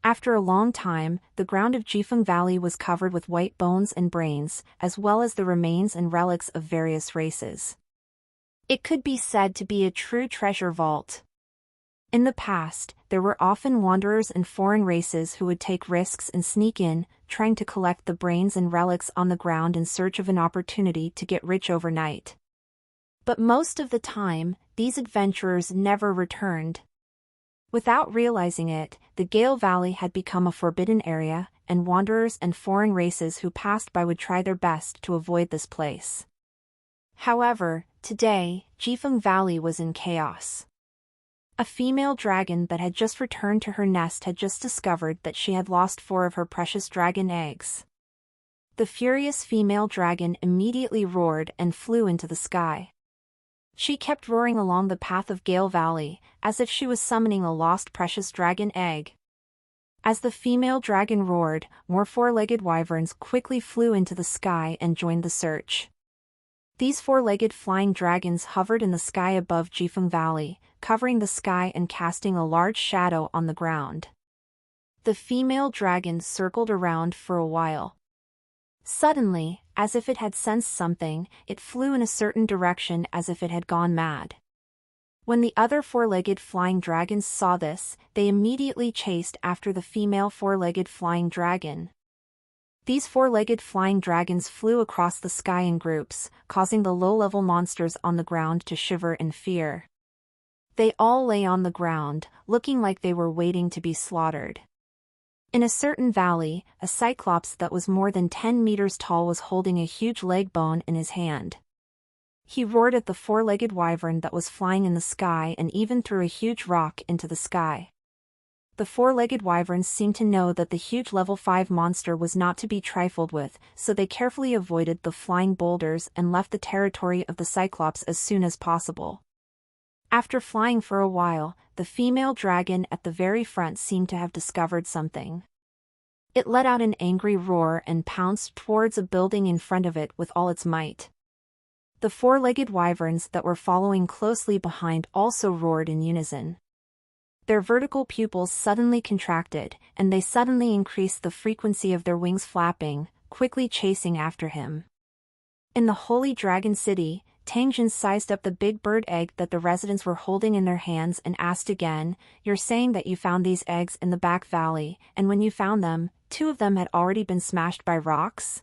After a long time, the ground of Jifeng Valley was covered with white bones and brains, as well as the remains and relics of various races. It could be said to be a true treasure vault. In the past, there were often wanderers and foreign races who would take risks and sneak in, trying to collect the brains and relics on the ground in search of an opportunity to get rich overnight. But most of the time, these adventurers never returned. Without realizing it, the Gale Valley had become a forbidden area, and wanderers and foreign races who passed by would try their best to avoid this place. However, today, Jifeng Valley was in chaos. A female dragon that had just returned to her nest had just discovered that she had lost 4 of her precious dragon eggs. The furious female dragon immediately roared and flew into the sky. She kept roaring along the path of Gale Valley, as if she was summoning a lost precious dragon egg. As the female dragon roared, more four-legged wyverns quickly flew into the sky and joined the search. These four-legged flying dragons hovered in the sky above Jifeng Valley, covering the sky and casting a large shadow on the ground. The female dragon circled around for a while. Suddenly, as if it had sensed something, it flew in a certain direction as if it had gone mad. When the other four-legged flying dragons saw this, they immediately chased after the female four-legged flying dragon. These four-legged flying dragons flew across the sky in groups, causing the low-level monsters on the ground to shiver in fear. They all lay on the ground, looking like they were waiting to be slaughtered. In a certain valley, a cyclops that was more than 10 meters tall was holding a huge leg bone in his hand. He roared at the four-legged wyvern that was flying in the sky and even threw a huge rock into the sky. The four-legged wyverns seemed to know that the huge level 5 monster was not to be trifled with, so they carefully avoided the flying boulders and left the territory of the cyclops as soon as possible. After flying for a while, the female dragon at the very front seemed to have discovered something. It let out an angry roar and pounced towards a building in front of it with all its might. The four-legged wyverns that were following closely behind also roared in unison. Their vertical pupils suddenly contracted, and they suddenly increased the frequency of their wings flapping, quickly chasing after him. In the Holy Dragon City, Tang Jin sized up the big bird egg that the residents were holding in their hands and asked again, "You're saying that you found these eggs in the back valley, and when you found them, 2 of them had already been smashed by rocks?"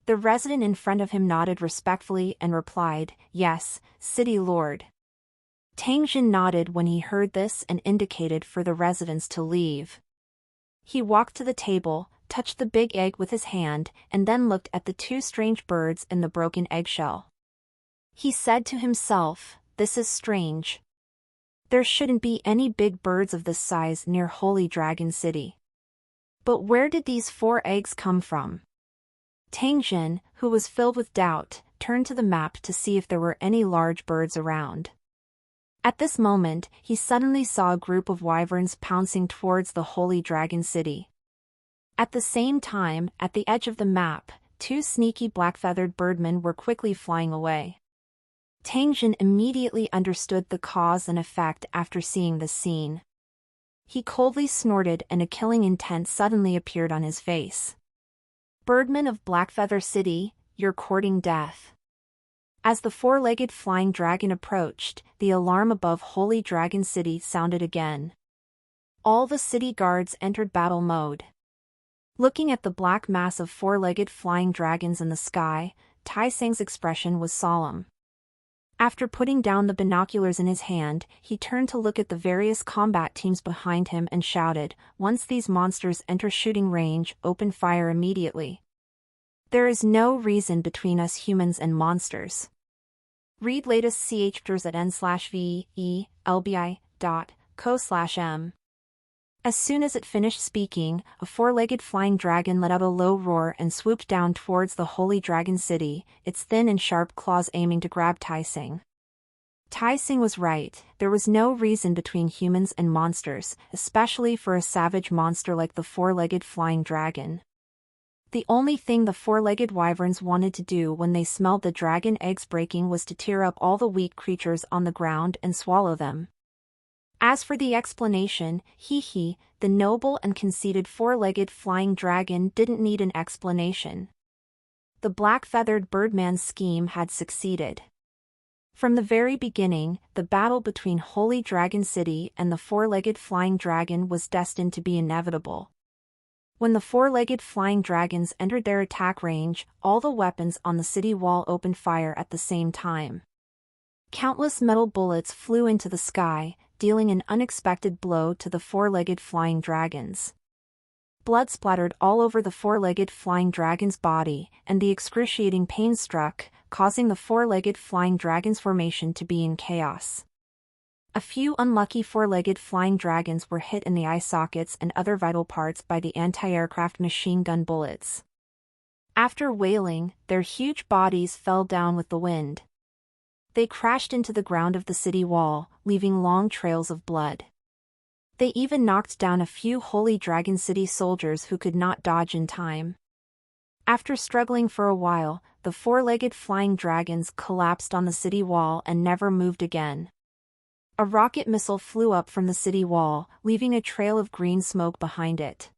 The resident in front of him nodded respectfully and replied, "Yes, City Lord." Tang Jin nodded when he heard this and indicated for the residents to leave. He walked to the table, touched the big egg with his hand, and then looked at the 2 strange birds in the broken eggshell. He said to himself, "This is strange. There shouldn't be any big birds of this size near Holy Dragon City. But where did these 4 eggs come from?" Tang Jin, who was filled with doubt, turned to the map to see if there were any large birds around. At this moment, he suddenly saw a group of wyverns pouncing towards the Holy Dragon City. At the same time, at the edge of the map, 2 sneaky black-feathered birdmen were quickly flying away. Tang Jin immediately understood the cause and effect after seeing this scene. He coldly snorted and a killing intent suddenly appeared on his face. "Birdmen of Blackfeather City, you're courting death." As the 4-legged flying dragon approached, the alarm above Holy Dragon City sounded again. All the city guards entered battle mode. Looking at the black mass of 4-legged flying dragons in the sky, Tai Seng's expression was solemn. After putting down the binoculars in his hand, he turned to look at the various combat teams behind him and shouted, "Once these monsters enter shooting range, open fire immediately. There is no reason between us humans and monsters." Read latest chapters at n/velbi.co/m. As soon as it finished speaking, a 4-legged flying dragon let out a low roar and swooped down towards the Holy Dragon City, its thin and sharp claws aiming to grab Tai Seng. Tai Seng was right, there was no reason between humans and monsters, especially for a savage monster like the 4-legged flying dragon. The only thing the 4-legged wyverns wanted to do when they smelled the dragon eggs breaking was to tear up all the weak creatures on the ground and swallow them. As for the explanation, the noble and conceited 4-legged flying dragon didn't need an explanation. The black-feathered birdman's scheme had succeeded. From the very beginning, the battle between Holy Dragon City and the 4-legged flying dragon was destined to be inevitable. When the 4-legged flying dragons entered their attack range, all the weapons on the city wall opened fire at the same time. Countless metal bullets flew into the sky, dealing an unexpected blow to the 4-legged flying dragons. Blood splattered all over the 4-legged flying dragon's body, and the excruciating pain struck, causing the 4-legged flying dragon's formation to be in chaos. A few unlucky 4-legged flying dragons were hit in the eye sockets and other vital parts by the anti-aircraft machine gun bullets. After wailing, their huge bodies fell down with the wind. They crashed into the ground of the city wall, leaving long trails of blood. They even knocked down a few Holy Dragon City soldiers who could not dodge in time. After struggling for a while, the 4-legged flying dragons collapsed on the city wall and never moved again. A rocket missile flew up from the city wall, leaving a trail of green smoke behind it.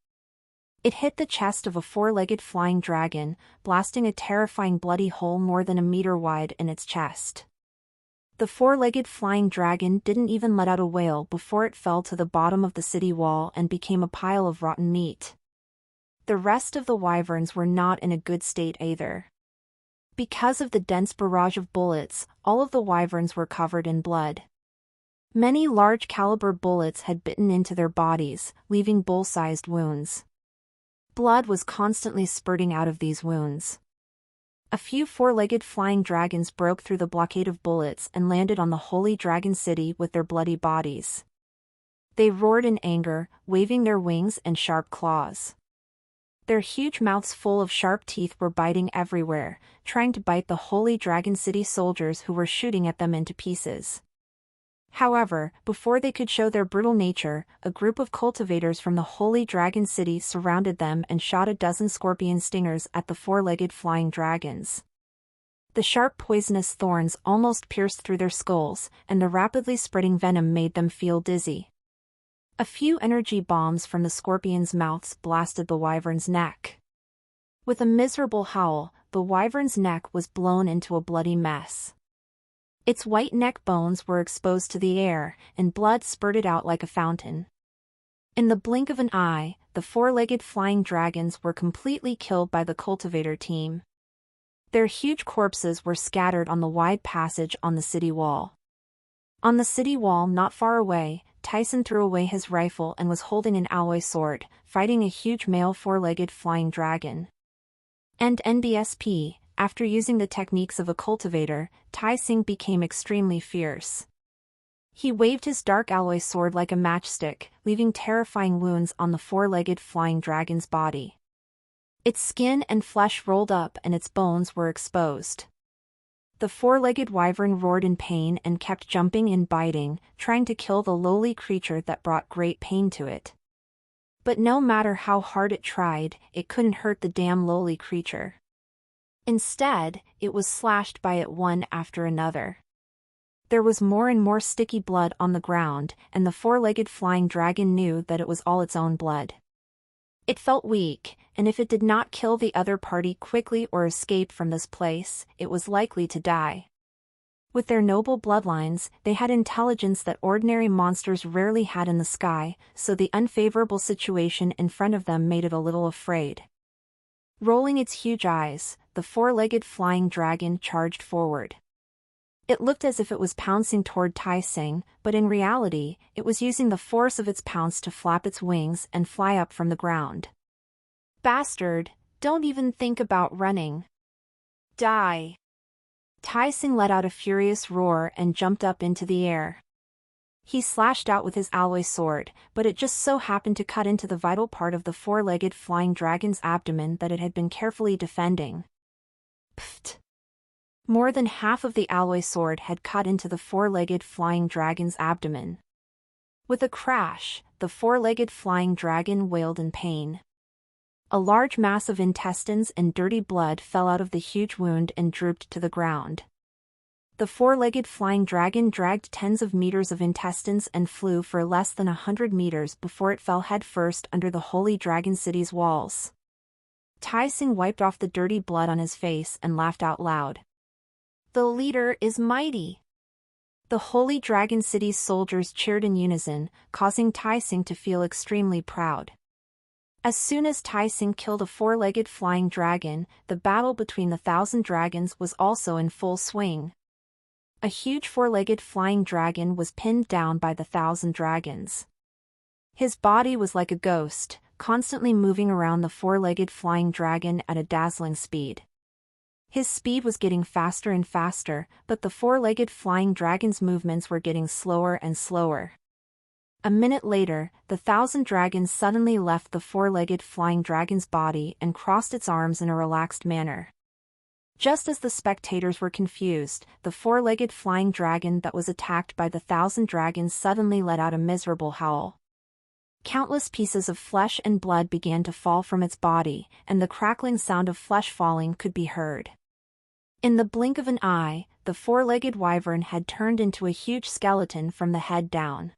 It hit the chest of a 4-legged flying dragon, blasting a terrifying bloody hole more than a meter wide in its chest. The 4-legged flying dragon didn't even let out a wail before it fell to the bottom of the city wall and became a pile of rotten meat. The rest of the wyverns were not in a good state either. Because of the dense barrage of bullets, all of the wyverns were covered in blood. Many large-caliber bullets had bitten into their bodies, leaving bull-sized wounds. Blood was constantly spurting out of these wounds. A few 4-legged flying dragons broke through the blockade of bullets and landed on the Holy Dragon City with their bloody bodies. They roared in anger, waving their wings and sharp claws. Their huge mouths full of sharp teeth were biting everywhere, trying to bite the Holy Dragon City soldiers who were shooting at them into pieces. However, before they could show their brutal nature, a group of cultivators from the Holy Dragon City surrounded them and shot a dozen scorpion stingers at the four-legged flying dragons. The sharp poisonous thorns almost pierced through their skulls, and the rapidly spreading venom made them feel dizzy. A few energy bombs from the scorpions' mouths blasted the wyvern's neck. With a miserable howl, the wyvern's neck was blown into a bloody mess. Its white neck bones were exposed to the air, and blood spurted out like a fountain. In the blink of an eye, the four-legged flying dragons were completely killed by the cultivator team. Their huge corpses were scattered on the wide passage on the city wall. On the city wall not far away, Tyson threw away his rifle and was holding an alloy sword, fighting a huge male four-legged flying dragon. And NBSP, after using the techniques of a cultivator, Tyson became extremely fierce. He waved his dark alloy sword like a matchstick, leaving terrifying wounds on the four-legged flying dragon's body. Its skin and flesh rolled up and its bones were exposed. The four-legged wyvern roared in pain and kept jumping and biting, trying to kill the lowly creature that brought great pain to it. But no matter how hard it tried, it couldn't hurt the damn lowly creature. Instead, it was slashed by it one after another. There was more and more sticky blood on the ground, and the four-legged flying dragon knew that it was all its own blood. It felt weak, and if it did not kill the other party quickly or escape from this place, it was likely to die. With their noble bloodlines, they had intelligence that ordinary monsters rarely had in the sky, so the unfavorable situation in front of them made it a little afraid. Rolling its huge eyes, the four-legged flying dragon charged forward. It looked as if it was pouncing toward Tyson, but in reality, it was using the force of its pounce to flap its wings and fly up from the ground. Bastard, don't even think about running. Die. Tyson let out a furious roar and jumped up into the air. He slashed out with his alloy sword, but it just so happened to cut into the vital part of the four-legged flying dragon's abdomen that it had been carefully defending. Pfft! More than half of the alloy sword had cut into the four-legged flying dragon's abdomen. With a crash, the four-legged flying dragon wailed in pain. A large mass of intestines and dirty blood fell out of the huge wound and drooped to the ground. The four-legged flying dragon dragged tens of meters of intestines and flew for less than 100 meters before it fell headfirst under the Holy Dragon City's walls. Tyson wiped off the dirty blood on his face and laughed out loud. The leader is mighty. The Holy Dragon City's soldiers cheered in unison, causing Tyson to feel extremely proud. As soon as Tyson killed a four-legged flying dragon, the battle between the 1,000 dragons was also in full swing. A huge four-legged flying dragon was pinned down by the 1,000 dragons. His body was like a ghost, constantly moving around the four-legged flying dragon at a dazzling speed. His speed was getting faster and faster, but the four-legged flying dragon's movements were getting slower and slower. A minute later, the 1,000 dragons suddenly left the four-legged flying dragon's body and crossed its arms in a relaxed manner. Just as the spectators were confused, the four-legged flying dragon that was attacked by the 1,000 dragons suddenly let out a miserable howl. Countless pieces of flesh and blood began to fall from its body, and the crackling sound of flesh falling could be heard. In the blink of an eye, the four-legged wyvern had turned into a huge skeleton from the head down.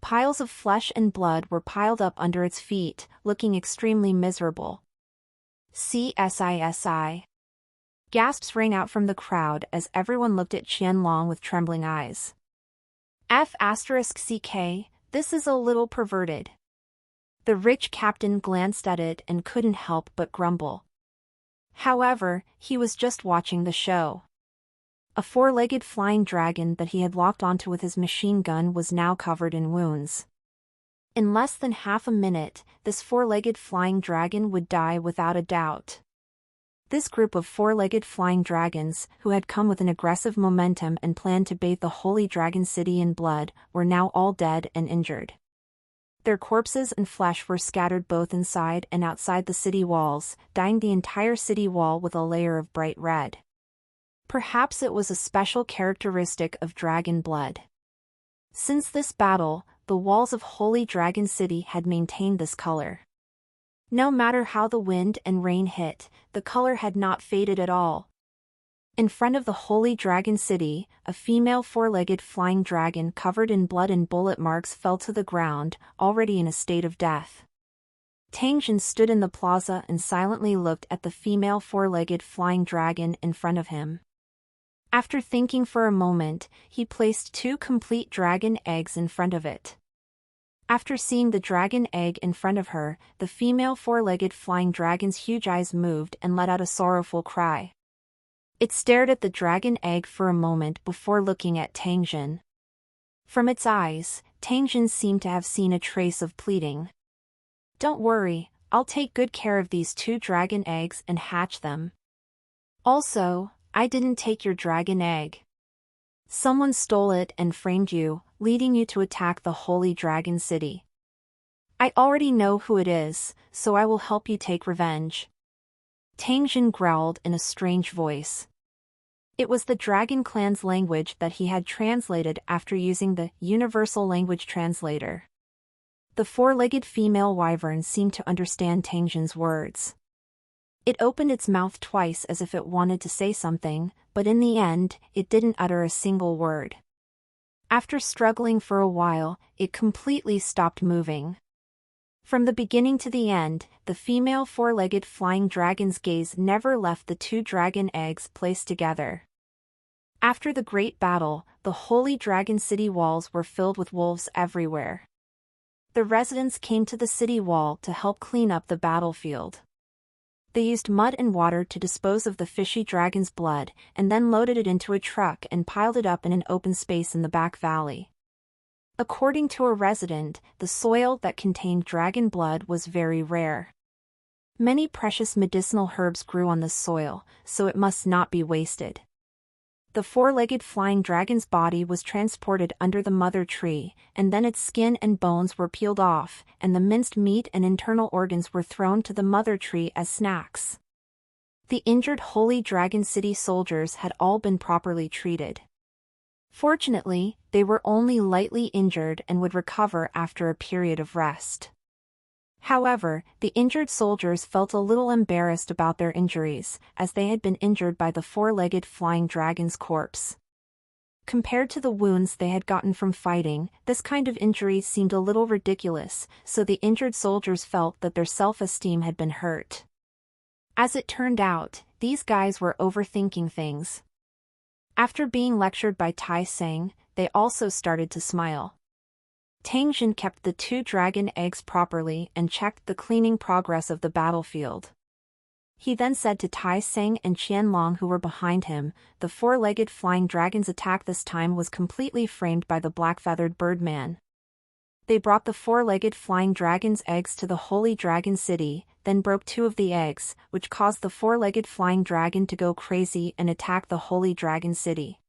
Piles of flesh and blood were piled up under its feet, looking extremely miserable. CSI. Gasps rang out from the crowd as everyone looked at Qianlong with trembling eyes. F***CK, this is a little perverted. The rich captain glanced at it and couldn't help but grumble. However, he was just watching the show. A four-legged flying dragon that he had locked onto with his machine gun was now covered in wounds. In less than half a minute, this four-legged flying dragon would die without a doubt. This group of four-legged flying dragons, who had come with an aggressive momentum and planned to bathe the Holy Dragon City in blood, were now all dead and injured. Their corpses and flesh were scattered both inside and outside the city walls, dyeing the entire city wall with a layer of bright red. Perhaps it was a special characteristic of dragon blood. Since this battle, the walls of Holy Dragon City had maintained this color. No matter how the wind and rain hit, the color had not faded at all. In front of the Holy Dragon City, a female four-legged flying dragon covered in blood and bullet marks fell to the ground, already in a state of death. Tang Jin stood in the plaza and silently looked at the female four-legged flying dragon in front of him. After thinking for a moment, he placed 2 complete dragon eggs in front of it. After seeing the dragon egg in front of her, the female four-legged flying dragon's huge eyes moved and let out a sorrowful cry. It stared at the dragon egg for a moment before looking at Tang Jin. From its eyes, Tang Jin seemed to have seen a trace of pleading. "Don't worry, I'll take good care of these 2 dragon eggs and hatch them. Also, I didn't take your dragon egg. Someone stole it and framed you, leading you to attack the Holy Dragon City. I already know who it is, so I will help you take revenge." Tang Jin growled in a strange voice. It was the Dragon Clan's language that he had translated after using the Universal Language Translator. The four-legged female wyvern seemed to understand Tang Jin's words. It opened its mouth twice as if it wanted to say something, but in the end, it didn't utter a single word. After struggling for a while, it completely stopped moving. From the beginning to the end, the female four-legged flying dragon's gaze never left the 2 dragon eggs placed together. After the great battle, the Holy Dragon City walls were filled with wolves everywhere. The residents came to the city wall to help clean up the battlefield. They used mud and water to dispose of the fishy dragon's blood, and then loaded it into a truck and piled it up in an open space in the back valley. According to a resident, the soil that contained dragon blood was very rare. Many precious medicinal herbs grew on this soil, so it must not be wasted. The four-legged flying dragon's body was transported under the mother tree, and then its skin and bones were peeled off, and the minced meat and internal organs were thrown to the mother tree as snacks. The injured Holy Dragon City soldiers had all been properly treated. Fortunately, they were only lightly injured and would recover after a period of rest. However, the injured soldiers felt a little embarrassed about their injuries, as they had been injured by the four-legged flying dragon's corpse. Compared to the wounds they had gotten from fighting, this kind of injury seemed a little ridiculous, so the injured soldiers felt that their self-esteem had been hurt. As it turned out, these guys were overthinking things. After being lectured by Tai Seng, they also started to smile. Tang Jin kept the 2 dragon eggs properly and checked the cleaning progress of the battlefield. He then said to Tai Seng and Qianlong who were behind him, the four-legged flying dragon's attack this time was completely framed by the black-feathered birdman. They brought the four-legged flying dragon's eggs to the Holy Dragon City, then broke 2 of the eggs, which caused the four-legged flying dragon to go crazy and attack the Holy Dragon City.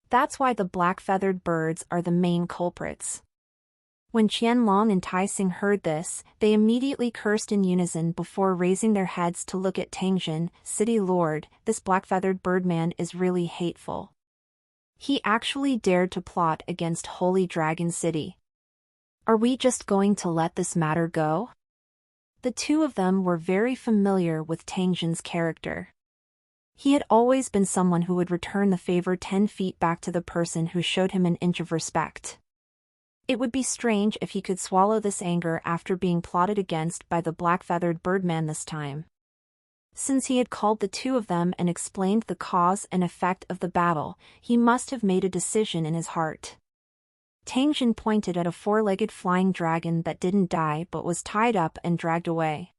That's why the black-feathered birds are the main culprits. When Qianlong and Tai Seng heard this, they immediately cursed in unison before raising their heads to look at Tang Jin. "City Lord, this black-feathered birdman is really hateful. He actually dared to plot against Holy Dragon City. Are we just going to let this matter go?" The 2 of them were very familiar with Tang Jin's character. He had always been someone who would return the favor 10 feet back to the person who showed him an inch of respect. It would be strange if he could swallow this anger after being plotted against by the black-feathered birdman this time. Since he had called the 2 of them and explained the cause and effect of the battle, he must have made a decision in his heart. Tang Jin pointed at a four-legged flying dragon that didn't die but was tied up and dragged away.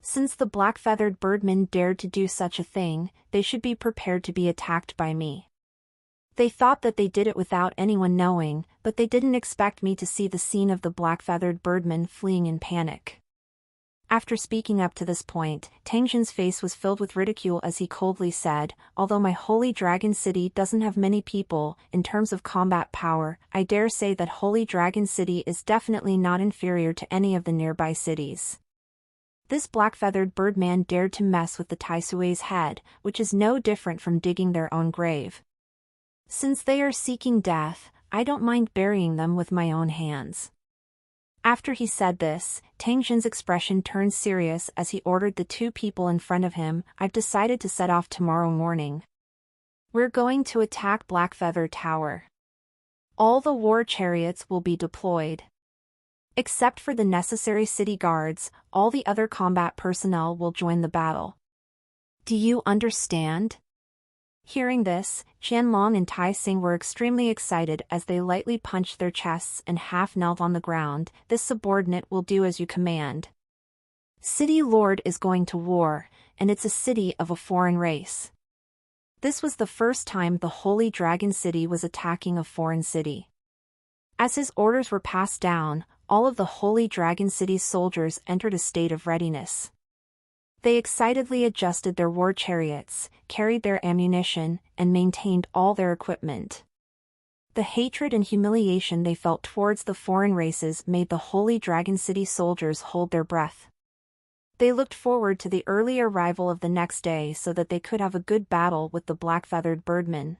Since the black-feathered birdmen dared to do such a thing, they should be prepared to be attacked by me. They thought that they did it without anyone knowing, but they didn't expect me to see the scene of the black-feathered birdmen fleeing in panic. After speaking up to this point, Tang Jin's face was filled with ridicule as he coldly said, "Although my Holy Dragon City doesn't have many people, in terms of combat power, I dare say that Holy Dragon City is definitely not inferior to any of the nearby cities." This black-feathered birdman dared to mess with the Taisui's head, which is no different from digging their own grave. Since they are seeking death, I don't mind burying them with my own hands." After he said this, Tang Jin's expression turned serious as he ordered the two people in front of him. "I've decided to set off tomorrow morning. We're going to attack Blackfeather Tower. All the war chariots will be deployed. Except for the necessary city guards, all the other combat personnel will join the battle. Do you understand?" Hearing this, Qianlong and Tai Xing were extremely excited as they lightly punched their chests and half knelt on the ground. "This subordinate will do as you command. City Lord is going to war, and it's a city of a foreign race." This was the first time the Holy Dragon City was attacking a foreign city. As his orders were passed down, all of the Holy Dragon City's soldiers entered a state of readiness. They excitedly adjusted their war chariots, carried their ammunition, and maintained all their equipment. The hatred and humiliation they felt towards the foreign races made the Holy Dragon City soldiers hold their breath. They looked forward to the early arrival of the next day so that they could have a good battle with the black-feathered birdmen.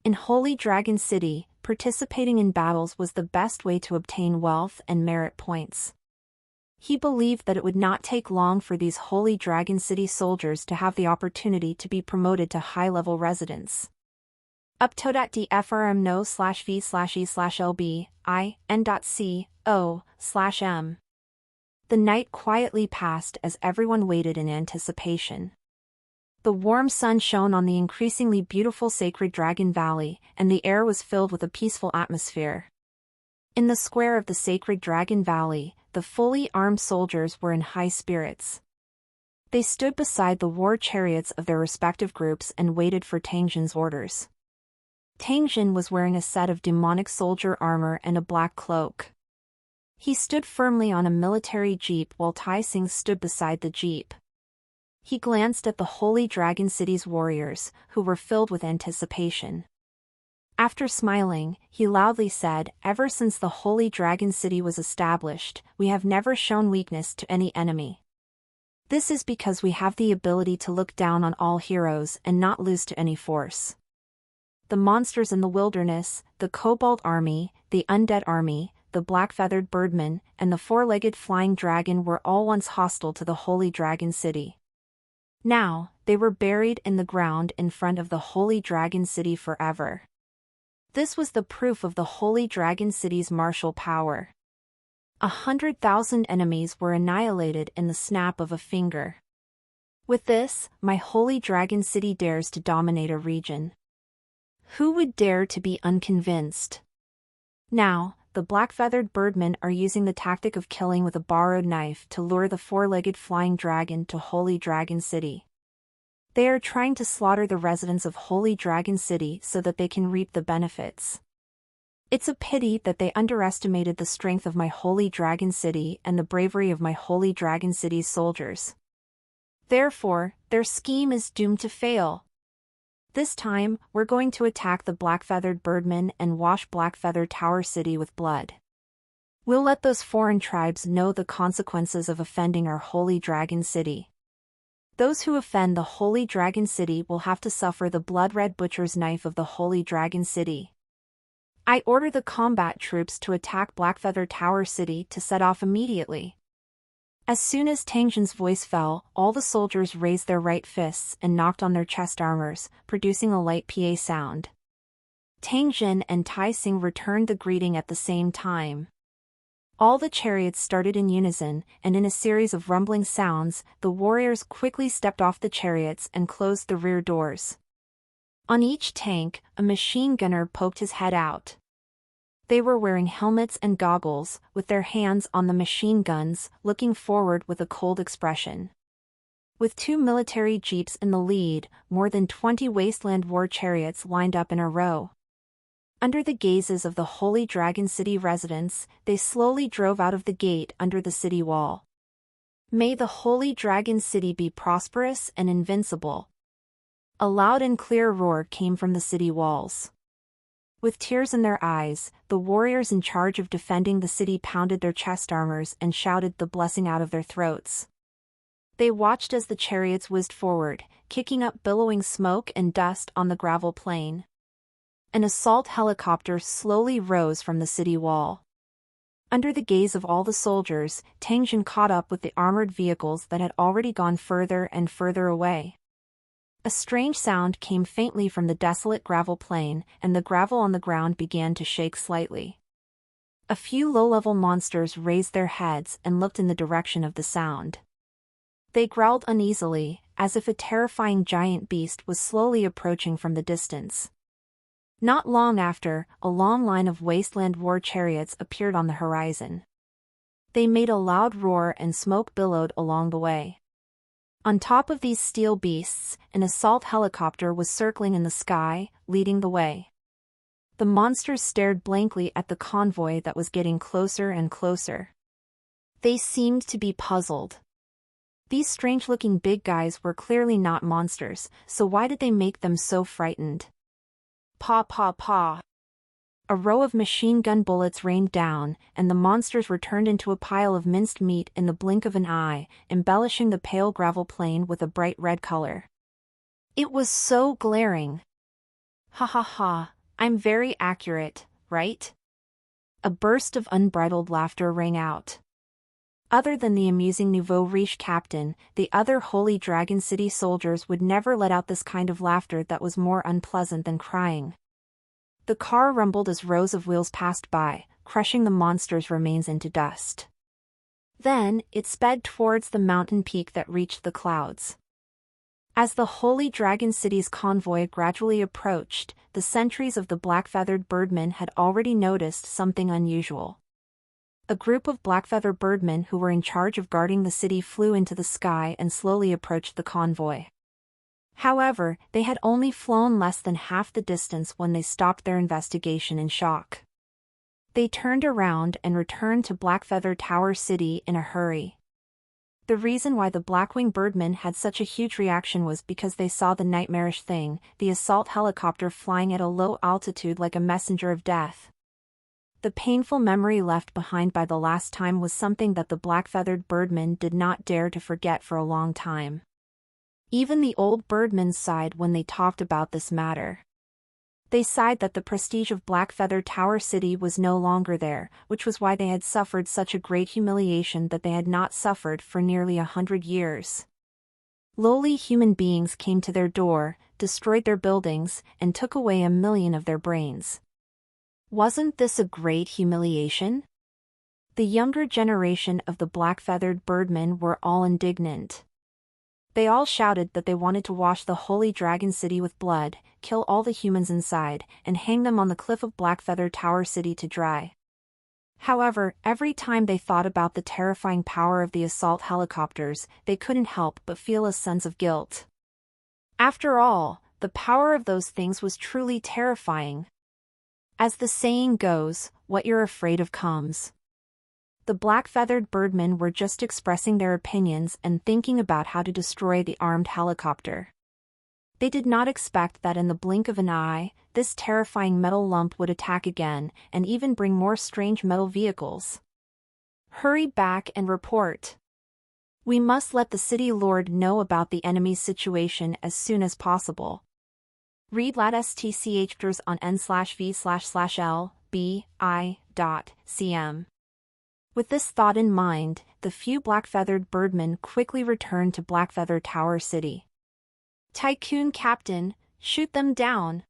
In Holy Dragon City, participating in battles was the best way to obtain wealth and merit points. He believed that it would not take long for these Holy Dragon City soldiers to have the opportunity to be promoted to high-level residents. Upto.dfrm no/v/e/lb/i n.co/m. The night quietly passed as everyone waited in anticipation. The warm sun shone on the increasingly beautiful Sacred Dragon Valley, and the air was filled with a peaceful atmosphere. In the square of the Sacred Dragon Valley, the fully armed soldiers were in high spirits. They stood beside the war chariots of their respective groups and waited for Tang Jin's orders. Tang Jin was wearing a set of demonic soldier armor and a black cloak. He stood firmly on a military jeep while Tai Xing stood beside the jeep. He glanced at the Holy Dragon City's warriors, who were filled with anticipation. After smiling, he loudly said, "Ever since the Holy Dragon City was established, we have never shown weakness to any enemy. This is because we have the ability to look down on all heroes and not lose to any force. The monsters in the wilderness, the Kobold Army, the Undead Army, the Black-Feathered Birdmen, and the Four-Legged Flying Dragon were all once hostile to the Holy Dragon City. Now, they were buried in the ground in front of the Holy Dragon City forever. This was the proof of the Holy Dragon City's martial power. 100,000 enemies were annihilated in the snap of a finger. With this, my Holy Dragon City dares to dominate a region. Who would dare to be unconvinced?" Now, the black-feathered birdmen are using the tactic of killing with a borrowed knife to lure the four-legged flying dragon to Holy Dragon City. They are trying to slaughter the residents of Holy Dragon City so that they can reap the benefits. It's a pity that they underestimated the strength of my Holy Dragon City and the bravery of my Holy Dragon City's soldiers. Therefore, their scheme is doomed to fail. This time, we're going to attack the black-feathered birdmen and wash Blackfeather Tower City with blood. We'll let those foreign tribes know the consequences of offending our Holy Dragon City. Those who offend the Holy Dragon City will have to suffer the blood-red butcher's knife of the Holy Dragon City. I order the combat troops to attack Blackfeather Tower City to set off immediately." As soon as Tang Jin's voice fell, all the soldiers raised their right fists and knocked on their chest armors, producing a light PA sound. Tang Jin and Tai Xing returned the greeting at the same time. All the chariots started in unison, and in a series of rumbling sounds, the warriors quickly stepped off the chariots and closed the rear doors. On each tank, a machine gunner poked his head out. They were wearing helmets and goggles, with their hands on the machine guns, looking forward with a cold expression. With 2 military jeeps in the lead, more than 20 wasteland war chariots lined up in a row. Under the gazes of the Holy Dragon City residents, they slowly drove out of the gate under the city wall. May the Holy Dragon City be prosperous and invincible. A loud and clear roar came from the city walls. With tears in their eyes, the warriors in charge of defending the city pounded their chest armors and shouted the blessing out of their throats. They watched as the chariots whizzed forward, kicking up billowing smoke and dust on the gravel plain. An assault helicopter slowly rose from the city wall. Under the gaze of all the soldiers, Tang Jin caught up with the armored vehicles that had already gone further and further away. A strange sound came faintly from the desolate gravel plain, and the gravel on the ground began to shake slightly. A few low-level monsters raised their heads and looked in the direction of the sound. They growled uneasily, as if a terrifying giant beast was slowly approaching from the distance. Not long after, a long line of wasteland war chariots appeared on the horizon. They made a loud roar and smoke billowed along the way. On top of these steel beasts, an assault helicopter was circling in the sky, leading the way. The monsters stared blankly at the convoy that was getting closer and closer. They seemed to be puzzled. These strange-looking big guys were clearly not monsters, so why did they make them so frightened? Pa pa pa. A row of machine gun bullets rained down, and the monsters were turned into a pile of minced meat in the blink of an eye, embellishing the pale gravel plain with a bright red color. It was so glaring. Ha ha ha, I'm very accurate, right? A burst of unbridled laughter rang out. Other than the amusing nouveau riche captain, the other Holy Dragon City soldiers would never let out this kind of laughter that was more unpleasant than crying. The car rumbled as rows of wheels passed by, crushing the monster's remains into dust. Then, it sped towards the mountain peak that reached the clouds. As the Holy Dragon City's convoy gradually approached, the sentries of the black-feathered birdmen had already noticed something unusual. A group of black-feather birdmen who were in charge of guarding the city flew into the sky and slowly approached the convoy. However, they had only flown less than half the distance when they stopped their investigation in shock. They turned around and returned to Blackfeather Tower City in a hurry. The reason why the Blackwing birdmen had such a huge reaction was because they saw the nightmarish thing, the assault helicopter flying at a low altitude like a messenger of death. The painful memory left behind by the last time was something that the black-feathered birdmen did not dare to forget for a long time. Even the old birdmen sighed when they talked about this matter. They sighed that the prestige of Blackfeather Tower City was no longer there, which was why they had suffered such a great humiliation that they had not suffered for nearly 100 years. Lowly human beings came to their door, destroyed their buildings, and took away 1 million of their brains. Wasn't this a great humiliation? The younger generation of the black-feathered birdmen were all indignant. They all shouted that they wanted to wash the Holy Dragon City with blood, kill all the humans inside, and hang them on the cliff of Blackfeather Tower City to dry. However, every time they thought about the terrifying power of the assault helicopters, they couldn't help but feel a sense of guilt. After all, the power of those things was truly terrifying. As the saying goes, what you're afraid of comes. The black-feathered birdmen were just expressing their opinions and thinking about how to destroy the armed helicopter. They did not expect that in the blink of an eye, this terrifying metal lump would attack again, and even bring more strange metal vehicles. Hurry back and report. We must let the city lord know about the enemy's situation as soon as possible. Read lat.stchers on n/v/l/b.i.cm. With this thought in mind, the few black-feathered birdmen quickly returned to Blackfeather Tower City. Tycoon Captain, shoot them down.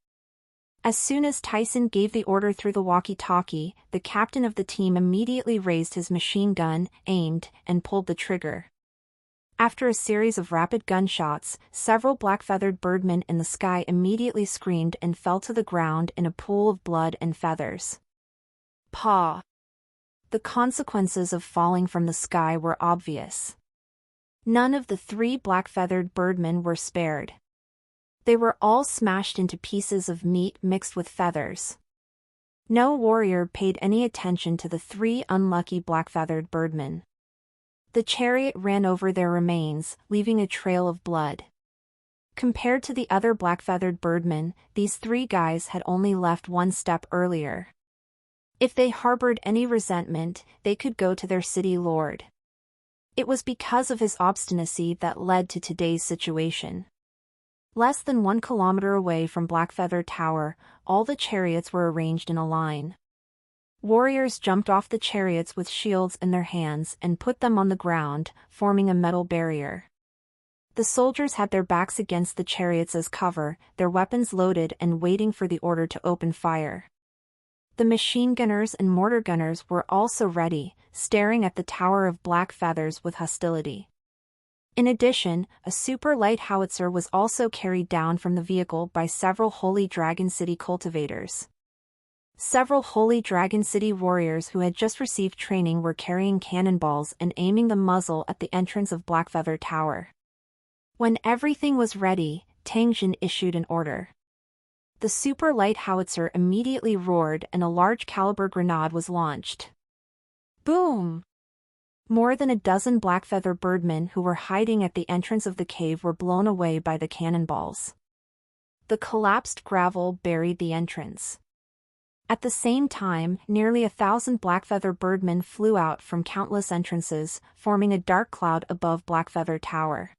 As soon as Tyson gave the order through the walkie-talkie, the captain of the team immediately raised his machine gun, aimed, and pulled the trigger. After a series of rapid gunshots, several black-feathered birdmen in the sky immediately screamed and fell to the ground in a pool of blood and feathers. Paw! The consequences of falling from the sky were obvious. None of the 3 black-feathered birdmen were spared. They were all smashed into pieces of meat mixed with feathers. No warrior paid any attention to the 3 unlucky black-feathered birdmen. The chariot ran over their remains, leaving a trail of blood. Compared to the other black-feathered birdmen, these 3 guys had only left 1 step earlier. If they harbored any resentment, they could go to their city lord. It was because of his obstinacy that led to today's situation. Less than 1 kilometer away from Blackfeather Tower, all the chariots were arranged in a line. Warriors jumped off the chariots with shields in their hands and put them on the ground, forming a metal barrier. The soldiers had their backs against the chariots as cover, their weapons loaded and waiting for the order to open fire. The machine gunners and mortar gunners were also ready, staring at the Tower of Black Feathers with hostility. In addition, a super light howitzer was also carried down from the vehicle by several Holy Dragon City cultivators. Several Holy Dragon City warriors who had just received training were carrying cannonballs and aiming the muzzle at the entrance of Blackfeather Tower. When everything was ready, Tang Jin issued an order. The super light howitzer immediately roared and a large caliber grenade was launched. Boom! More than a dozen Blackfeather birdmen who were hiding at the entrance of the cave were blown away by the cannonballs. The collapsed gravel buried the entrance. At the same time, nearly 1,000 Blackfeather birdmen flew out from countless entrances, forming a dark cloud above Blackfeather Tower.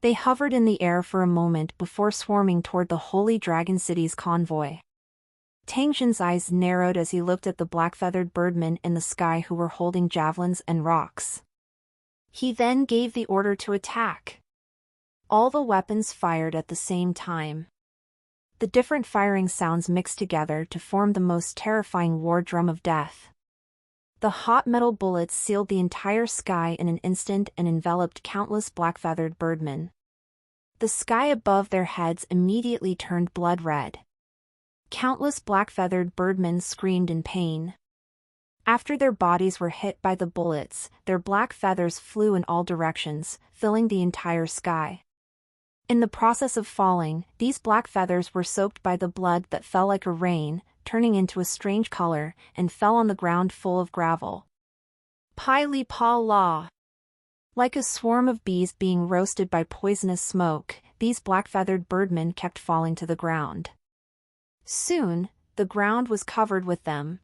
They hovered in the air for a moment before swarming toward the Holy Dragon City's convoy. Tang Jin's eyes narrowed as he looked at the black-feathered birdmen in the sky who were holding javelins and rocks. He then gave the order to attack. All the weapons fired at the same time. The different firing sounds mixed together to form the most terrifying war drum of death. The hot metal bullets sealed the entire sky in an instant and enveloped countless black-feathered birdmen. The sky above their heads immediately turned blood red. Countless black-feathered birdmen screamed in pain. After their bodies were hit by the bullets, their black feathers flew in all directions, filling the entire sky. In the process of falling, these black feathers were soaked by the blood that fell like a rain, turning into a strange color, and fell on the ground full of gravel. Pai Li Pa La. Like a swarm of bees being roasted by poisonous smoke, these black-feathered birdmen kept falling to the ground. Soon, the ground was covered with them.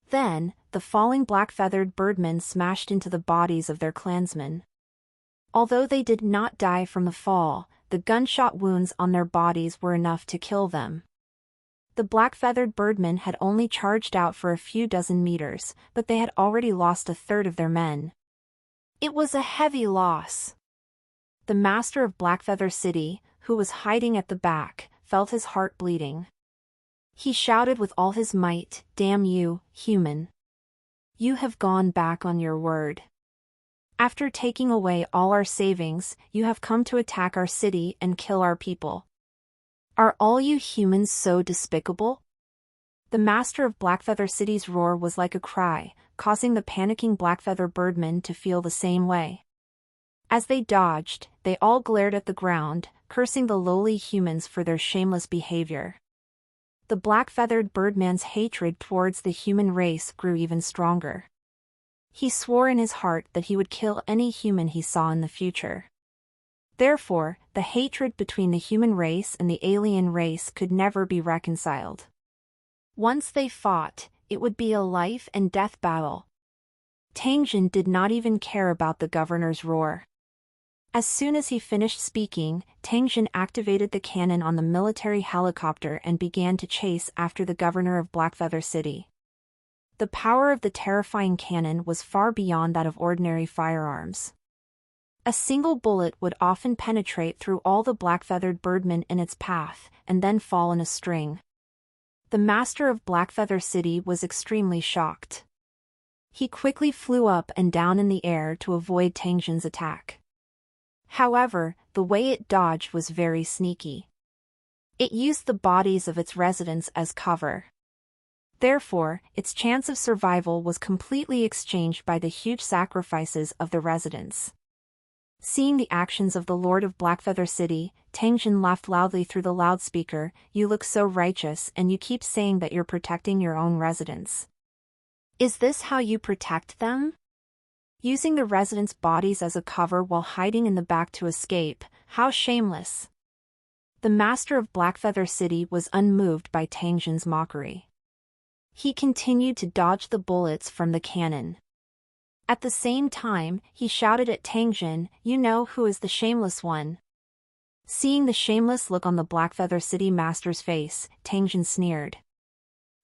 Then, the falling black-feathered birdmen smashed into the bodies of their clansmen. Although they did not die from the fall, the gunshot wounds on their bodies were enough to kill them. The black-feathered birdmen had only charged out for a few dozen meters, but they had already lost a third of their men. It was a heavy loss. The master of Blackfeather City, who was hiding at the back, felt his heart bleeding. He shouted with all his might, "Damn you, human! You have gone back on your word. After taking away all our savings, you have come to attack our city and kill our people. Are all you humans so despicable?" The master of Blackfeather City's roar was like a cry, causing the panicking Blackfeather birdmen to feel the same way. As they dodged, they all glared at the ground, cursing the lowly humans for their shameless behavior. The black-feathered birdman's hatred towards the human race grew even stronger. He swore in his heart that he would kill any human he saw in the future. Therefore, the hatred between the human race and the alien race could never be reconciled. Once they fought, it would be a life-and-death battle. Tang Jin did not even care about the governor's roar. As soon as he finished speaking, Tang Jin activated the cannon on the military helicopter and began to chase after the governor of Blackfeather City. The power of the terrifying cannon was far beyond that of ordinary firearms. A single bullet would often penetrate through all the black-feathered birdmen in its path, and then fall in a string. The master of Blackfeather City was extremely shocked. He quickly flew up and down in the air to avoid Tang Jin's attack. However, the way it dodged was very sneaky. It used the bodies of its residents as cover. Therefore, its chance of survival was completely exchanged by the huge sacrifices of the residents. Seeing the actions of the Lord of Blackfeather City, Tang Jin laughed loudly through the loudspeaker. "You look so righteous and you keep saying that you're protecting your own residents. Is this how you protect them? Using the residents' bodies as a cover while hiding in the back to escape, how shameless!" The master of Blackfeather City was unmoved by Tang Jin's mockery. He continued to dodge the bullets from the cannon. At the same time, he shouted at Tang Jin, "You know who is the shameless one. Seeing the shameless look on the Blackfeather City Master's face, Tangjin sneered.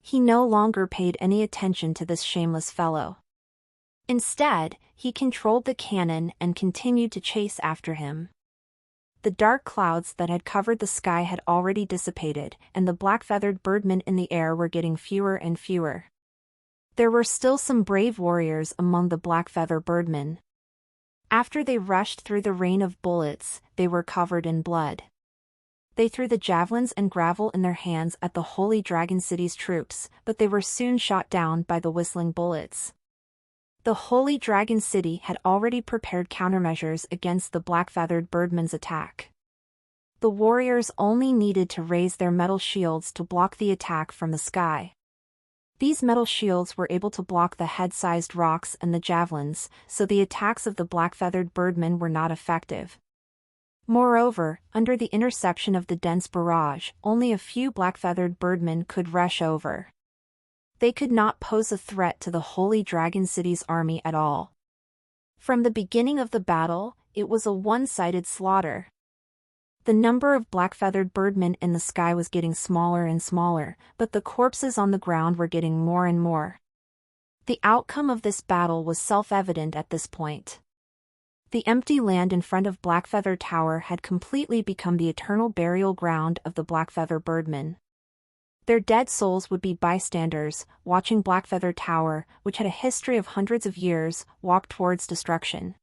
He no longer paid any attention to this shameless fellow. Instead, he controlled the cannon and continued to chase after him. The dark clouds that had covered the sky had already dissipated, and the black-feathered birdmen in the air were getting fewer and fewer. There were still some brave warriors among the black-feather birdmen. After they rushed through the rain of bullets, they were covered in blood. They threw the javelins and gravel in their hands at the Holy Dragon City's troops, but they were soon shot down by the whistling bullets. The Holy Dragon City had already prepared countermeasures against the black-feathered birdmen's attack. The warriors only needed to raise their metal shields to block the attack from the sky. These metal shields were able to block the head-sized rocks and the javelins, so the attacks of the black-feathered birdmen were not effective. Moreover, under the interception of the dense barrage, only a few black-feathered birdmen could rush over. They could not pose a threat to the Holy Dragon City's army at all. From the beginning of the battle, it was a one-sided slaughter. The number of black-feathered birdmen in the sky was getting smaller and smaller, but the corpses on the ground were getting more and more. The outcome of this battle was self-evident at this point. The empty land in front of Blackfeather Tower had completely become the eternal burial ground of the Blackfeather birdmen. Their dead souls would be bystanders, watching Blackfeather Tower, which had a history of hundreds of years, walk towards destruction.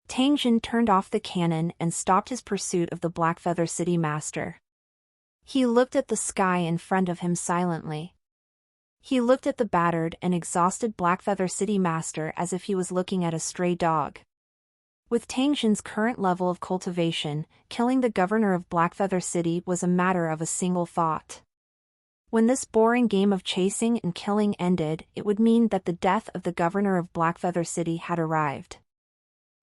Tangjin turned off the cannon and stopped his pursuit of the Blackfeather City Master. He looked at the sky in front of him silently. He looked at the battered and exhausted Blackfeather City Master as if he was looking at a stray dog. With Tangjin's current level of cultivation, killing the governor of Blackfeather City was a matter of a single thought. When this boring game of chasing and killing ended, it would mean that the death of the governor of Blackfeather City had arrived.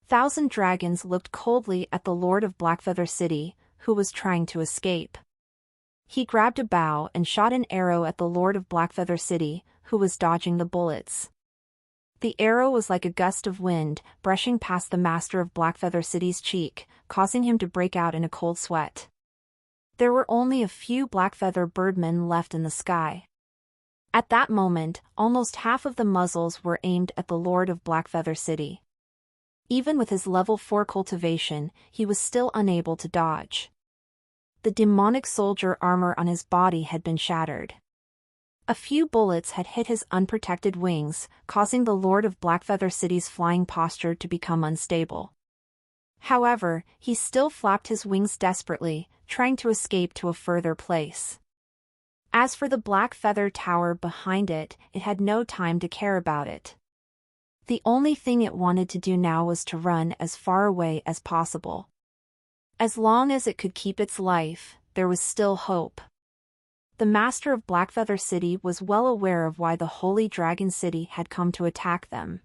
Thousand Dragons looked coldly at the Lord of Blackfeather City, who was trying to escape. He grabbed a bow and shot an arrow at the Lord of Blackfeather City, who was dodging the bullets. The arrow was like a gust of wind, brushing past the master of Blackfeather City's cheek, causing him to break out in a cold sweat. There were only a few Blackfeather birdmen left in the sky. At that moment, almost half of the muzzles were aimed at the Lord of Blackfeather City. Even with his level 4 cultivation, he was still unable to dodge. The demonic soldier armor on his body had been shattered. A few bullets had hit his unprotected wings, causing the Lord of Blackfeather City's flying posture to become unstable. However, he still flapped his wings desperately, trying to escape to a further place. As for the Blackfeather Tower behind it, it had no time to care about it. The only thing it wanted to do now was to run as far away as possible. As long as it could keep its life, there was still hope. The master of Blackfeather City was well aware of why the Holy Dragon City had come to attack them.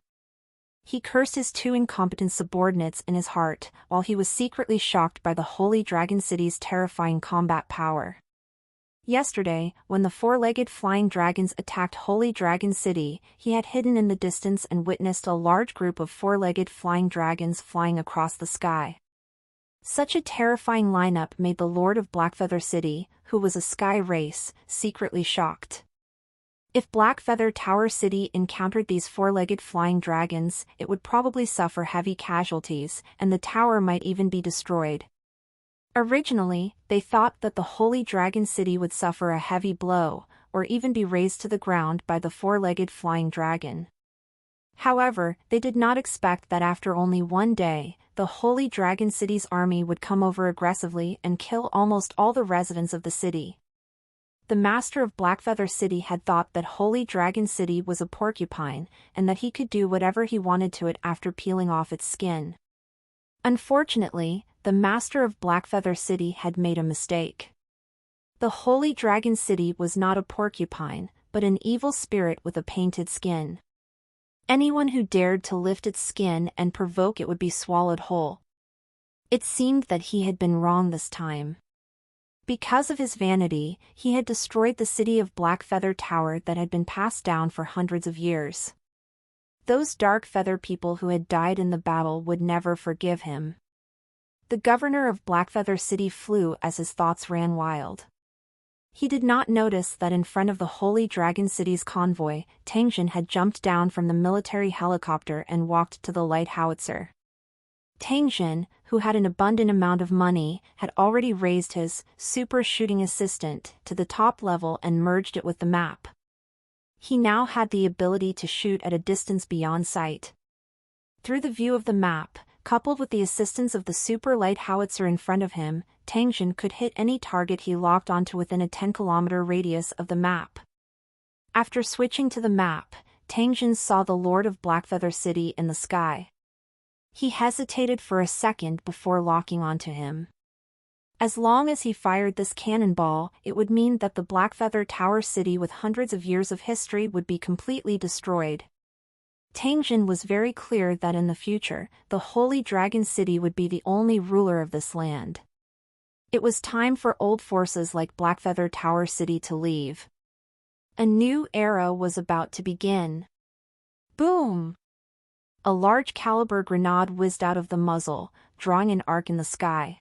He cursed his 2 incompetent subordinates in his heart, while he was secretly shocked by the Holy Dragon City's terrifying combat power. Yesterday, when the 4-legged flying dragons attacked Holy Dragon City, he had hidden in the distance and witnessed a large group of 4-legged flying dragons flying across the sky. Such a terrifying lineup made the Lord of Blackfeather City, who was a sky race, secretly shocked. If Blackfeather Tower City encountered these 4-legged flying dragons, it would probably suffer heavy casualties, and the tower might even be destroyed. Originally, they thought that the Holy Dragon City would suffer a heavy blow, or even be razed to the ground by the 4-legged flying dragon. However, they did not expect that after only one day, the Holy Dragon City's army would come over aggressively and kill almost all the residents of the city. The master of Blackfeather City had thought that Holy Dragon City was a porcupine, and that he could do whatever he wanted to it after peeling off its skin. Unfortunately, the master of Blackfeather City had made a mistake. The Holy Dragon City was not a porcupine, but an evil spirit with a painted skin. Anyone who dared to lift its skin and provoke it would be swallowed whole. It seemed that he had been wrong this time. Because of his vanity, he had destroyed the city of Blackfeather Tower that had been passed down for hundreds of years. Those dark feather people who had died in the battle would never forgive him. The governor of Blackfeather City flew as his thoughts ran wild. He did not notice that in front of the Holy Dragon City's convoy, Tangjin had jumped down from the military helicopter and walked to the light howitzer. Tangjin, who had an abundant amount of money, had already raised his super shooting assistant to the top level and merged it with the map. He now had the ability to shoot at a distance beyond sight. Through the view of the map, coupled with the assistance of the super light howitzer in front of him, Tangjin could hit any target he locked onto within a 10-kilometer radius of the map. After switching to the map, Tangjin saw the Lord of Blackfeather City in the sky. He hesitated for a second before locking onto him. As long as he fired this cannonball, it would mean that the Blackfeather Tower City with hundreds of years of history would be completely destroyed. Tangjin was very clear that in the future, the Holy Dragon City would be the only ruler of this land. It was time for old forces like Blackfeather Tower City to leave. A new era was about to begin. Boom! A large caliber grenade whizzed out of the muzzle, drawing an arc in the sky.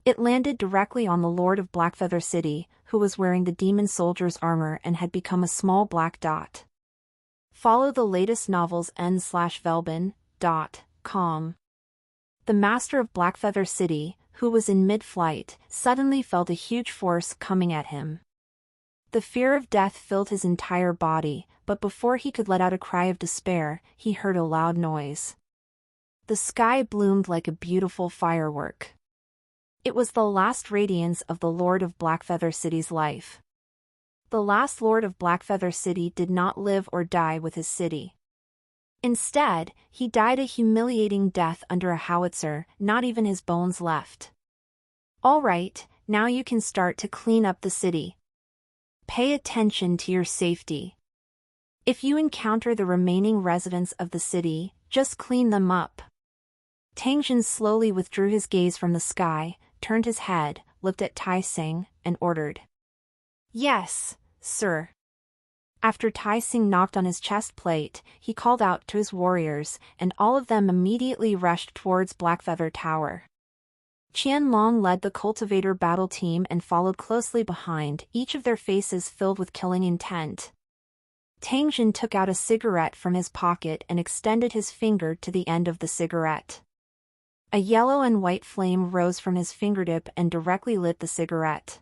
It landed directly on the Lord of Blackfeather City, who was wearing the demon soldier's armor and had become a small black dot. Follow the latest novels n/velbin.com. The master of Blackfeather City, who was in mid-flight, suddenly felt a huge force coming at him. The fear of death filled his entire body, but before he could let out a cry of despair, he heard a loud noise. The sky bloomed like a beautiful firework. It was the last radiance of the Lord of Blackfeather City's life. The last Lord of Blackfeather City did not live or die with his city. Instead, he died a humiliating death under a howitzer, not even his bones left. All right, now you can start to clean up the city. Pay attention to your safety. If you encounter the remaining residents of the city, just clean them up. Tangjin slowly withdrew his gaze from the sky, turned his head, looked at Tai Sing, and ordered. Yes, sir. After Tai Sing knocked on his chest plate, he called out to his warriors, and all of them immediately rushed towards Blackfeather Tower. Qianlong led the cultivator battle team and followed closely behind, each of their faces filled with killing intent. Tangjin took out a cigarette from his pocket and extended his finger to the end of the cigarette. A yellow and white flame rose from his fingertip and directly lit the cigarette.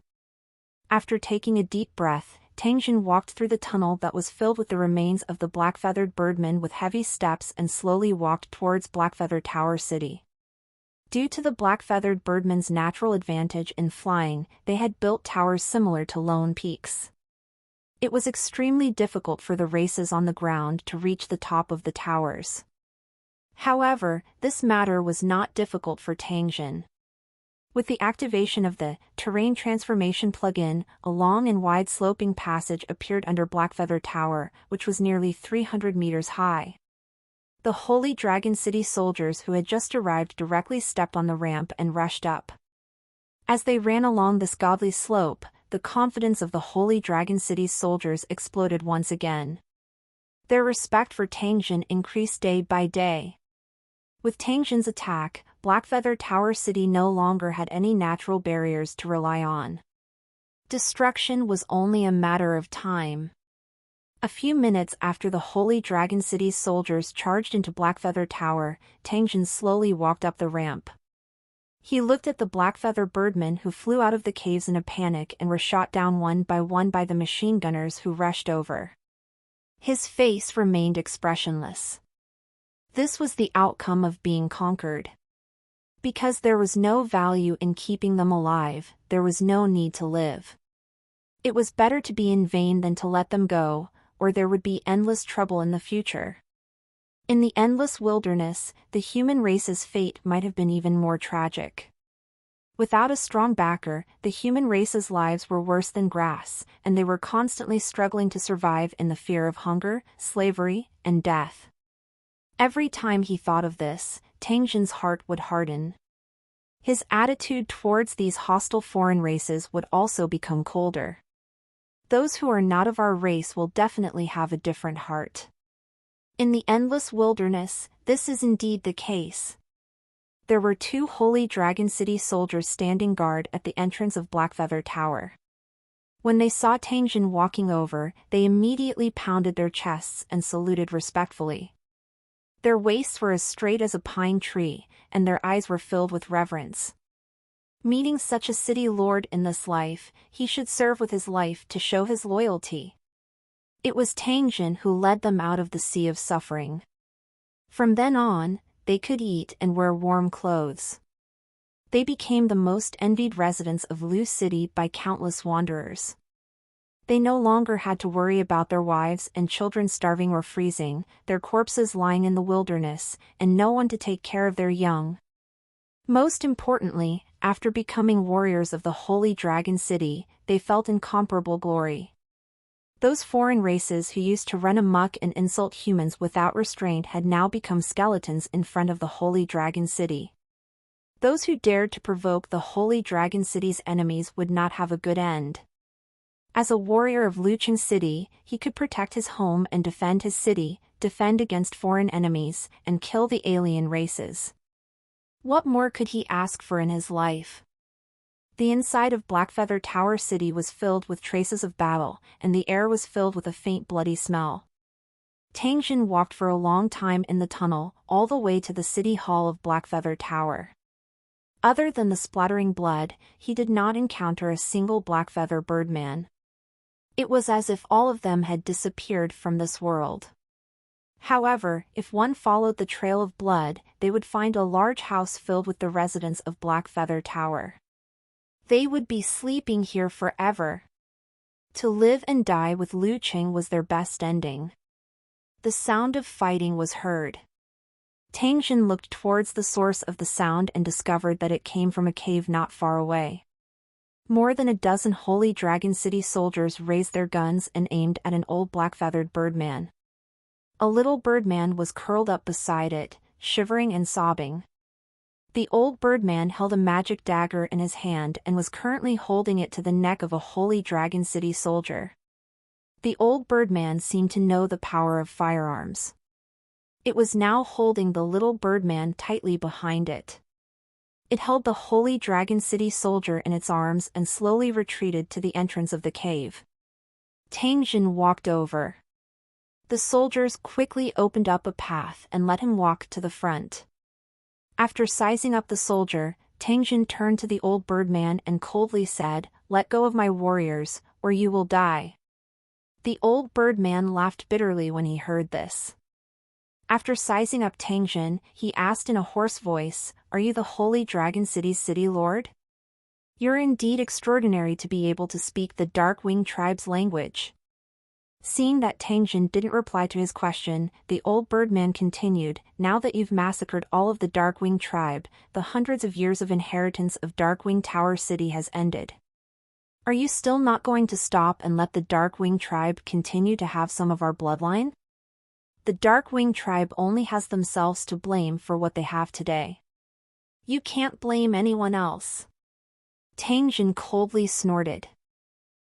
After taking a deep breath, Tangjin walked through the tunnel that was filled with the remains of the black-feathered birdmen with heavy steps and slowly walked towards Blackfeather Tower City. Due to the black-feathered birdmen's natural advantage in flying, they had built towers similar to lone peaks. It was extremely difficult for the races on the ground to reach the top of the towers. However, this matter was not difficult for Tangjin. With the activation of the Terrain Transformation plugin, a long and wide sloping passage appeared under Blackfeather Tower, which was nearly 300 meters high. The Holy Dragon City soldiers who had just arrived directly stepped on the ramp and rushed up. As they ran along this godly slope, the confidence of the Holy Dragon City's soldiers exploded once again. Their respect for Tangjin increased day by day. With Tangjin's attack, Blackfeather Tower City no longer had any natural barriers to rely on. Destruction was only a matter of time. A few minutes after the Holy Dragon City's soldiers charged into Blackfeather Tower, Tangjin slowly walked up the ramp. He looked at the Blackfeather birdmen who flew out of the caves in a panic and were shot down one by the machine gunners who rushed over. His face remained expressionless. This was the outcome of being conquered. Because there was no value in keeping them alive, there was no need to live. It was better to be in vain than to let them go, or there would be endless trouble in the future. In the endless wilderness, the human race's fate might have been even more tragic. Without a strong backer, the human race's lives were worse than grass, and they were constantly struggling to survive in the fear of hunger, slavery, and death. Every time he thought of this, Tangjin's heart would harden. His attitude towards these hostile foreign races would also become colder. Those who are not of our race will definitely have a different heart. In the endless wilderness, this is indeed the case. There were 2 Holy Dragon City soldiers standing guard at the entrance of Blackfeather Tower. When they saw Tangjin walking over, they immediately pounded their chests and saluted respectfully. Their waists were as straight as a pine tree, and their eyes were filled with reverence. Meeting such a city lord in this life, he should serve with his life to show his loyalty. It was Tangjin who led them out of the sea of suffering. From then on, they could eat and wear warm clothes. They became the most envied residents of Lu City by countless wanderers. They no longer had to worry about their wives and children starving or freezing, their corpses lying in the wilderness, and no one to take care of their young. Most importantly, after becoming warriors of the Holy Dragon City, they felt incomparable glory. Those foreign races who used to run amok and insult humans without restraint had now become skeletons in front of the Holy Dragon City. Those who dared to provoke the Holy Dragon City's enemies would not have a good end. As a warrior of Lucheng City, he could protect his home and defend his city, defend against foreign enemies, and kill the alien races. What more could he ask for in his life? The inside of Blackfeather Tower City was filled with traces of battle, and the air was filled with a faint bloody smell. Tangjin walked for a long time in the tunnel, all the way to the city hall of Blackfeather Tower. Other than the splattering blood, he did not encounter a single Blackfeather birdman. It was as if all of them had disappeared from this world. However, if one followed the trail of blood, they would find a large house filled with the residents of Blackfeather Tower. They would be sleeping here forever. To live and die with Lucheng was their best ending. The sound of fighting was heard. Tangjin looked towards the source of the sound and discovered that it came from a cave not far away. More than a dozen Holy Dragon City soldiers raised their guns and aimed at an old black-feathered birdman. A little birdman was curled up beside it, shivering and sobbing. The old birdman held a magic dagger in his hand and was currently holding it to the neck of a Holy Dragon City soldier. The old birdman seemed to know the power of firearms. It was now holding the little birdman tightly behind it. It held the Holy Dragon City soldier in its arms and slowly retreated to the entrance of the cave. Tangjin walked over. The soldiers quickly opened up a path and let him walk to the front. After sizing up the soldier, Tangjin turned to the old birdman and coldly said, "Let go of my warriors, or you will die." The old birdman laughed bitterly when he heard this. After sizing up Tangjin, he asked in a hoarse voice, "Are you the Holy Dragon City's city lord? You're indeed extraordinary to be able to speak the Darkwing tribe's language." Seeing that Tangjin didn't reply to his question, the old birdman continued, "Now that you've massacred all of the Darkwing tribe, the hundreds of years of inheritance of Darkwing Tower City has ended. Are you still not going to stop and let the Darkwing tribe continue to have some of our bloodline? The Darkwing tribe only has themselves to blame for what they have today. You can't blame anyone else." Tangjin coldly snorted.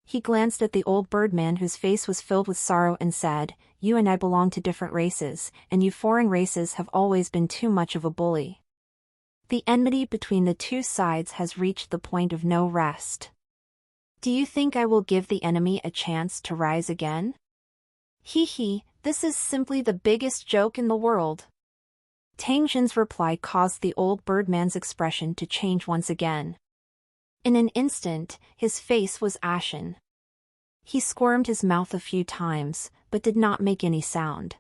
He glanced at the old birdman whose face was filled with sorrow and said, "You and I belong to different races, and you foreign races have always been too much of a bully. The enmity between the two sides has reached the point of no rest. Do you think I will give the enemy a chance to rise again? Hee hee, this is simply the biggest joke in the world." Tangjin's reply caused the old birdman's expression to change once again. In an instant, his face was ashen. He squirmed his mouth a few times, but did not make any sound.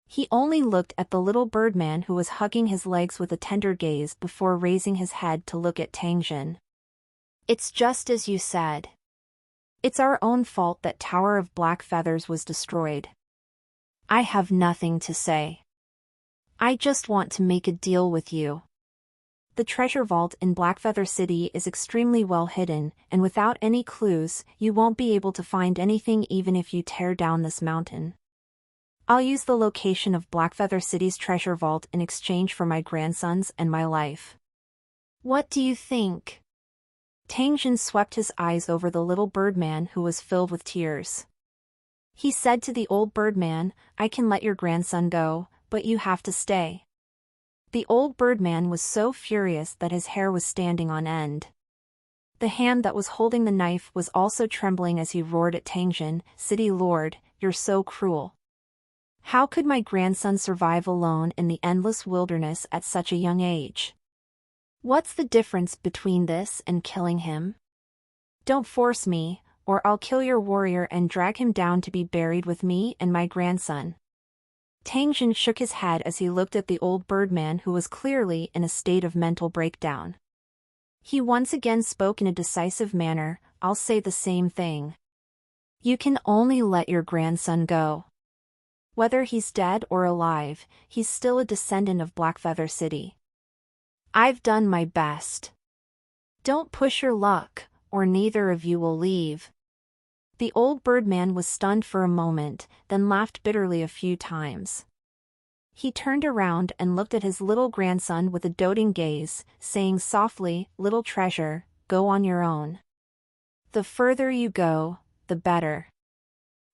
He only looked at the little birdman who was hugging his legs with a tender gaze before raising his head to look at Tangjin. "It's just as you said. It's our own fault that Tower of Black Feathers was destroyed. I have nothing to say. I just want to make a deal with you. The treasure vault in Blackfeather City is extremely well hidden, and without any clues, you won't be able to find anything even if you tear down this mountain. I'll use the location of Blackfeather City's treasure vault in exchange for my grandsons and my life. What do you think?" Tangjin swept his eyes over the little birdman who was filled with tears. He said to the old birdman, "I can let your grandson go, but you have to stay. The old birdman was so furious that his hair was standing on end. The hand that was holding the knife was also trembling as he roared at Tangjin, "City Lord, you're so cruel. How could my grandson survive alone in the endless wilderness at such a young age? What's the difference between this and killing him? Don't force me, or I'll kill your warrior and drag him down to be buried with me and my grandson." Tangjin shook his head as he looked at the old birdman, who was clearly in a state of mental breakdown. He once again spoke in a decisive manner, "I'll say the same thing. You can only let your grandson go. Whether he's dead or alive, he's still a descendant of Blackfeather City. I've done my best. Don't push your luck, or neither of you will leave." The old birdman was stunned for a moment, then laughed bitterly a few times. He turned around and looked at his little grandson with a doting gaze, saying softly, "Little treasure, go on your own. The further you go, the better.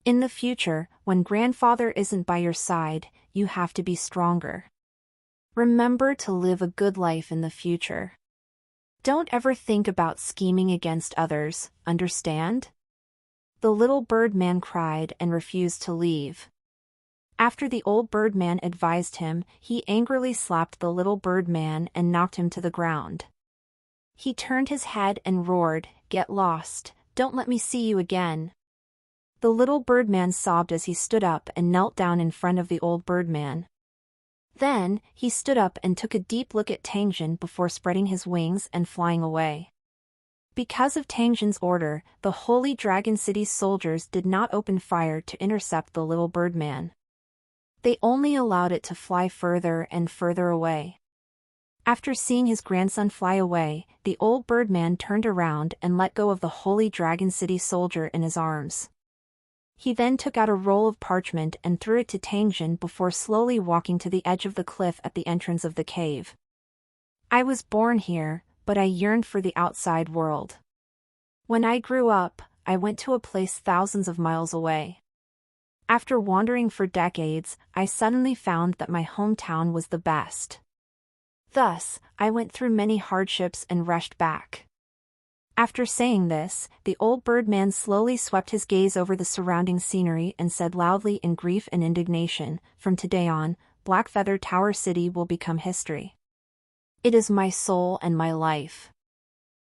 In the future, when grandfather isn't by your side, you have to be stronger. Remember to live a good life in the future. Don't ever think about scheming against others, understand?" The little birdman cried and refused to leave. After the old birdman advised him, he angrily slapped the little birdman and knocked him to the ground. He turned his head and roared, "Get lost, don't let me see you again." The little birdman sobbed as he stood up and knelt down in front of the old birdman. Then, he stood up and took a deep look at Tangjin before spreading his wings and flying away. Because of Tangjin's order, the Holy Dragon City's soldiers did not open fire to intercept the little birdman. They only allowed it to fly further and further away. After seeing his grandson fly away, the old birdman turned around and let go of the Holy Dragon City soldier in his arms. He then took out a roll of parchment and threw it to Tangjin before slowly walking to the edge of the cliff at the entrance of the cave. "I was born here, but I yearned for the outside world. When I grew up, I went to a place thousands of miles away. After wandering for decades, I suddenly found that my hometown was the best. Thus, I went through many hardships and rushed back." After saying this, the old birdman slowly swept his gaze over the surrounding scenery and said loudly in grief and indignation, "From today on, Blackfeather Tower City will become history. It is my soul and my life.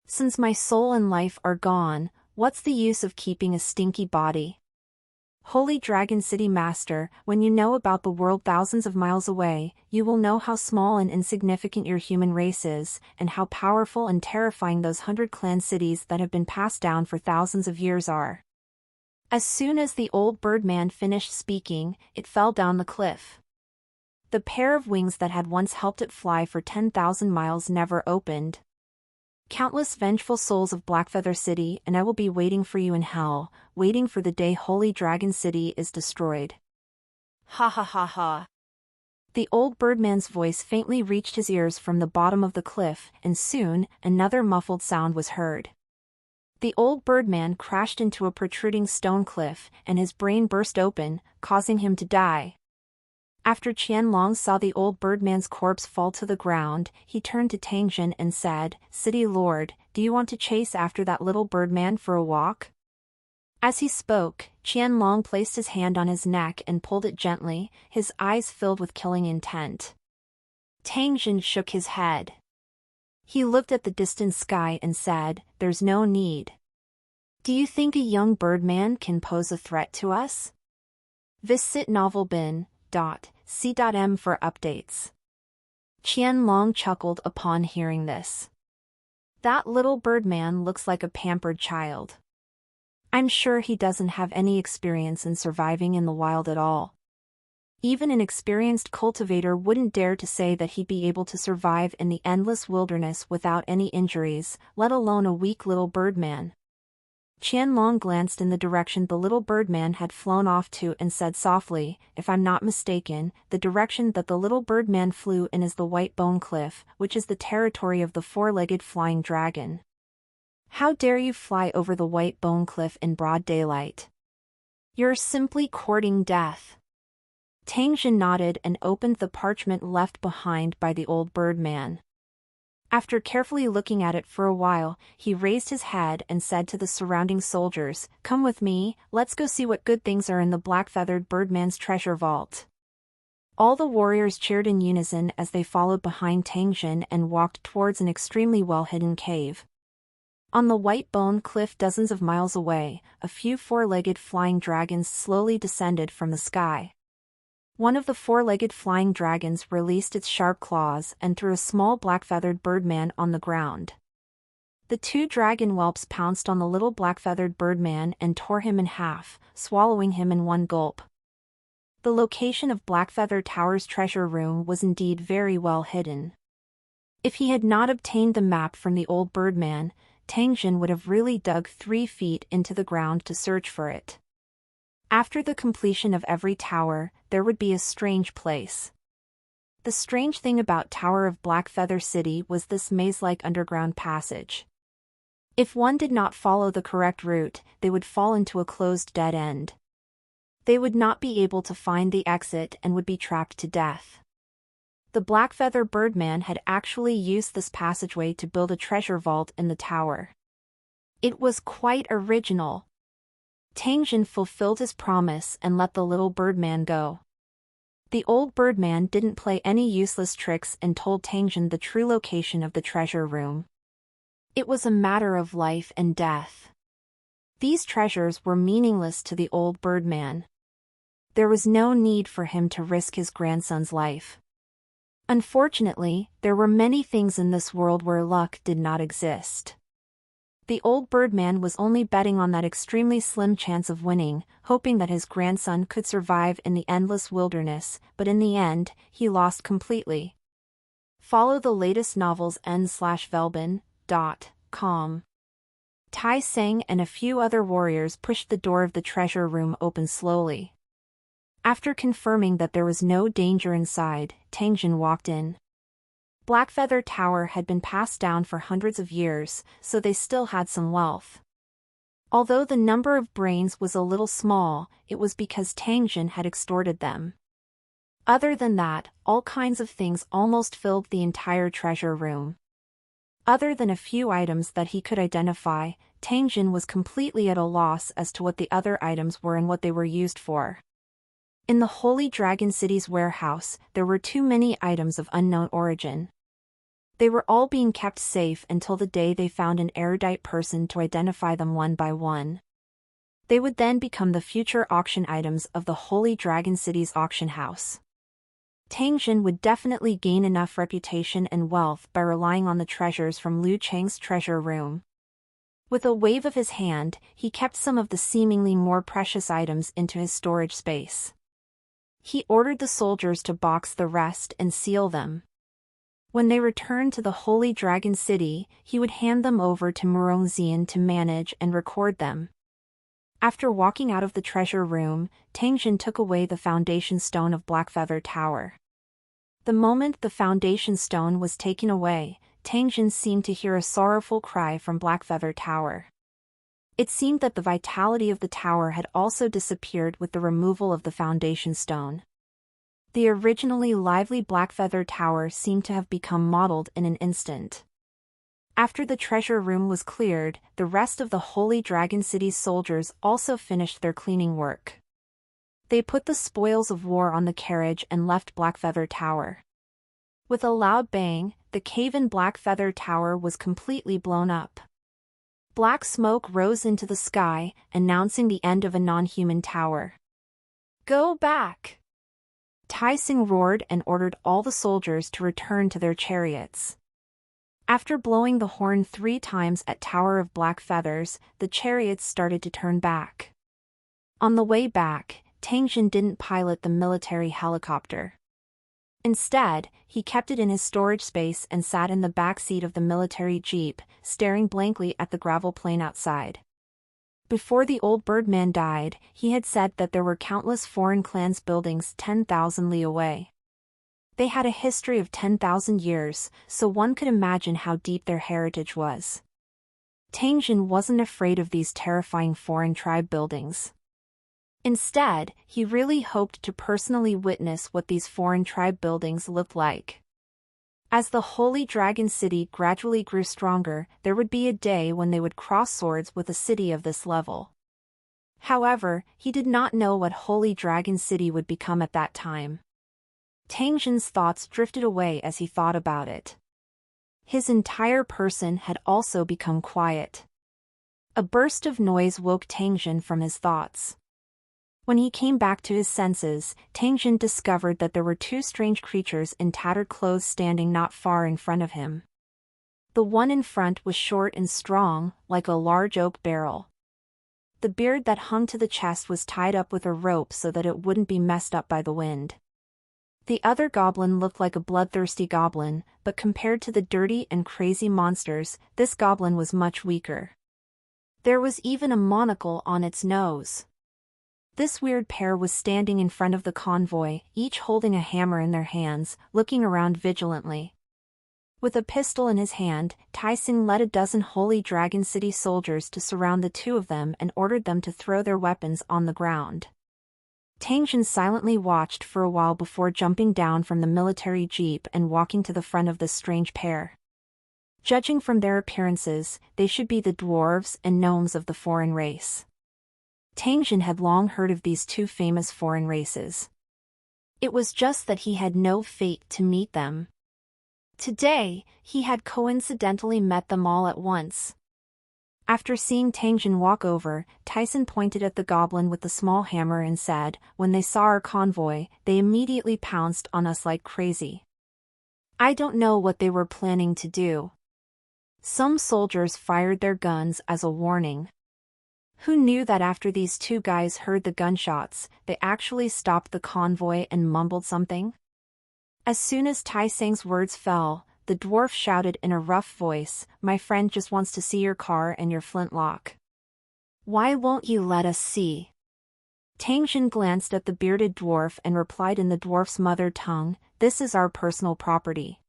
Since my soul and life are gone, what's the use of keeping a stinky body? Holy Dragon City Master, when you know about the world thousands of miles away, you will know how small and insignificant your human race is, and how powerful and terrifying those 100 clan cities that have been passed down for thousands of years are." As soon as the old birdman finished speaking, it fell down the cliff. The pair of wings that had once helped it fly for 10,000 miles never opened. "Countless vengeful souls of Blackfeather City, and I will be waiting for you in hell, waiting for the day Holy Dragon City is destroyed." Ha ha ha ha. The old birdman's voice faintly reached his ears from the bottom of the cliff, and soon, another muffled sound was heard. The old birdman crashed into a protruding stone cliff, and his brain burst open, causing him to die. After Qianlong saw the old birdman's corpse fall to the ground, he turned to Tangjin and said, "City Lord, do you want to chase after that little birdman for a walk?" As he spoke, Qianlong placed his hand on his neck and pulled it gently, his eyes filled with killing intent. Tangjin shook his head. He looked at the distant sky and said, "There's no need. Do you think a young birdman can pose a threat to us?" Visit novelbin.c.m for updates. Qianlong chuckled upon hearing this. That little birdman looks like a pampered child. I'm sure he doesn't have any experience in surviving in the wild at all. Even an experienced cultivator wouldn't dare to say that he'd be able to survive in the endless wilderness without any injuries, let alone a weak little birdman. Qianlong glanced in the direction the little birdman had flown off to and said softly, "If I'm not mistaken, the direction that the little birdman flew in is the White Bone Cliff, which is the territory of the four-legged flying dragon. How dare you fly over the White Bone Cliff in broad daylight? You're simply courting death. Tang Jin nodded and opened the parchment left behind by the old birdman. After carefully looking at it for a while, he raised his head and said to the surrounding soldiers, "Come with me, let's go see what good things are in the black-feathered birdman's treasure vault." All the warriors cheered in unison as they followed behind Tang Jin and walked towards an extremely well-hidden cave. On the white bone cliff dozens of miles away, a few four-legged flying dragons slowly descended from the sky. One of the four-legged flying dragons released its sharp claws and threw a small black-feathered birdman on the ground. The two dragon whelps pounced on the little black-feathered birdman and tore him in half, swallowing him in one gulp. The location of Blackfeather Tower's treasure room was indeed very well hidden. If he had not obtained the map from the old birdman, Tang Jin would have really dug 3 feet into the ground to search for it. After the completion of every tower, there would be a strange place. The strange thing about Tower of Blackfeather City was this maze-like underground passage. If one did not follow the correct route, they would fall into a closed dead end. They would not be able to find the exit and would be trapped to death. The Blackfeather Birdman had actually used this passageway to build a treasure vault in the tower. It was quite original. Tang Jin fulfilled his promise and let the little birdman go. The old birdman didn't play any useless tricks and told Tang Jin the true location of the treasure room. It was a matter of life and death. These treasures were meaningless to the old birdman. There was no need for him to risk his grandson's life. Unfortunately, there were many things in this world where luck did not exist. The old birdman was only betting on that extremely slim chance of winning, hoping that his grandson could survive in the endless wilderness, but in the end, he lost completely. Follow the latest novels n/velbin.com. Tai Seng and a few other warriors pushed the door of the treasure room open slowly. After confirming that there was no danger inside, Tang Jin walked in. Blackfeather Tower had been passed down for hundreds of years, so they still had some wealth. Although the number of brains was a little small, it was because Tang Jin had extorted them. Other than that, all kinds of things almost filled the entire treasure room. Other than a few items that he could identify, Tang Jin was completely at a loss as to what the other items were and what they were used for. In the Holy Dragon City's warehouse, there were too many items of unknown origin. They were all being kept safe until the day they found an erudite person to identify them one by one. They would then become the future auction items of the Holy Dragon City's auction house. Tang Jin would definitely gain enough reputation and wealth by relying on the treasures from Liu Cheng's treasure room. With a wave of his hand, he kept some of the seemingly more precious items into his storage space. He ordered the soldiers to box the rest and seal them. When they returned to the Holy Dragon City, he would hand them over to Murong Xian to manage and record them. After walking out of the treasure room, Tang Jin took away the foundation stone of Blackfeather Tower. The moment the foundation stone was taken away, Tang Jin seemed to hear a sorrowful cry from Blackfeather Tower. It seemed that the vitality of the tower had also disappeared with the removal of the foundation stone. The originally lively Blackfeather Tower seemed to have become mottled in an instant. After the treasure room was cleared, the rest of the Holy Dragon City's soldiers also finished their cleaning work. They put the spoils of war on the carriage and left Blackfeather Tower. With a loud bang, the cave in Blackfeather Tower was completely blown up. Black smoke rose into the sky, announcing the end of a non-human tower. "Go back!" Tai Seng roared and ordered all the soldiers to return to their chariots. After blowing the horn 3 times at Tower of Black Feathers, the chariots started to turn back. On the way back, Tang Jin didn't pilot the military helicopter. Instead, he kept it in his storage space and sat in the back seat of the military jeep, staring blankly at the gravel plain outside. Before the old birdman died, he had said that there were countless foreign clans buildings 10,000 li away. They had a history of 10,000 years, so one could imagine how deep their heritage was. Tang Jin wasn't afraid of these terrifying foreign tribe buildings. Instead, he really hoped to personally witness what these foreign tribe buildings looked like. As the Holy Dragon City gradually grew stronger, there would be a day when they would cross swords with a city of this level. However, he did not know what Holy Dragon City would become at that time. Tang Jin's thoughts drifted away as he thought about it. His entire person had also become quiet. A burst of noise woke Tang Jin from his thoughts. When he came back to his senses, Tang Jin discovered that there were two strange creatures in tattered clothes standing not far in front of him. The one in front was short and strong, like a large oak barrel. The beard that hung to the chest was tied up with a rope so that it wouldn't be messed up by the wind. The other goblin looked like a bloodthirsty goblin, but compared to the dirty and crazy monsters, this goblin was much weaker. There was even a monocle on its nose. This weird pair was standing in front of the convoy, each holding a hammer in their hands, looking around vigilantly. With a pistol in his hand, Tai Sing led a dozen Holy Dragon City soldiers to surround the two of them and ordered them to throw their weapons on the ground. Tang Jin silently watched for a while before jumping down from the military jeep and walking to the front of this strange pair. Judging from their appearances, they should be the dwarves and gnomes of the foreign race. Tang Jin had long heard of these two famous foreign races. It was just that he had no fate to meet them. Today, he had coincidentally met them all at once. After seeing Tang Jin walk over, Tyson pointed at the goblin with the small hammer and said, "When they saw our convoy, they immediately pounced on us like crazy. I don't know what they were planning to do. Some soldiers fired their guns as a warning. Who knew that after these two guys heard the gunshots, they actually stopped the convoy and mumbled something?" As soon as Tai Sing's words fell, the dwarf shouted in a rough voice, "My friend just wants to see your car and your flintlock. Why won't you let us see?" Tang Jin glanced at the bearded dwarf and replied in the dwarf's mother tongue, "This is our personal property.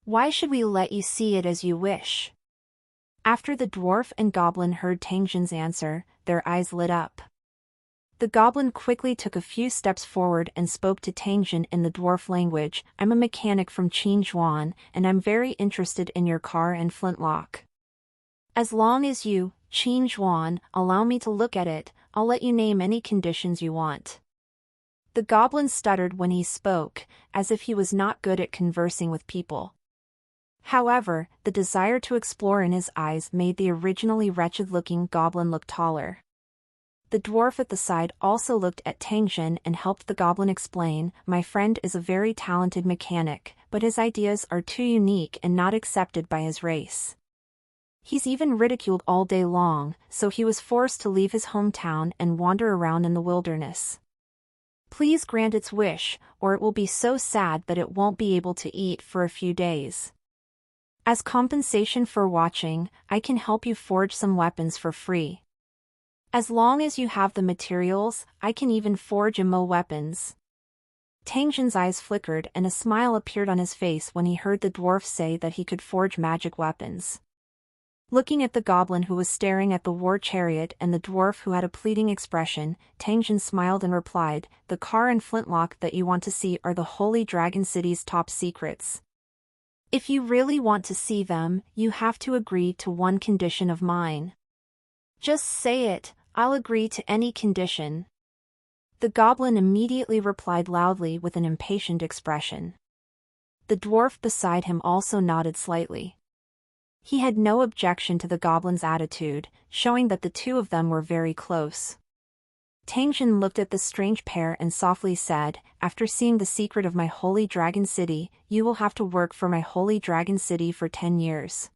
Why should we let you see it as you wish?" After the dwarf and goblin heard Tang Jin's answer, their eyes lit up. The goblin quickly took a few steps forward and spoke to Tang Jin in the dwarf language, "I'm a mechanic from Qinzhuan, and I'm very interested in your car and flintlock. As long as you, Qinzhuan, allow me to look at it, I'll let you name any conditions you want." The goblin stuttered when he spoke, as if he was not good at conversing with people. However, the desire to explore in his eyes made the originally wretched-looking goblin look taller. The dwarf at the side also looked at Tang Jin and helped the goblin explain, "My friend is a very talented mechanic, but his ideas are too unique and not accepted by his race. He's even ridiculed all day long, so he was forced to leave his hometown and wander around in the wilderness. Please grant its wish, or it will be so sad that it won't be able to eat for a few days. As compensation for watching, I can help you forge some weapons for free. As long as you have the materials, I can even forge emo weapons." Tang Jin's eyes flickered and a smile appeared on his face when he heard the dwarf say that he could forge magic weapons. Looking at the goblin who was staring at the war chariot and the dwarf who had a pleading expression, Tang Jin smiled and replied, "The car and flintlock that you want to see are the Holy Dragon City's top secrets. If you really want to see them, you have to agree to one condition of mine." "Just say it, I'll agree to any condition." The goblin immediately replied loudly with an impatient expression. The dwarf beside him also nodded slightly. He had no objection to the goblin's attitude, showing that the two of them were very close. Tang Jin looked at the strange pair and softly said, "After seeing the secret of my Holy Dragon City, you will have to work for my Holy Dragon City for 10 years.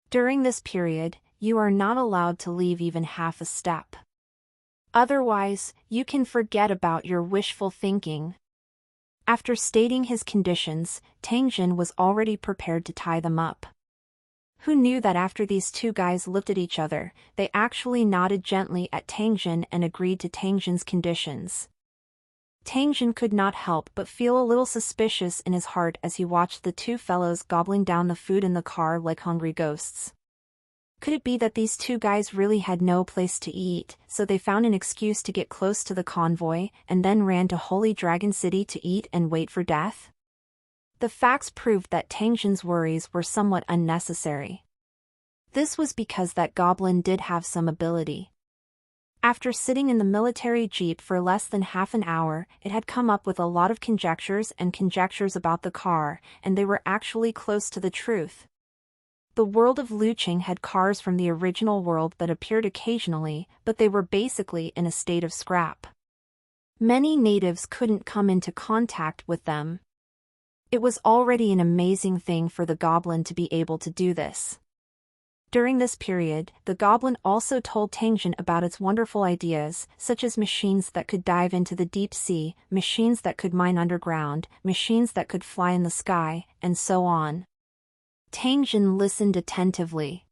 During this period, you are not allowed to leave even half a step. Otherwise, you can forget about your wishful thinking." After stating his conditions, Tang Jin was already prepared to tie them up. Who knew that after these two guys looked at each other, they actually nodded gently at Tang Jin and agreed to Tang Jin's conditions. Tang Jin could not help but feel a little suspicious in his heart as he watched the two fellows gobbling down the food in the car like hungry ghosts. Could it be that these two guys really had no place to eat, so they found an excuse to get close to the convoy, and then ran to Holy Dragon City to eat and wait for death? The facts proved that Tang Jin's worries were somewhat unnecessary. This was because that goblin did have some ability. After sitting in the military jeep for less than half an hour, it had come up with a lot of conjectures about the car, and they were actually close to the truth. The world of Luqing had cars from the original world that appeared occasionally, but they were basically in a state of scrap. Many natives couldn't come into contact with them. It was already an amazing thing for the goblin to be able to do this. During this period, the goblin also told Tang Jin about its wonderful ideas, such as machines that could dive into the deep sea, machines that could mine underground, machines that could fly in the sky, and so on. Tang Jin listened attentively.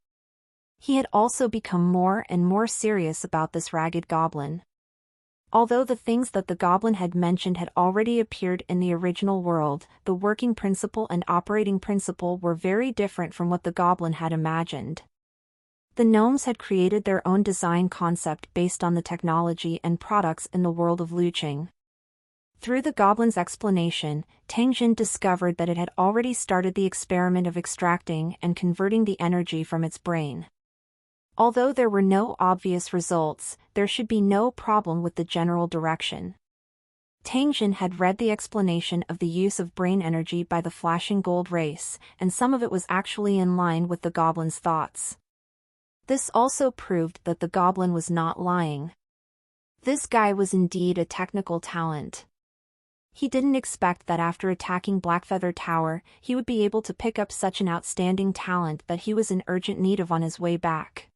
He had also become more and more serious about this ragged goblin. Although the things that the goblin had mentioned had already appeared in the original world, the working principle and operating principle were very different from what the goblin had imagined. The gnomes had created their own design concept based on the technology and products in the world of Luqing. Through the goblin's explanation, Tang Jin discovered that it had already started the experiment of extracting and converting the energy from its brain. Although there were no obvious results, there should be no problem with the general direction. Tang Jin had read the explanation of the use of brain energy by the Flashing Gold race, and some of it was actually in line with the goblin's thoughts. This also proved that the goblin was not lying. This guy was indeed a technical talent. He didn't expect that after attacking Blackfeather Tower, he would be able to pick up such an outstanding talent that he was in urgent need of on his way back.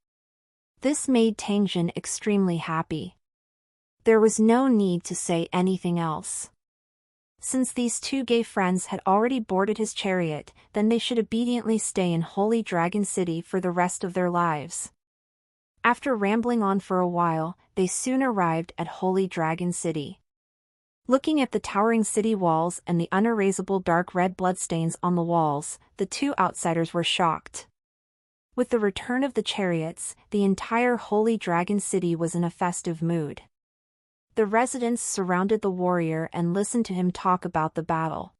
This made Tang Jin extremely happy. There was no need to say anything else. Since these two gay friends had already boarded his chariot, then they should obediently stay in Holy Dragon City for the rest of their lives. After rambling on for a while, they soon arrived at Holy Dragon City. Looking at the towering city walls and the unerasable dark red bloodstains on the walls, the two outsiders were shocked. With the return of the chariots, the entire Holy Dragon City was in a festive mood. The residents surrounded the warrior and listened to him talk about the battle.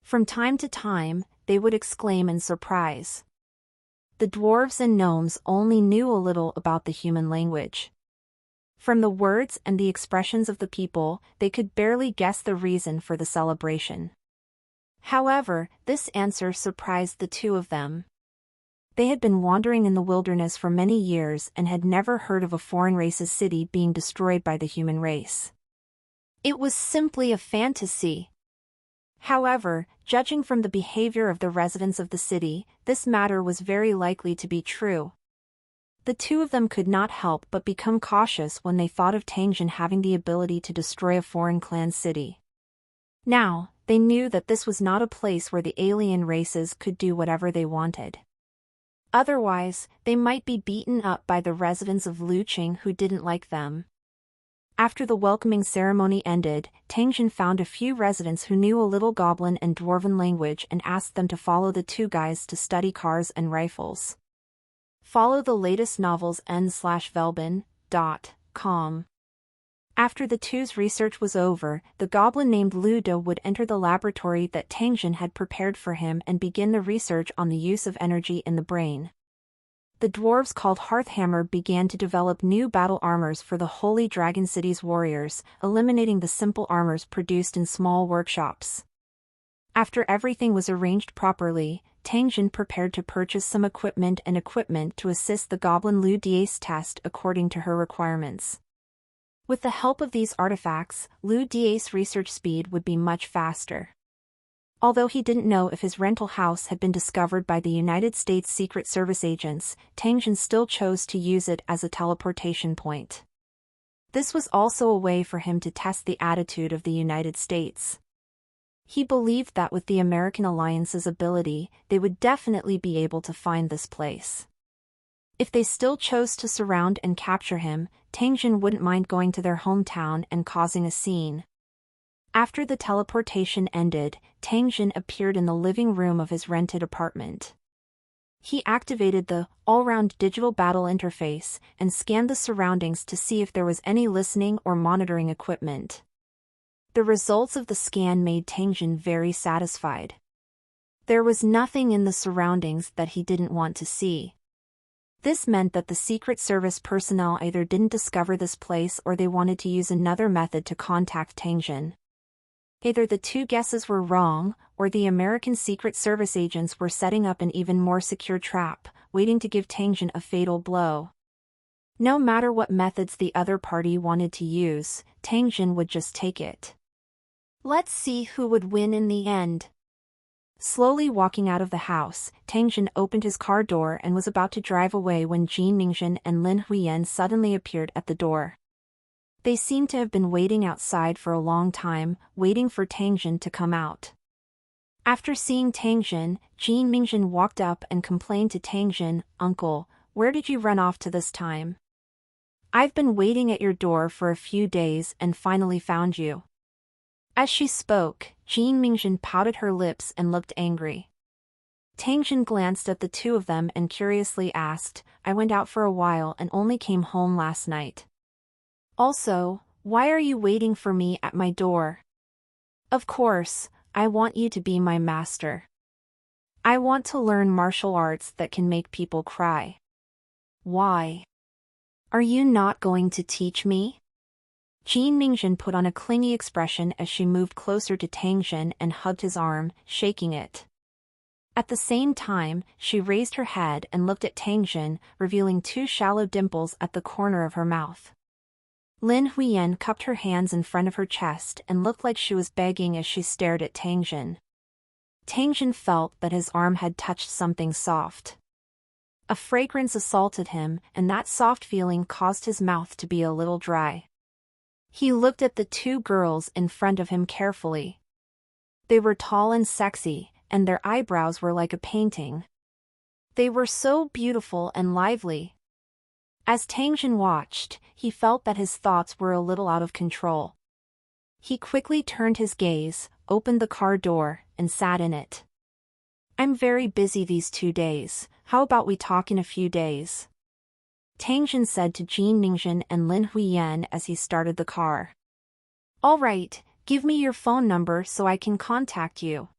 From time to time, they would exclaim in surprise. The dwarves and gnomes only knew a little about the human language. From the words and the expressions of the people, they could barely guess the reason for the celebration. However, this answer surprised the two of them. They had been wandering in the wilderness for many years and had never heard of a foreign race's city being destroyed by the human race. It was simply a fantasy. However, judging from the behavior of the residents of the city, this matter was very likely to be true. The two of them could not help but become cautious when they thought of Tang Jin having the ability to destroy a foreign clan city. Now, they knew that this was not a place where the alien races could do whatever they wanted. Otherwise, they might be beaten up by the residents of Luqing who didn't like them. After the welcoming ceremony ended, Tang Jin found a few residents who knew a little goblin and dwarven language and asked them to follow the two guys to study cars and rifles. Follow the latest novels n/velbin.com. After the two's research was over, the goblin named Ludo would enter the laboratory that Tang Jin had prepared for him and begin the research on the use of energy in the brain. The dwarves called Hearthhammer began to develop new battle armors for the Holy Dragon City's warriors, eliminating the simple armors produced in small workshops. After everything was arranged properly, Tang Jin prepared to purchase some equipment to assist the goblin Lu Dia's test according to her requirements. With the help of these artifacts, Lu Dia's research speed would be much faster. Although he didn't know if his rental house had been discovered by the United States Secret Service agents, Tang Jin still chose to use it as a teleportation point. This was also a way for him to test the attitude of the United States. He believed that with the American Alliance's ability, they would definitely be able to find this place. If they still chose to surround and capture him, Tang Jin wouldn't mind going to their hometown and causing a scene. After the teleportation ended, Tang Jin appeared in the living room of his rented apartment. He activated the all-round digital battle interface and scanned the surroundings to see if there was any listening or monitoring equipment. The results of the scan made Tangjin very satisfied. There was nothing in the surroundings that he didn't want to see. This meant that the Secret Service personnel either didn't discover this place or they wanted to use another method to contact Tangjin. Either the two guesses were wrong, or the American Secret Service agents were setting up an even more secure trap, waiting to give Tangjin a fatal blow. No matter what methods the other party wanted to use, Tangjin would just take it. Let's see who would win in the end. Slowly walking out of the house, Tangjin opened his car door and was about to drive away when Jin Mingjun and Lin Huiyan suddenly appeared at the door. They seemed to have been waiting outside for a long time, waiting for Tangjin to come out. After seeing Tangjin, Jin Mingjun walked up and complained to Tangjin, "Uncle, where did you run off to this time? I've been waiting at your door for a few days and finally found you." As she spoke, Jin Mingjun pouted her lips and looked angry. Tangjin glanced at the two of them and curiously asked, "I went out for a while and only came home last night. Also, why are you waiting for me at my door?" "Of course, I want you to be my master. I want to learn martial arts that can make people cry." "Why? Are you not going to teach me?" Jin Mingjun put on a clingy expression as she moved closer to Tangjin and hugged his arm, shaking it. At the same time, she raised her head and looked at Tangjin, revealing two shallow dimples at the corner of her mouth. Lin Huiyan cupped her hands in front of her chest and looked like she was begging as she stared at Tangjin. Tangjin felt that his arm had touched something soft. A fragrance assaulted him, and that soft feeling caused his mouth to be a little dry. He looked at the two girls in front of him carefully. They were tall and sexy, and their eyebrows were like a painting. They were so beautiful and lively. As Tangjin watched, he felt that his thoughts were a little out of control. He quickly turned his gaze, opened the car door, and sat in it. "I'm very busy these 2 days, how about we talk in a few days?" Tangjin said to Jin Mingjun and Lin Huiyan as he started the car. "All right, give me your phone number so I can contact you."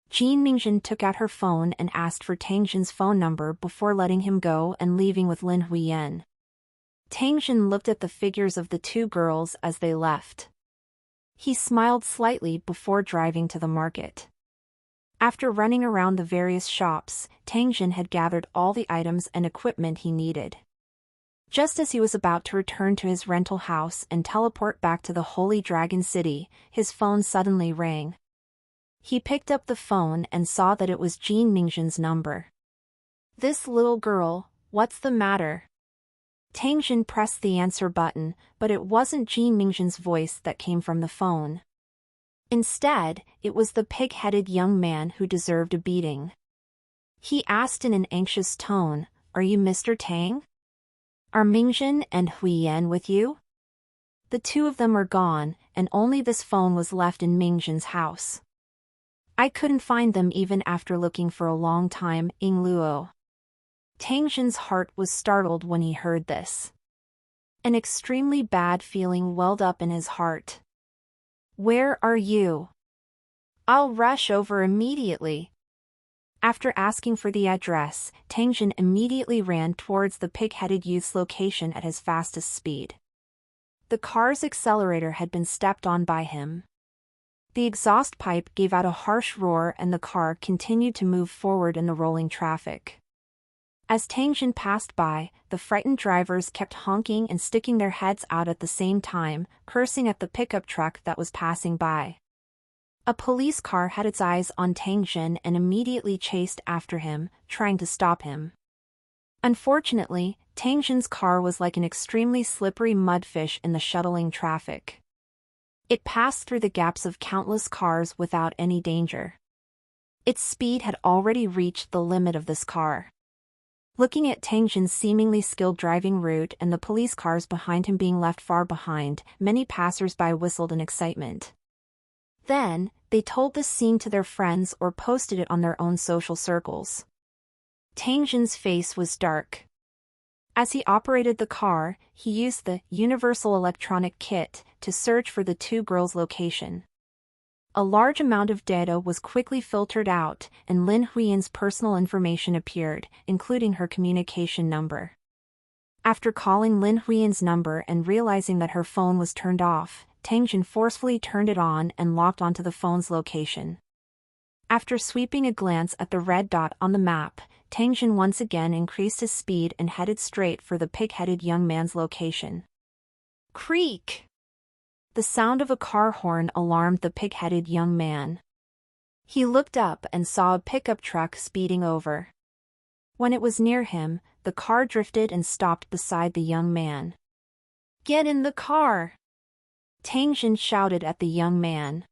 Jin Mingjun took out her phone and asked for Tangjin's phone number before letting him go and leaving with Lin Huiyan. Tangjin looked at the figures of the two girls as they left. He smiled slightly before driving to the market. After running around the various shops, Tangjin had gathered all the items and equipment he needed. Just as he was about to return to his rental house and teleport back to the Holy Dragon City, his phone suddenly rang. He picked up the phone and saw that it was Jin Mingjun's number. "This little girl, what's the matter?" Tangjin pressed the answer button, but it wasn't Jin Mingjun's voice that came from the phone. Instead, it was the pig-headed young man who deserved a beating. He asked in an anxious tone, "Are you Mr. Tang? Are Mingjun and Huiyan with you?" The two of them are gone, and only this phone was left in Mingjun's house. "I couldn't find them even after looking for a long time, Ying Luo." Tangjin's heart was startled when he heard this. An extremely bad feeling welled up in his heart. "Where are you? I'll rush over immediately." After asking for the address, Tangjin immediately ran towards the pig-headed youth's location at his fastest speed. The car's accelerator had been stepped on by him. The exhaust pipe gave out a harsh roar and the car continued to move forward in the rolling traffic. As Tangjin passed by, the frightened drivers kept honking and sticking their heads out at the same time, cursing at the pickup truck that was passing by. A police car had its eyes on Tangjin and immediately chased after him, trying to stop him. Unfortunately, Tangjin's car was like an extremely slippery mudfish in the shuttling traffic. It passed through the gaps of countless cars without any danger. Its speed had already reached the limit of this car. Looking at Tangjin's seemingly skilled driving route and the police cars behind him being left far behind, many passers-by whistled in excitement. Then, they told this scene to their friends or posted it on their own social circles. Tang Jin's face was dark. As he operated the car, he used the Universal Electronic Kit to search for the two girls' location. A large amount of data was quickly filtered out, and Lin Huiyan's personal information appeared, including her communication number. After calling Lin Huiyan's number and realizing that her phone was turned off, Tang Jin forcefully turned it on and locked onto the phone's location. After sweeping a glance at the red dot on the map, Tang Jin once again increased his speed and headed straight for the pig-headed young man's location. Creak! The sound of a car horn alarmed the pig-headed young man. He looked up and saw a pickup truck speeding over. When it was near him, the car drifted and stopped beside the young man. "Get in the car!" Tang Jin shouted at the young man.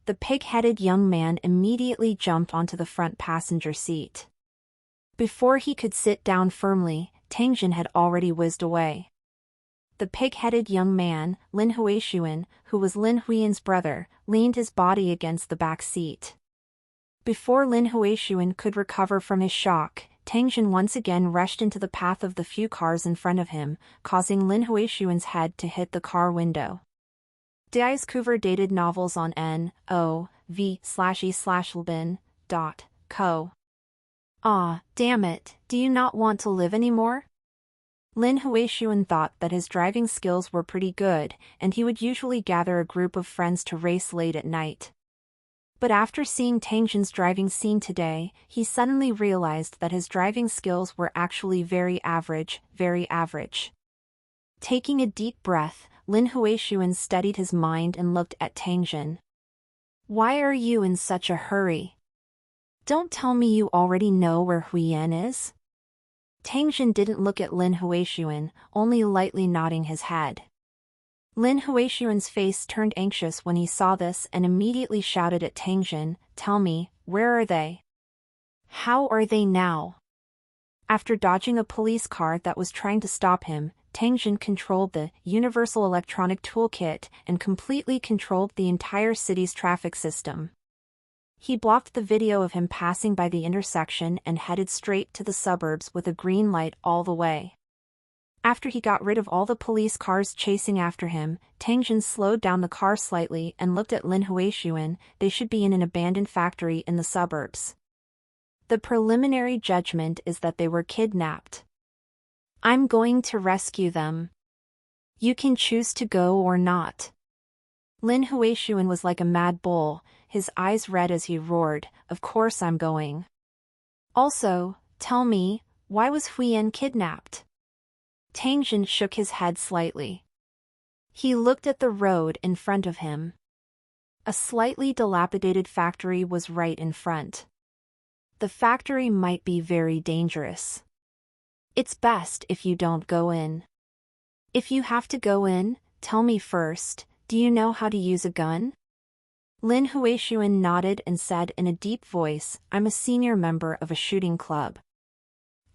The pig-headed young man immediately jumped onto the front passenger seat. Before he could sit down firmly, Tang Jin had already whizzed away. The pig-headed young man, Lin Huishuan, who was Lin Huiyan's brother, leaned his body against the back seat. Before Lin Huishuan could recover from his shock, Tang Jin once again rushed into the path of the few cars in front of him, causing Lin Huishuan's head to hit the car window. Discover dated novels on NOV/E/Lbin.co. Ah, damn it, do you not want to live anymore? Lin Huishuan thought that his driving skills were pretty good, and he would usually gather a group of friends to race late at night. But after seeing Tang Jin's driving scene today, he suddenly realized that his driving skills were actually very average, very average. Taking a deep breath, Lin Huishuan steadied his mind and looked at Tang Jin. "Why are you in such a hurry? Don't tell me you already know where Huiyan is?" Tang Jin didn't look at Lin Huishuan, only lightly nodding his head. Lin Huishuan's face turned anxious when he saw this and immediately shouted at Tang Jin, "Tell me, where are they? How are they now?" After dodging a police car that was trying to stop him, Tang Jin controlled the Universal Electronic Toolkit and completely controlled the entire city's traffic system. He blocked the video of him passing by the intersection and headed straight to the suburbs with a green light all the way. After he got rid of all the police cars chasing after him, Tang Jin slowed down the car slightly and looked at Lin Huishuan. They should be in an abandoned factory in the suburbs. The preliminary judgment is that they were kidnapped. I'm going to rescue them. You can choose to go or not. Lin Huishuan was like a mad bull, his eyes red as he roared, "Of course I'm going. Also, tell me, why was Huiyan kidnapped?" Tang Jin shook his head slightly. He looked at the road in front of him. A slightly dilapidated factory was right in front. The factory might be very dangerous. It's best if you don't go in. If you have to go in, tell me first, do you know how to use a gun? Lin Huishuan nodded and said in a deep voice, "I'm a senior member of a shooting club.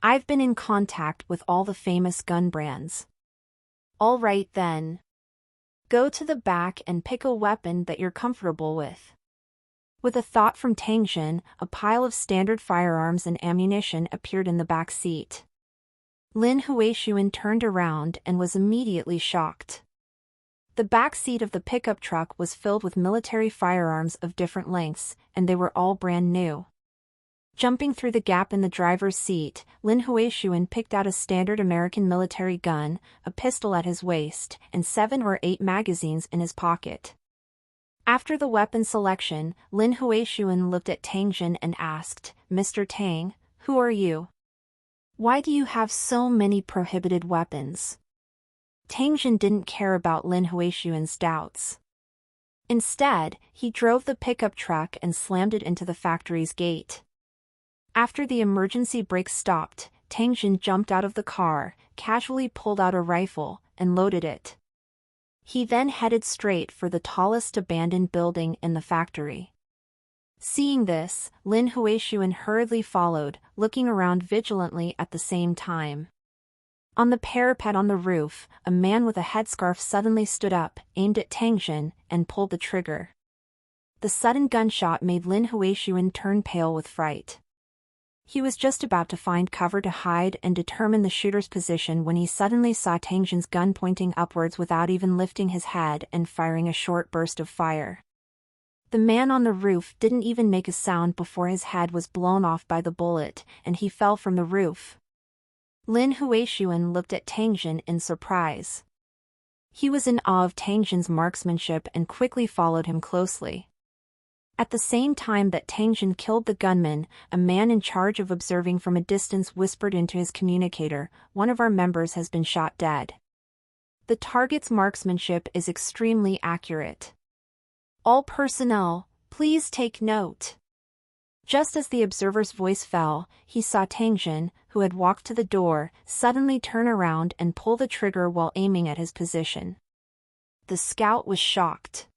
I've been in contact with all the famous gun brands." "All right then. Go to the back and pick a weapon that you're comfortable with." With a thought from Tang Jin, a pile of standard firearms and ammunition appeared in the back seat. Lin Huishuan turned around and was immediately shocked. The back seat of the pickup truck was filled with military firearms of different lengths, and they were all brand new. Jumping through the gap in the driver's seat, Lin Huishuan picked out a standard American military gun, a pistol at his waist, and 7 or 8 magazines in his pocket. After the weapon selection, Lin Huishuan looked at Tang Jin and asked, "Mr. Tang, who are you? Why do you have so many prohibited weapons?" Tang Jin didn't care about Lin Huishuan's doubts. Instead, he drove the pickup truck and slammed it into the factory's gate. After the emergency brakes stopped, Tang Jin jumped out of the car, casually pulled out a rifle, and loaded it. He then headed straight for the tallest abandoned building in the factory. Seeing this, Lin Huishuan hurriedly followed, looking around vigilantly at the same time. On the parapet on the roof, a man with a headscarf suddenly stood up, aimed at Tang Jin, and pulled the trigger. The sudden gunshot made Lin Huishuan turn pale with fright. He was just about to find cover to hide and determine the shooter's position when he suddenly saw Tangjin's gun pointing upwards without even lifting his head and firing a short burst of fire. The man on the roof didn't even make a sound before his head was blown off by the bullet, and he fell from the roof. Lin Huishuan looked at Tangjin in surprise. He was in awe of Tangjin's marksmanship and quickly followed him closely. At the same time that Tangjin killed the gunman, a man in charge of observing from a distance whispered into his communicator, "One of our members has been shot dead. The target's marksmanship is extremely accurate. All personnel, please take note." Just as the observer's voice fell, he saw Tangjin, who had walked to the door, suddenly turn around and pull the trigger while aiming at his position. The scout was shocked.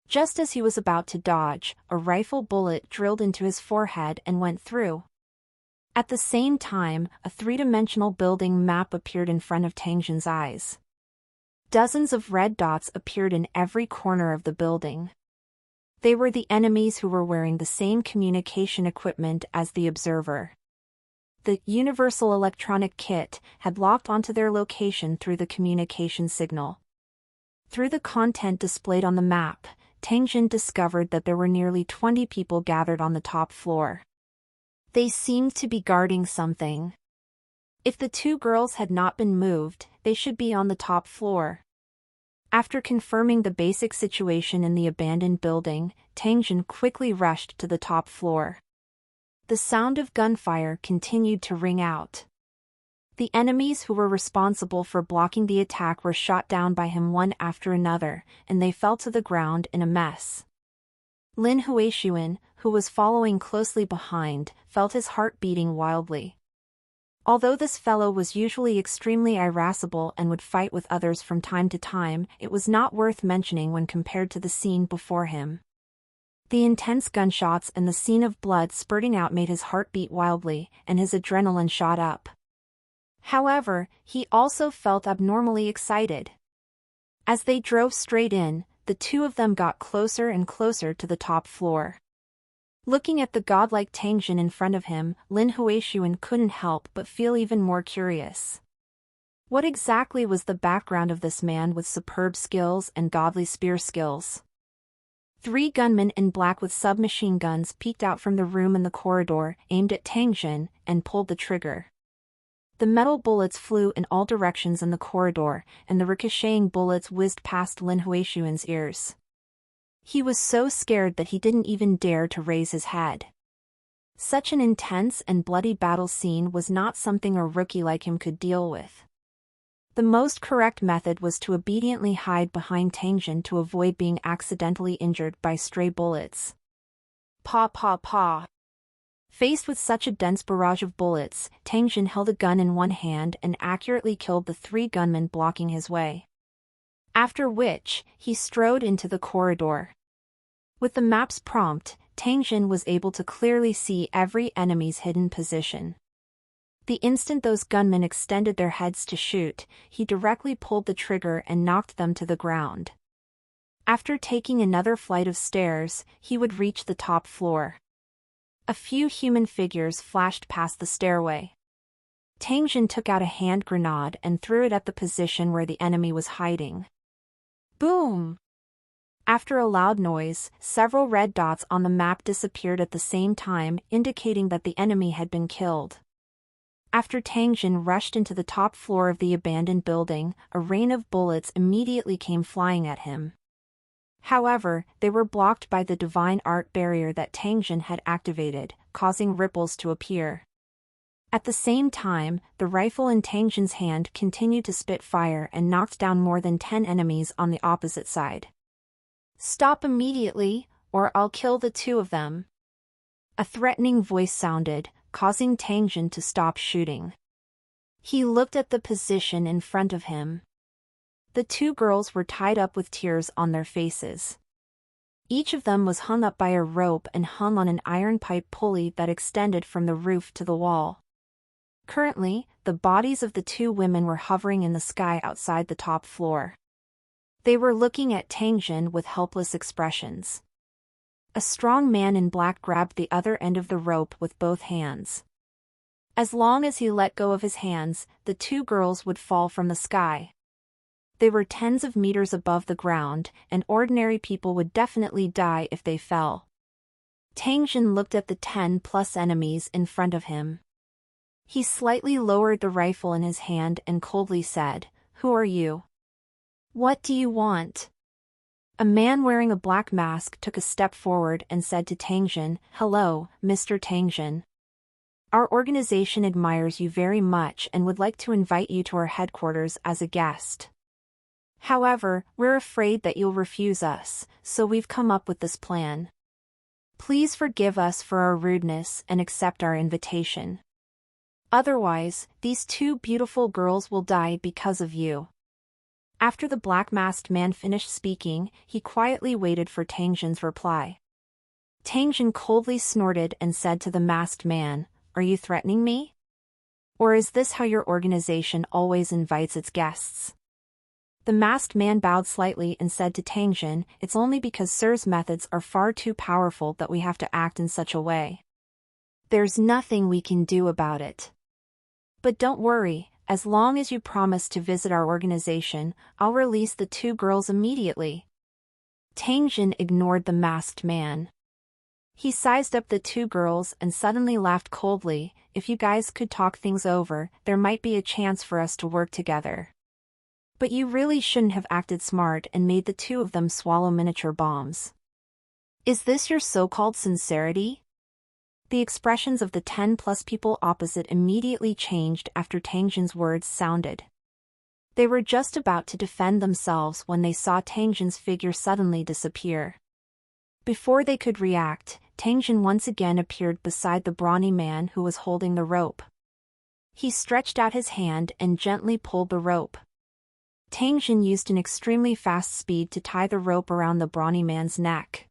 Just as he was about to dodge, a rifle bullet drilled into his forehead and went through. At the same time, a three-dimensional building map appeared in front of Tangjin's eyes. Dozens of red dots appeared in every corner of the building. They were the enemies who were wearing the same communication equipment as the observer. The Universal Electronic Kit had locked onto their location through the communication signal. Through the content displayed on the map, Tangjin discovered that there were nearly 20 people gathered on the top floor. They seemed to be guarding something. If the two girls had not been moved, they should be on the top floor. After confirming the basic situation in the abandoned building, Tangjin quickly rushed to the top floor. The sound of gunfire continued to ring out. The enemies who were responsible for blocking the attack were shot down by him one after another, and they fell to the ground in a mess. Lin Huishuan, who was following closely behind, felt his heart beating wildly. Although this fellow was usually extremely irascible and would fight with others from time to time, it was not worth mentioning when compared to the scene before him. The intense gunshots and the scene of blood spurting out made his heart beat wildly, and his adrenaline shot up. However, he also felt abnormally excited. As they drove straight in, the two of them got closer and closer to the top floor. Looking at the godlike Tangjin in front of him, Lin Huishuan couldn't help but feel even more curious. What exactly was the background of this man with superb skills and godly spear skills? 3 gunmen in black with submachine guns peeked out from the room in the corridor, aimed at Tangjin, and pulled the trigger. The metal bullets flew in all directions in the corridor, and the ricocheting bullets whizzed past Lin Huishuan's ears. He was so scared that he didn't even dare to raise his head. Such an intense and bloody battle scene was not something a rookie like him could deal with. The most correct method was to obediently hide behind Tangjin to avoid being accidentally injured by stray bullets. Pa pa pa. Faced with such a dense barrage of bullets, Tangjin held a gun in one hand and accurately killed the 3 gunmen blocking his way. After which, he strode into the corridor. With the map's prompt, Tangjin was able to clearly see every enemy's hidden position. The instant those gunmen extended their heads to shoot, he directly pulled the trigger and knocked them to the ground. After taking another flight of stairs, he would reach the top floor. A few human figures flashed past the stairway. Tangjin took out a hand grenade and threw it at the position where the enemy was hiding. Boom! After a loud noise, several red dots on the map disappeared at the same time, indicating that the enemy had been killed. After Tangjin rushed into the top floor of the abandoned building, a rain of bullets immediately came flying at him. However, they were blocked by the divine art barrier that Tangjin had activated, causing ripples to appear. At the same time, the rifle in Tangjin's hand continued to spit fire and knocked down more than 10 enemies on the opposite side. "Stop immediately, or I'll kill the 2 of them." A threatening voice sounded, causing Tangjin to stop shooting. He looked at the position in front of him. The 2 girls were tied up with tears on their faces. Each of them was hung up by a rope and hung on an iron pipe pulley that extended from the roof to the wall. Currently, the bodies of the 2 women were hovering in the sky outside the top floor. They were looking at Tangjin with helpless expressions. A strong man in black grabbed the other end of the rope with both hands. As long as he let go of his hands, the two girls would fall from the sky. They were tens of meters above the ground, and ordinary people would definitely die if they fell. Tang Jin looked at the 10+ enemies in front of him. He slightly lowered the rifle in his hand and coldly said, "Who are you? What do you want?" A man wearing a black mask took a step forward and said to Tang Jin, "Hello, Mr. Tang Jin. Our organization admires you very much and would like to invite you to our headquarters as a guest. However, we're afraid that you'll refuse us, so we've come up with this plan. Please forgive us for our rudeness and accept our invitation. Otherwise, these two beautiful girls will die because of you." After the black-masked man finished speaking, he quietly waited for Tang Jin's reply. Tang Jin coldly snorted and said to the masked man, "Are you threatening me? Or is this how your organization always invites its guests?" The masked man bowed slightly and said to Tang Jin, "It's only because Sir's methods are far too powerful that we have to act in such a way. There's nothing we can do about it. But don't worry, as long as you promise to visit our organization, I'll release the two girls immediately." Tang Jin ignored the masked man. He sized up the two girls and suddenly laughed coldly. "If you guys could talk things over, there might be a chance for us to work together. But you really shouldn't have acted smart and made the two of them swallow miniature bombs. Is this your so-called sincerity?" The expressions of the 10+ people opposite immediately changed after Tang Jin's words sounded. They were just about to defend themselves when they saw Tang Jin's figure suddenly disappear. Before they could react, Tang Jin once again appeared beside the brawny man who was holding the rope. He stretched out his hand and gently pulled the rope. Tang Jin used an extremely fast speed to tie the rope around the brawny man's neck.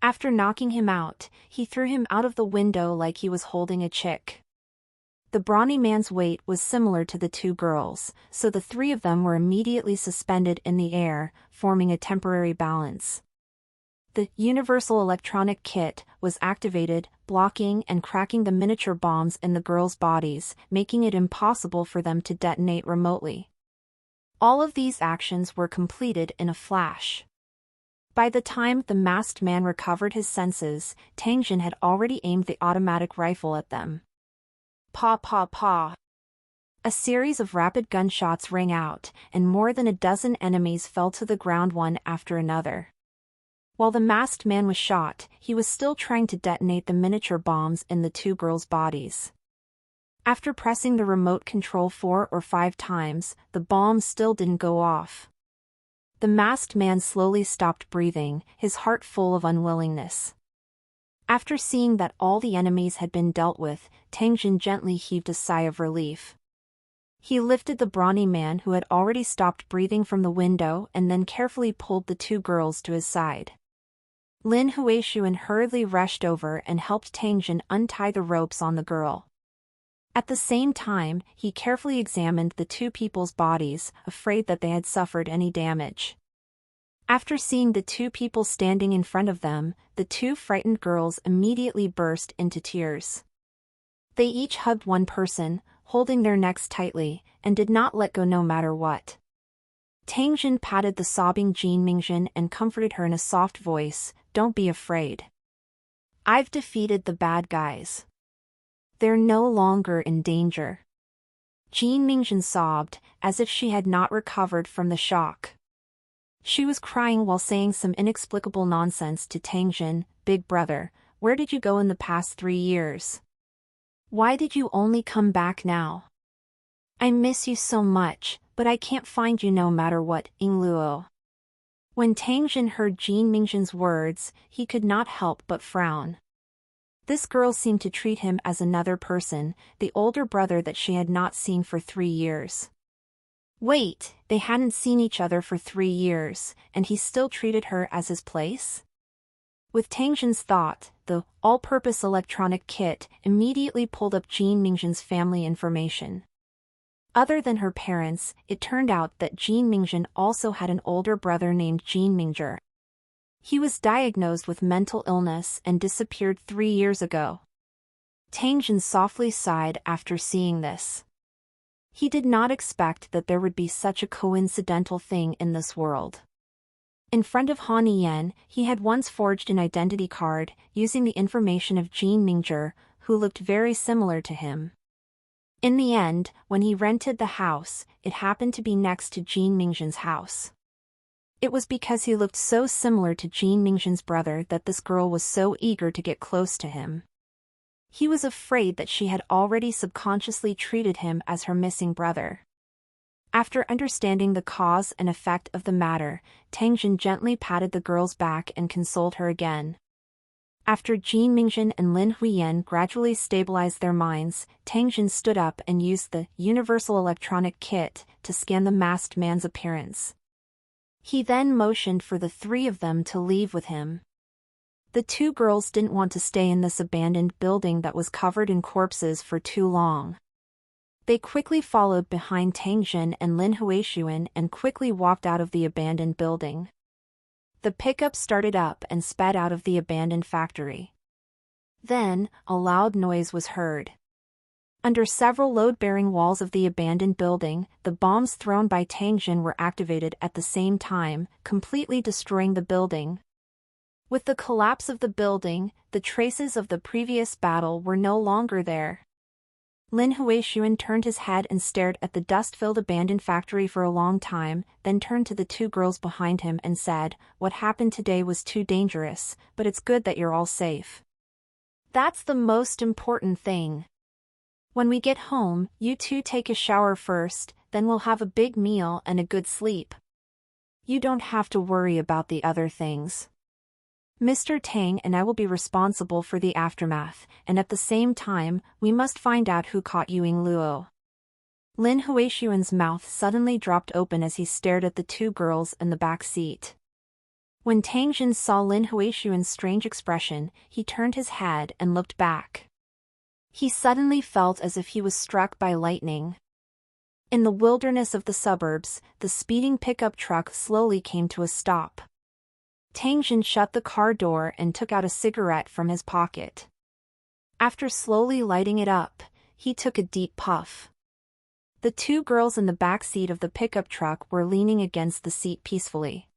After knocking him out, he threw him out of the window like he was holding a chick. The brawny man's weight was similar to the two girls, so the three of them were immediately suspended in the air, forming a temporary balance. The Universal Electronic Kit was activated, blocking and cracking the miniature bombs in the girls' bodies, making it impossible for them to detonate remotely. All of these actions were completed in a flash. By the time the masked man recovered his senses, Tang Jin had already aimed the automatic rifle at them. Pa pa pa. A series of rapid gunshots rang out, and more than a dozen enemies fell to the ground one after another. While the masked man was shot, he was still trying to detonate the miniature bombs in the two girls' bodies. After pressing the remote control 4 or 5 times, the bombs still didn't go off. The masked man slowly stopped breathing, his heart full of unwillingness. After seeing that all the enemies had been dealt with, Tang Jin gently heaved a sigh of relief. He lifted the brawny man who had already stopped breathing from the window and then carefully pulled the two girls to his side. Lin Huishuan hurriedly rushed over and helped Tang Jin untie the ropes on the girl. At the same time, he carefully examined the two people's bodies, afraid that they had suffered any damage. After seeing the two people standing in front of them, the two frightened girls immediately burst into tears. They each hugged one person, holding their necks tightly, and did not let go no matter what. Tang Jin patted the sobbing Jin Mingjin and comforted her in a soft voice, "Don't be afraid. I've defeated the bad guys. They're no longer in danger." Jin Mingjin sobbed, as if she had not recovered from the shock. She was crying while saying some inexplicable nonsense to Tang Jin. "Big brother, where did you go in the past 3 years? Why did you only come back now? I miss you so much, but I can't find you no matter what, Yingluo." When Tang Jin heard Jin Mingjin's words, he could not help but frown. This girl seemed to treat him as another person, the older brother that she had not seen for 3 years. Wait, they hadn't seen each other for 3 years, and he still treated her as his place? With Tang Jin's thought, the all-purpose electronic kit immediately pulled up Jin Mingjin's family information. Other than her parents, it turned out that Jin Mingjin also had an older brother named Jin Mingzhi. He was diagnosed with mental illness and disappeared 3 years ago. Tang Jin softly sighed after seeing this. He did not expect that there would be such a coincidental thing in this world. In front of Han Yan, he had once forged an identity card, using the information of Jean Mingzhi, who looked very similar to him. In the end, when he rented the house, it happened to be next to Jean Mingzhi's house. It was because he looked so similar to Jean Mingzhi's brother that this girl was so eager to get close to him. He was afraid that she had already subconsciously treated him as her missing brother. After understanding the cause and effect of the matter, Tang Jin gently patted the girl's back and consoled her again. After Jean Mingzhi and Lin Huiyan gradually stabilized their minds, Tang Jin stood up and used the Universal Electronic Kit to scan the masked man's appearance. He then motioned for the three of them to leave with him. The two girls didn't want to stay in this abandoned building that was covered in corpses for too long. They quickly followed behind Tang Jin and Lin Huishuan and quickly walked out of the abandoned building. The pickup started up and sped out of the abandoned factory. Then, a loud noise was heard. Under several load-bearing walls of the abandoned building, the bombs thrown by Tang Jin were activated at the same time, completely destroying the building. With the collapse of the building, the traces of the previous battle were no longer there. Lin Huishuan turned his head and stared at the dust-filled abandoned factory for a long time, then turned to the two girls behind him and said, "What happened today was too dangerous, but it's good that you're all safe. That's the most important thing. When we get home, you two take a shower first, then we'll have a big meal and a good sleep. You don't have to worry about the other things. Mr. Tang and I will be responsible for the aftermath, and at the same time, we must find out who caught Ying Luo." Lin Huishuan's mouth suddenly dropped open as he stared at the two girls in the back seat. When Tang Jin saw Lin Huishuan's strange expression, he turned his head and looked back. He suddenly felt as if he was struck by lightning. In the wilderness of the suburbs, the speeding pickup truck slowly came to a stop. Tang Jin shut the car door and took out a cigarette from his pocket. After slowly lighting it up, he took a deep puff. The two girls in the back seat of the pickup truck were leaning against the seat peacefully.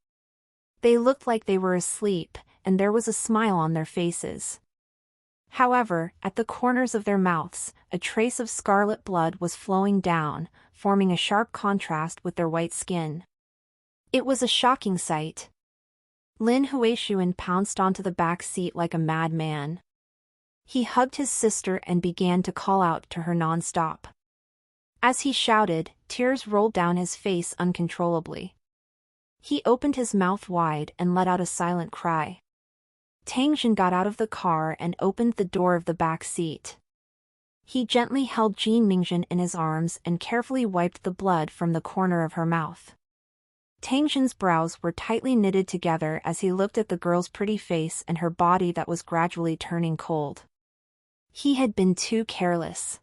They looked like they were asleep, and there was a smile on their faces. However, at the corners of their mouths, a trace of scarlet blood was flowing down, forming a sharp contrast with their white skin. It was a shocking sight. Lin Huishuan pounced onto the back seat like a madman. He hugged his sister and began to call out to her non-stop. As he shouted, tears rolled down his face uncontrollably. He opened his mouth wide and let out a silent cry. Tang Jin got out of the car and opened the door of the back seat. He gently held Jean Mingzhi in his arms and carefully wiped the blood from the corner of her mouth. Tang Jin's brows were tightly knitted together as he looked at the girl's pretty face and her body that was gradually turning cold. He had been too careless.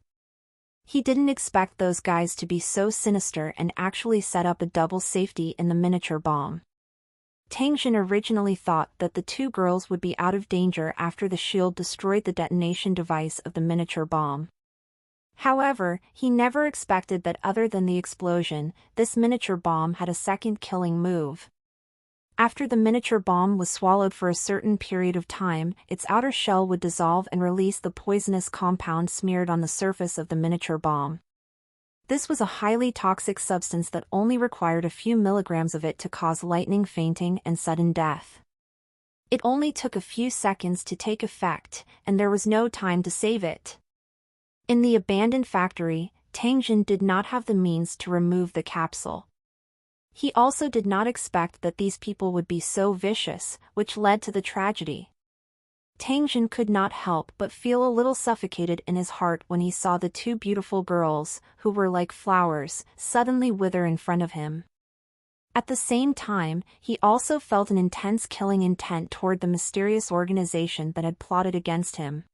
He didn't expect those guys to be so sinister and actually set up a double safety in the miniature bomb. Tang Jin originally thought that the two girls would be out of danger after the shield destroyed the detonation device of the miniature bomb. However, he never expected that other than the explosion, this miniature bomb had a second killing move. After the miniature bomb was swallowed for a certain period of time, its outer shell would dissolve and release the poisonous compound smeared on the surface of the miniature bomb. This was a highly toxic substance that only required a few milligrams of it to cause lightning fainting and sudden death. It only took a few seconds to take effect, and there was no time to save it. In the abandoned factory, Tang Jin did not have the means to remove the capsule. He also did not expect that these people would be so vicious, which led to the tragedy. Tang Jin could not help but feel a little suffocated in his heart when he saw the two beautiful girls, who were like flowers, suddenly wither in front of him. At the same time, he also felt an intense killing intent toward the mysterious organization that had plotted against him.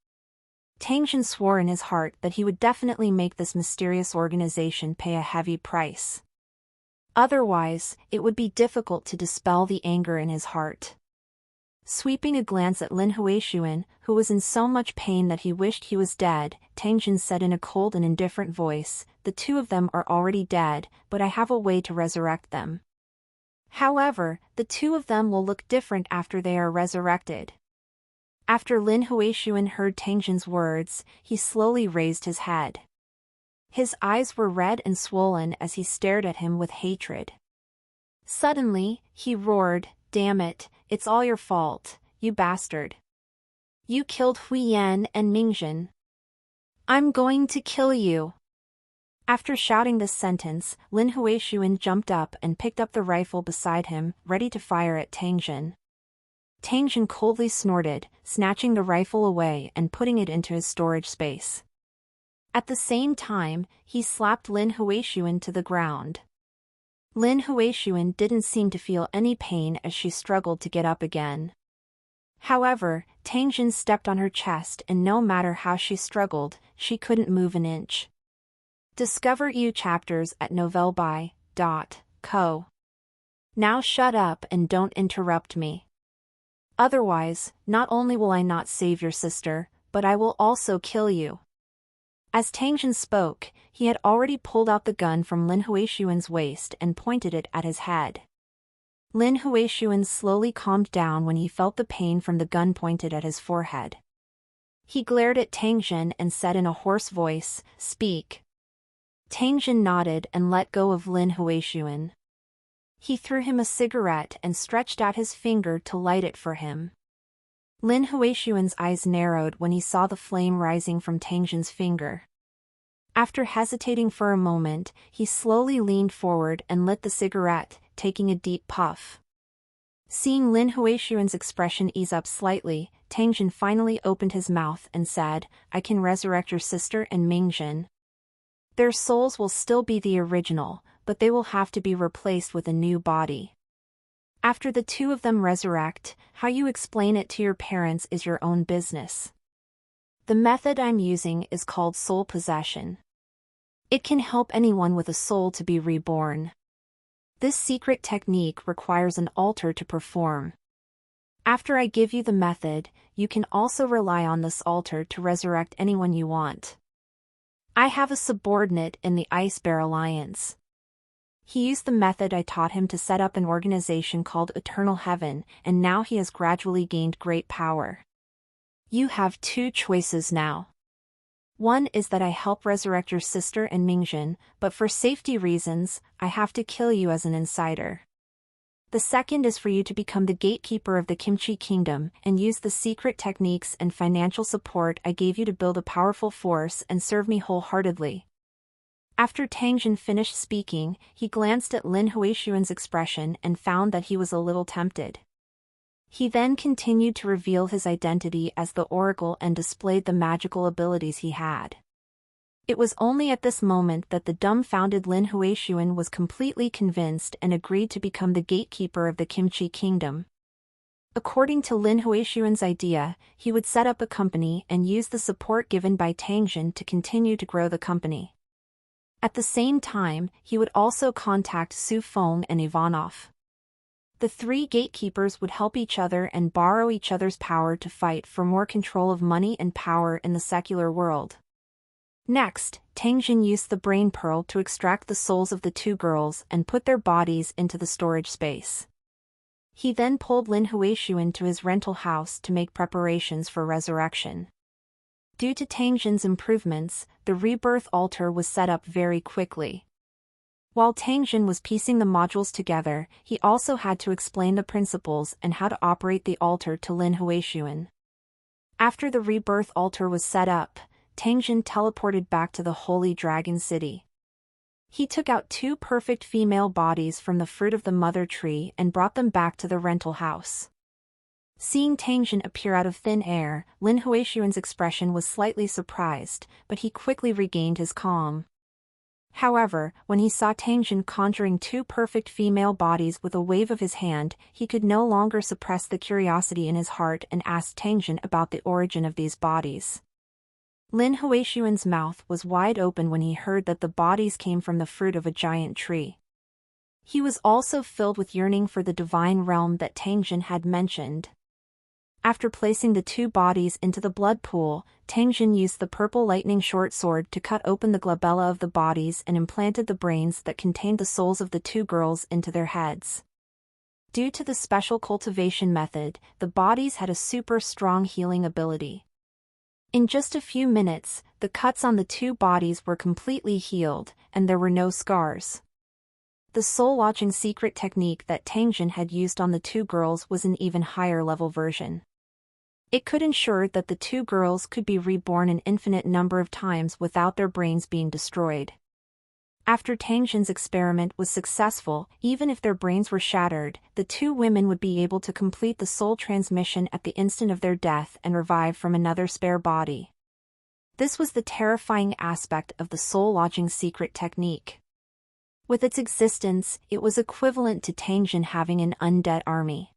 Tang Jin swore in his heart that he would definitely make this mysterious organization pay a heavy price. Otherwise, it would be difficult to dispel the anger in his heart. Sweeping a glance at Lin Huishuan, who was in so much pain that he wished he was dead, Tang Jin said in a cold and indifferent voice, "The two of them are already dead, but I have a way to resurrect them. However, the two of them will look different after they are resurrected." After Lin Huishuan heard Tang Jin's words, he slowly raised his head. His eyes were red and swollen as he stared at him with hatred. Suddenly, he roared, "Damn it, it's all your fault, you bastard. You killed Hui Yan and Mingjin. I'm going to kill you." After shouting this sentence, Lin Huishuan jumped up and picked up the rifle beside him, ready to fire at Tang Jin. Tang Jin coldly snorted, snatching the rifle away and putting it into his storage space. At the same time, he slapped Lin Huishuan to the ground. Lin Huishuan didn't seem to feel any pain as she struggled to get up again. However, Tang Jin stepped on her chest and no matter how she struggled, she couldn't move an inch. Discover new chapters at novelby.co. Now shut up and don't interrupt me. Otherwise, not only will I not save your sister, but I will also kill you. As Tang Jin spoke, he had already pulled out the gun from Lin Huishuan's waist and pointed it at his head. Lin Huishuan slowly calmed down when he felt the pain from the gun pointed at his forehead. He glared at Tang Jin and said in a hoarse voice, "Speak." Tang Jin nodded and let go of Lin Huishuan. He threw him a cigarette and stretched out his finger to light it for him. Lin Huishuan's eyes narrowed when he saw the flame rising from Tang Jin's finger. After hesitating for a moment, he slowly leaned forward and lit the cigarette, taking a deep puff. Seeing Lin Huishuan's expression ease up slightly, Tang Jin finally opened his mouth and said, "I can resurrect your sister and Mingjin. Their souls will still be the original, but they will have to be replaced with a new body. After the two of them resurrect, how you explain it to your parents is your own business. The method I'm using is called soul possession. It can help anyone with a soul to be reborn. This secret technique requires an altar to perform. After I give you the method, you can also rely on this altar to resurrect anyone you want. I have a subordinate in the Ice Bear Alliance. He used the method I taught him to set up an organization called Eternal Heaven, and now he has gradually gained great power. You have two choices now. One is that I help resurrect your sister and Mingjin, but for safety reasons, I have to kill you as an insider. The second is for you to become the gatekeeper of the Kimchi Kingdom and use the secret techniques and financial support I gave you to build a powerful force and serve me wholeheartedly." After Tang Jin finished speaking, he glanced at Lin Huishuan's expression and found that he was a little tempted. He then continued to reveal his identity as the Oracle and displayed the magical abilities he had. It was only at this moment that the dumbfounded Lin Huishuan was completely convinced and agreed to become the gatekeeper of the Kimchi Kingdom. According to Lin Huishuan's idea, he would set up a company and use the support given by Tang Jin to continue to grow the company. At the same time, he would also contact Su Feng and Ivanov. The three gatekeepers would help each other and borrow each other's power to fight for more control of money and power in the secular world. Next, Tang Jin used the brain pearl to extract the souls of the two girls and put their bodies into the storage space. He then pulled Lin Huishuan to his rental house to make preparations for resurrection. Due to Tang Jin's improvements, the rebirth altar was set up very quickly. While Tang Jin was piecing the modules together, he also had to explain the principles and how to operate the altar to Lin Huishuan. After the rebirth altar was set up, Tang Jin teleported back to the Holy Dragon City. He took out two perfect female bodies from the fruit of the mother tree and brought them back to the rental house. Seeing Tang Jin appear out of thin air, Lin Huishuan's expression was slightly surprised, but he quickly regained his calm. However, when he saw Tang Jin conjuring two perfect female bodies with a wave of his hand, he could no longer suppress the curiosity in his heart and asked Tang Jin about the origin of these bodies. Lin Huishuan's mouth was wide open when he heard that the bodies came from the fruit of a giant tree. He was also filled with yearning for the divine realm that Tang Jin had mentioned. After placing the two bodies into the blood pool, Tang Jin used the purple lightning short sword to cut open the glabella of the bodies and implanted the brains that contained the souls of the two girls into their heads. Due to the special cultivation method, the bodies had a super strong healing ability. In just a few minutes, the cuts on the two bodies were completely healed, and there were no scars. The soul-lodging secret technique that Tang Jin had used on the two girls was an even higher level version. It could ensure that the two girls could be reborn an infinite number of times without their brains being destroyed. After Tang Jin's experiment was successful, even if their brains were shattered, the two women would be able to complete the soul transmission at the instant of their death and revive from another spare body. This was the terrifying aspect of the soul-lodging secret technique. With its existence, it was equivalent to Tang Jin having an undead army.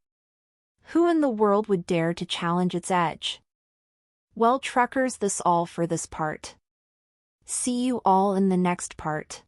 Who in the world would dare to challenge its edge? Well, truckers, that's all for this part. See you all in the next part.